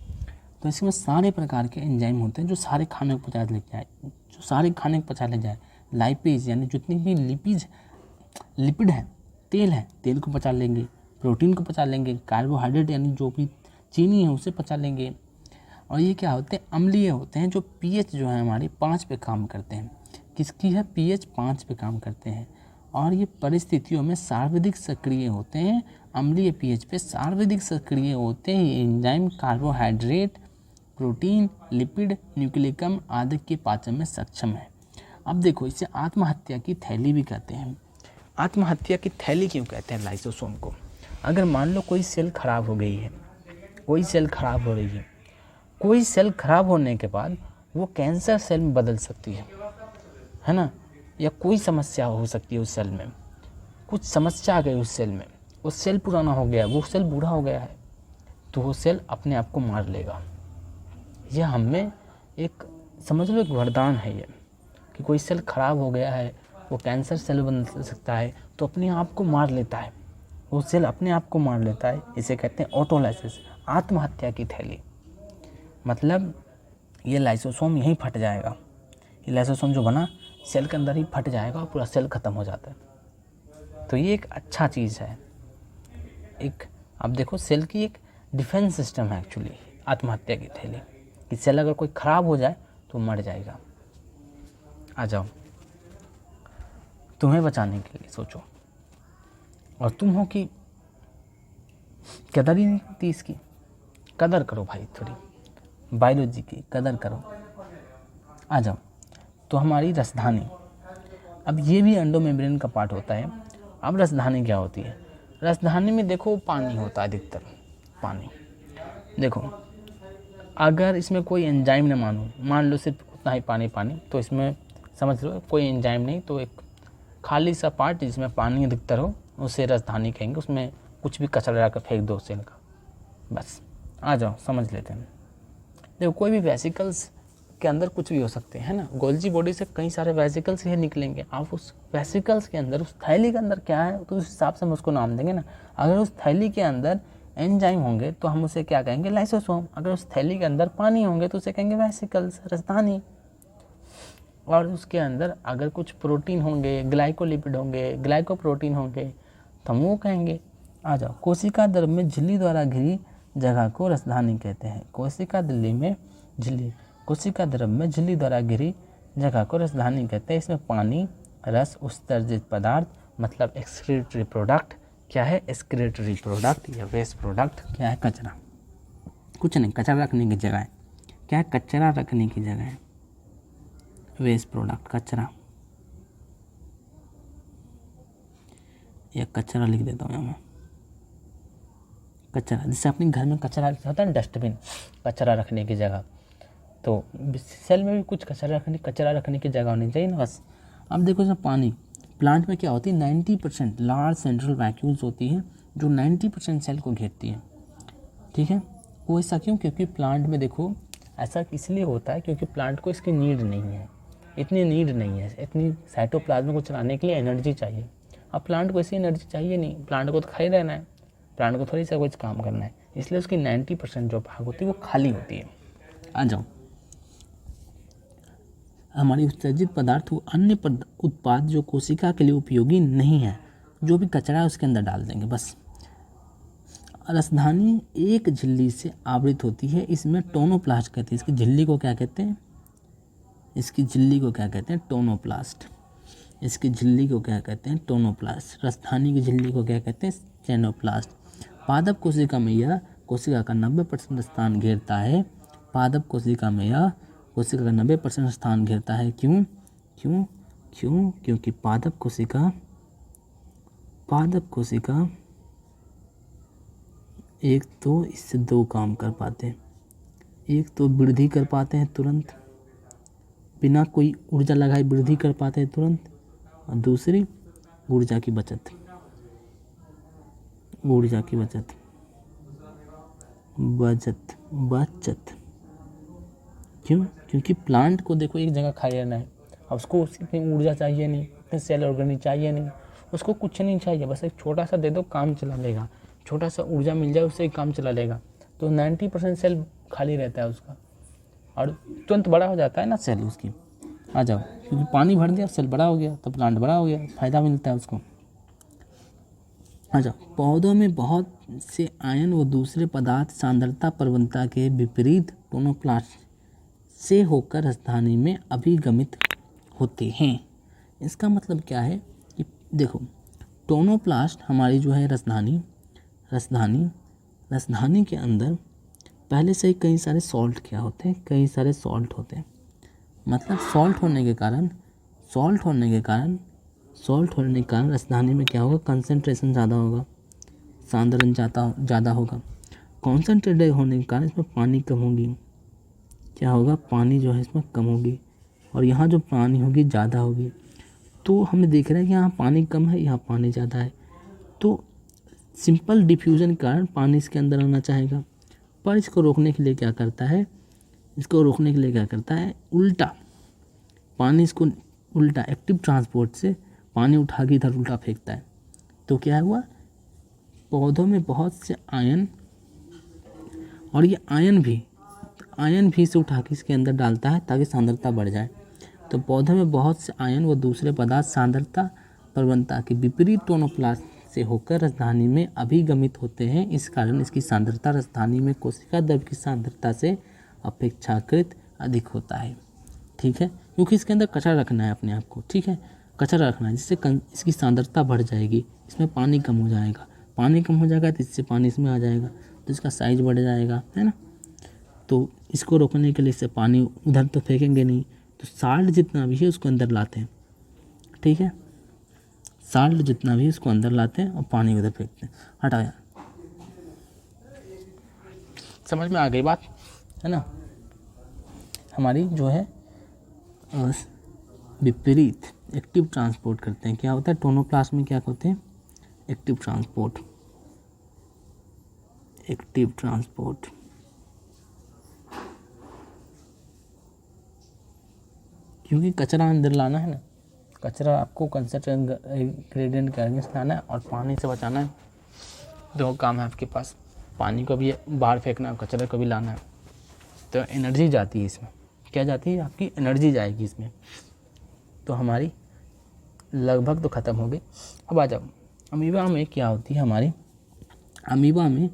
[SPEAKER 1] तो इसमें सारे प्रकार के एंजाइम होते हैं जो सारे खाने को पचा ले जाए, जो सारे खाने को पचा ले जाए। लाइपेज यानी जितनी भी लिपिड है, तेल है, तेल को पचा लेंगे, प्रोटीन को पचा लेंगे, कार्बोहाइड्रेट यानी जो भी चीनी है उसे पचा लेंगे। और ये क्या होते हैं, अम्लीय होते हैं, जो पीएच जो है हमारी 5 पे काम करते हैं। किसकी है, पीएच 5 पे काम करते हैं। और ये परिस्थितियों में सर्वाधिक सक्रिय होते हैं, अम्लीय पीएच पे सर्वाधिक सक्रिय होते हैं enzyme carbohydrate, protein, lipid, nucleic अम्ल आदि के पाचन में सक्षम है। अब देखो, इसे आत्महत्या की थैली भी कहते हैं। आत्महत्या की थैली क्यों कहते हैं लाइसोसोम को? अगर मान लो कोई सेल खराब हो गई है, कोई सेल खराब हो रही है, कोई सेल खराब होने के बाद वो कैंसर सेल में बदल सकती है ना, या कोई समस्या हो सकती है उस सेल में, कुछ समस्या आ गई उस सेल में, वो सेल पुराना हो गया, वो सेल बूढ़ा हो गया है, तो वो सेल अपने आप को मार लेगा। यह हमें एक समझ लो एक वरदान है ये, कि कोई सेल खराब हो गया है, वो कैंसर सेल बन सकता है, तो अपने आप को मार लेता है, वो सेल अपने आप को मार लेता है। इसे कहते हैं ऑटोलाइसिस, आत्महत्या की थैली। मतलब ये लाइसोसोम यहीं फट जाएगा, ये लाइसोसोम जो बना सेल के अंदर ही फट जाएगा और पूरा सेल ख़त्म हो जाता है। तो ये एक अच्छा चीज़ है। एक अब देखो, सेल की एक डिफेंस सिस्टम है एक्चुअली आत्महत्या की थैली, कि सेल अगर कोई ख़राब हो जाए तो मर जाएगा। आ जाओ, तुम्हें बचाने के लिए सोचो, और तुम हो कि कदर ही नहीं होती इसकी। कदर करो भाई, थोड़ी बायोलॉजी की कदर करो। आ जाओ, तो हमारी रसधानी, अब ये भी एंडोमेम्ब्रेन का पार्ट होता है। अब रसधानी क्या होती है? रसधानी में देखो पानी होता है, अधिकतर पानी। देखो, अगर इसमें कोई एंजाइम न मान लो सिर्फ उतना ही पानी, तो इसमें समझ लो कोई एंजाइम नहीं, तो एक खाली सा पार्ट जिसमें पानी अधिकतर हो उसे रसधानी कहेंगे। उसमें कुछ भी कचरा रख फेंक दो सेल का, बस। आ जाओ, समझ लेते हैं। देखो, कोई भी वेसिकल्स के अंदर कुछ भी हो सकते हैं ना, गोल्जी बॉडी से कई सारे वेसिकल्स ही निकलेंगे। आप उस वेसिकल्स के अंदर, उस थैली के अंदर क्या है तो उस हिसाब से हम उसको नाम देंगे ना। अगर उस थैली के अंदर एंजाइम होंगे तो हम उसे क्या कहेंगे, लाइसोसोम। अगर उस थैली के अंदर पानी होंगे तो उसे कहेंगे वेसिकल्स, रसधानी। और उसके अंदर अगर कुछ प्रोटीन होंगे, ग्लाइकोलिपिड होंगे, ग्लाइकोप्रोटीन होंगे, तो हम वो कहेंगे। आ जाओ, कोशिका द्रव में झिल्ली द्वारा घिरी जगह को रसधानी कहते हैं। कोशिका द्रव में झिल्ली द्वारा घिरी जगह को रसधानी कहते हैं। इसमें पानी, रस, उत्सर्जित पदार्थ मतलब एक्सक्रीटरी प्रोडक्ट, क्या है एक्सक्रीटरी प्रोडक्ट या वेस्ट प्रोडक्ट, क्या है कचरा, कुछ नहीं, कचरा रखने की जगह है। क्या है, कचरा रखने की जगह है, वेस्ट प्रोडक्ट, कचरा, या कचरा लिख देता हूँ मैं, कचरा। जैसे अपने घर में कचरा होता है, डस्टबिन, कचरा रखने की जगह, तो सेल में भी कुछ कचरा रखने की जगह होनी चाहिए ना, बस। अब देखो इसमें पानी, प्लांट में क्या होती है, 90% लार्ज सेंट्रल वैक्यूल्स होती है जो 90% सेल को घेरती है। ठीक है, वो ऐसा क्यों? क्योंकि प्लांट में देखो ऐसा इसलिए होता है क्योंकि प्लांट को इसकी नीड नहीं है, इतनी साइटोप्लाज्म को चलाने के लिए एनर्जी चाहिए। अब प्लांट को ऐसी एनर्जी चाहिए नहीं, प्लांट को तो खा ही रहना है, प्लांट को थोड़ी सा कुछ काम करना है, इसलिए उसकी 90% जो भाग होती है वो खाली होती है। आ जाओ, हमारी उत्सर्जित पदार्थ वो अन्य उत्पाद जो कोशिका के लिए उपयोगी नहीं है, जो भी कचरा है उसके अंदर डाल देंगे, बस। रसधानी एक झिल्ली से आवृत होती है, इसमें टोनोप्लास्ट कहते हैं। इसकी झिल्ली को क्या कहते हैं? इसकी झिल्ली को क्या कहते हैं? टोनोप्लास्ट। इसकी झिल्ली को क्या कहते हैं? टोनोप्लास्ट। रसधानी की झिल्ली को क्या कहते हैं? स्टेनोप्लास्ट। पादप कोशिका में यह कोशिका का 90% स्थान घेरता है। पादप कोशिका में यह कोशिका का 90% स्थान घेरता है। क्यों? क्यों? क्यों? क्योंकि पादप कोशिका एक तो इससे दो काम कर पाते हैं। एक तो वृद्धि कर पाते हैं तुरंत, बिना कोई ऊर्जा लगाए वृद्धि कर पाते हैं तुरंत, और दूसरी ऊर्जा की बचत। क्यों? क्योंकि प्लांट को देखो एक जगह खाली रहना है, अब उसको उतनी ऊर्जा चाहिए नहीं, उतने सेल ऑर्गेनी चाहिए नहीं, उसको कुछ नहीं चाहिए, बस एक छोटा सा दे दो काम चला लेगा, छोटा सा ऊर्जा मिल जाए उससे काम चला लेगा। तो 90% सेल खाली रहता है उसका, और तुरंत बड़ा हो जाता है ना सेल उसकी। आ जाओ, क्योंकि पानी भर दिया सेल बड़ा हो गया, तो प्लांट बड़ा हो गया, फायदा मिलता है उसको। आ जाओ, पौधों में बहुत से आयन व दूसरे पदार्थ सांद्रता प्रवणता के विपरीत टोनोप्लास्ट से होकर रसधानी में अभिगमित होते हैं। इसका मतलब क्या है कि देखो, टोनोप्लास्ट हमारी जो है रसधानी के अंदर पहले से ही कई सारे सॉल्ट होते हैं। मतलब सॉल्ट होने के कारण रसधानी में क्या होगा? कंसंट्रेशन ज़्यादा होगा, सांद्रण ज़्यादा होगा। कॉन्सनट्रेटेड होने के कारण इसमें पानी कम होगी। क्या होगा? पानी जो है इसमें कम होगी, और यहाँ जो पानी होगी ज़्यादा होगी। तो हमें देख रहे हैं कि यहाँ पानी कम है, यहाँ पानी ज़्यादा है, तो सिंपल डिफ्यूज़न के कारण पानी इसके अंदर आना चाहेगा। पर इसको रोकने के लिए क्या करता है? उल्टा पानी इसको उल्टा एक्टिव ट्रांसपोर्ट से पानी उठा के इधर उल्टा फेंकता है। तो क्या हुआ? पौधों में बहुत से आयन, और ये आयन भी इसे उठा के इसके अंदर डालता है ताकि सांद्रता बढ़ जाए। तो पौधों में बहुत से आयन व दूसरे पदार्थ सांद्रता प्रवणता के विपरीत टोनोप्लास्ट से होकर रसधानी में अभिगमित होते हैं। इस कारण इसकी सांद्रता रसधानी में कोशिका द्रव्य की सांद्रता से अपेक्षाकृत अधिक होता है। ठीक है, क्योंकि इसके अंदर कचरा रखना है अपने आप को। ठीक है, कचरा रखना है, जिससे इसकी सांद्रता बढ़ जाएगी, इसमें पानी कम हो जाएगा। तो इससे पानी इसमें आ जाएगा, तो इसका साइज बढ़ जाएगा, है ना। तो इसको रोकने के लिए इससे पानी उधर तो फेंकेंगे नहीं, तो साल्ट जितना भी है उसको अंदर लाते हैं। ठीक है, साल्ट जितना भी है उसको अंदर लाते हैं और पानी उधर फेंकते हैं। हटाओ यार, समझ में आ गई बात, है ना। हमारी जो है विपरीत एक्टिव ट्रांसपोर्ट करते हैं। क्या होता है? टोनोप्लास्ट में क्या होते हैं? Active transport. क्योंकि कचरा अंदर लाना है ना, कचरा आपको कंसंट्रेशन ग्रेडियंट के अगेंस्ट लाना है और पानी से बचाना है। दो काम है आपके पास, पानी को भी बाहर फेंकना है, कचरे को भी लाना है। तो एनर्जी जाती है इसमें, क्या जाती है? आपकी एनर्जी जाएगी इसमें। तो हमारी लगभग तो ख़त्म हो गई। अब आ जाओ, अमीबा में क्या होती है? हमारी अमीबा में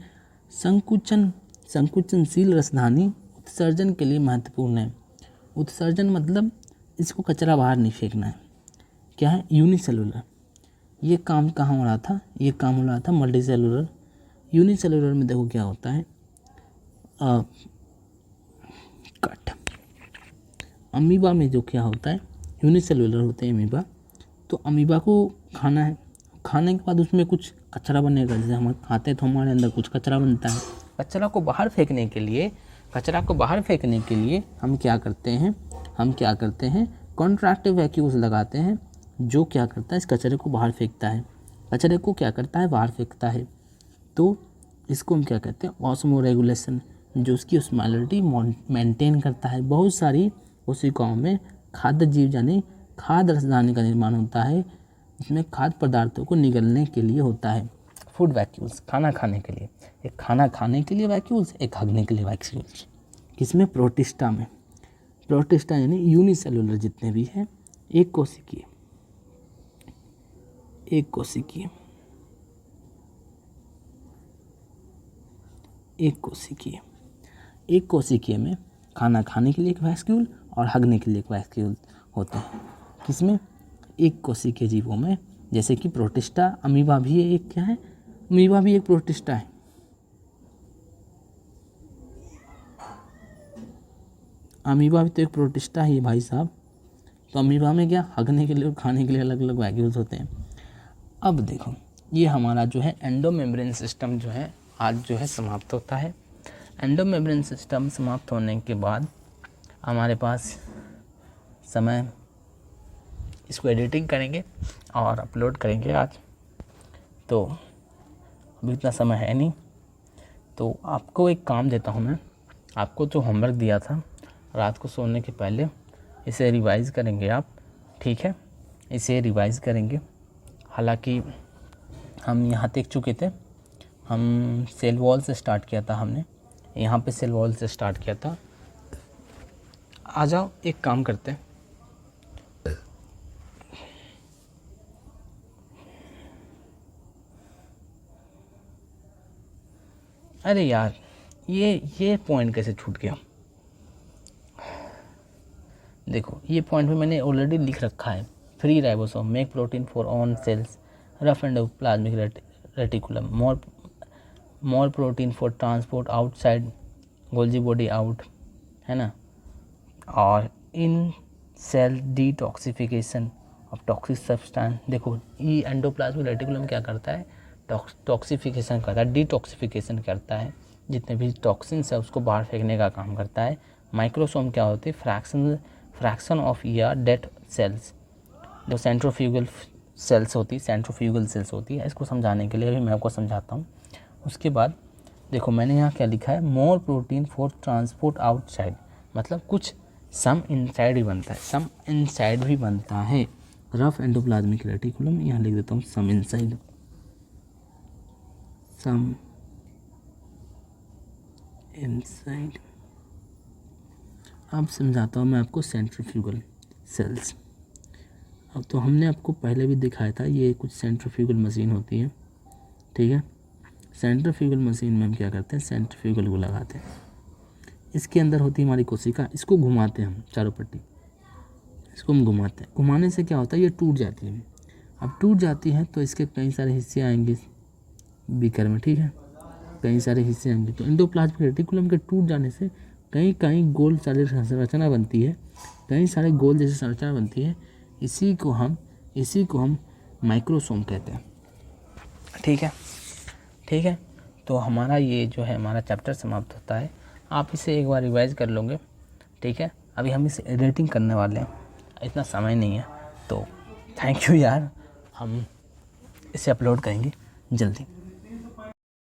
[SPEAKER 1] संकुचनशील रसधानी उत्सर्जन के लिए महत्वपूर्ण है। उत्सर्जन मतलब इसको कचरा बाहर नहीं फेंकना है। क्या है? यूनिसेलुलर। ये काम कहाँ हो रहा था? ये काम हो रहा था मल्टीसेलुलर। यूनिसेलुलर में देखो क्या होता है, कट। अमीबा में जो क्या होता है, यूनिसेलुलर होते हैं अमीबा। तो अमीबा को खाना है, खाने के बाद उसमें कुछ कचरा बनेगा। जैसे हम खाते हैं तो हमारे अंदर कुछ कचरा बनता है। कचरा को बाहर फेंकने के लिए हम क्या करते हैं? कॉन्ट्रैक्टिव वैक्यूल्स लगाते हैं, जो क्या करता है? इस कचरे को बाहर फेंकता है। बाहर फेंकता है। तो इसको हम क्या कहते हैं? ऑस्मोरेगुलेशन, जो उसकी ऑस्मोलैरिटी मेंटेन करता है। बहुत सारी कोशिकाओं में खाद्य जीव यानी खाद्य रसधानी का निर्माण होता है। इसमें खाद्य पदार्थों को निगलने के लिए होता है। फूड वैक्यूल्स, खाना खाने के लिए। एक खाना खाने के लिए वैक्यूल्स, एक हगने के लिए वैक्यूल्स। किसमें? प्रोटिस्टा में। प्रोटिस्टा यानी यूनिसेलुलर जितने भी हैं, एक कोशिकीय। एक कोशिकीय। एक कोशिकीय में खाना खाने के लिए एक वैस्क्यूल और हगने के लिए एक वैस्क्यूल होते हैं। किसमें? एक कोशिकीय जीवों में, जैसे कि प्रोटिस्टा, अमीबा भी एक क्या है? अमीबा भी एक प्रोटिस्टा है। अमीबा भी तो एक प्रोटिस्टा ही है भाई साहब। तो अमीबा में क्या हगने के लिए और खाने के लिए अलग अलग वैक्यूल्स होते हैं। अब देखो ये हमारा जो है एंडोमेम्ब्रेन सिस्टम जो है आज जो है समाप्त होता है। एंडोमेम्ब्रेन सिस्टम समाप्त होने के बाद हमारे पास समय, इसको एडिटिंग करेंगे और अपलोड करेंगे आज। तो अभी इतना समय है नहीं, तो आपको एक काम देता हूँ मैं। आपको जो होमवर्क दिया था रात को सोने के पहले, इसे रिवाइज़ करेंगे आप, ठीक है? इसे रिवाइज़ करेंगे। हालांकि हम यहाँ देख चुके थे, हम सेल वॉल से स्टार्ट किया था, हमने यहाँ पे सेल वॉल से स्टार्ट किया था। आ जाओ एक काम करते हैं, अरे यार ये पॉइंट कैसे छूट गया? देखो ये पॉइंट में मैंने ऑलरेडी लिख रखा है। Free ribosome make protein for own cells, rough endoplasmic reticulum, more protein for transport outside Golgi body out, है ना? और in cell detoxification of toxic substance. देखो ये एंडोप्लाज्मिक रेटिकुलम क्या करता है? टॉक्सिफिकेशन करता है, डिटॉक्सिफिकेशन करता है, जितने भी टॉक्सिन्स है उसको बाहर फेंकने का काम करता है। माइक्रोसोम क्या होती है? फ्रैक्शन ऑफ या डेड सेल्स, जो सेंट्रोफ्यूगल सेल्स होती है। इसको समझाने के लिए भी मैं आपको समझाता हूँ। उसके बाद देखो मैंने यहाँ क्या लिखा है? मोर प्रोटीन फॉर ट्रांसपोर्ट आउटसाइड, मतलब कुछ सम इनसाइड भी बनता है। रफ एंडोप्लाज्मिक रेटिकुलम, यहाँ लिख देता हूँ सम इनसाइड। अब समझाता हूँ मैं आपको सेंट्रीफ्यूगल सेल्स। अब तो हमने आपको पहले भी दिखाया था, ये कुछ सेंट्रीफ्यूगल मशीन होती है, ठीक है? सेंट्रीफ्यूगल मशीन में हम क्या करते हैं? सेंट्रीफ्यूगल को लगाते हैं, इसके अंदर होती है हमारी कोशिका, इसको घुमाते हैं हम चारों पट्टी, इसको हम घुमाते हैं। घुमाने से क्या होता है? ये टूट जाती है। अब टूट जाती है तो इसके कई सारे हिस्से आएंगे बीकर में, ठीक है? कई सारे हिस्से आएंगे। तो एंडोप्लाज्मिक रेटिकुलम के टूट जाने से कहीं गोल सारी संरचना बनती है, कई सारे गोल जैसी संरचना बनती है। इसी को हम माइक्रोसोम कहते हैं, ठीक है? तो हमारा ये जो है हमारा चैप्टर समाप्त होता है। आप इसे एक बार रिवाइज़ कर लोगे, ठीक है? अभी हम इसे एडिटिंग करने वाले हैं, इतना समय नहीं है, तो थैंक यू यार, हम इसे अपलोड करेंगे जल्दी।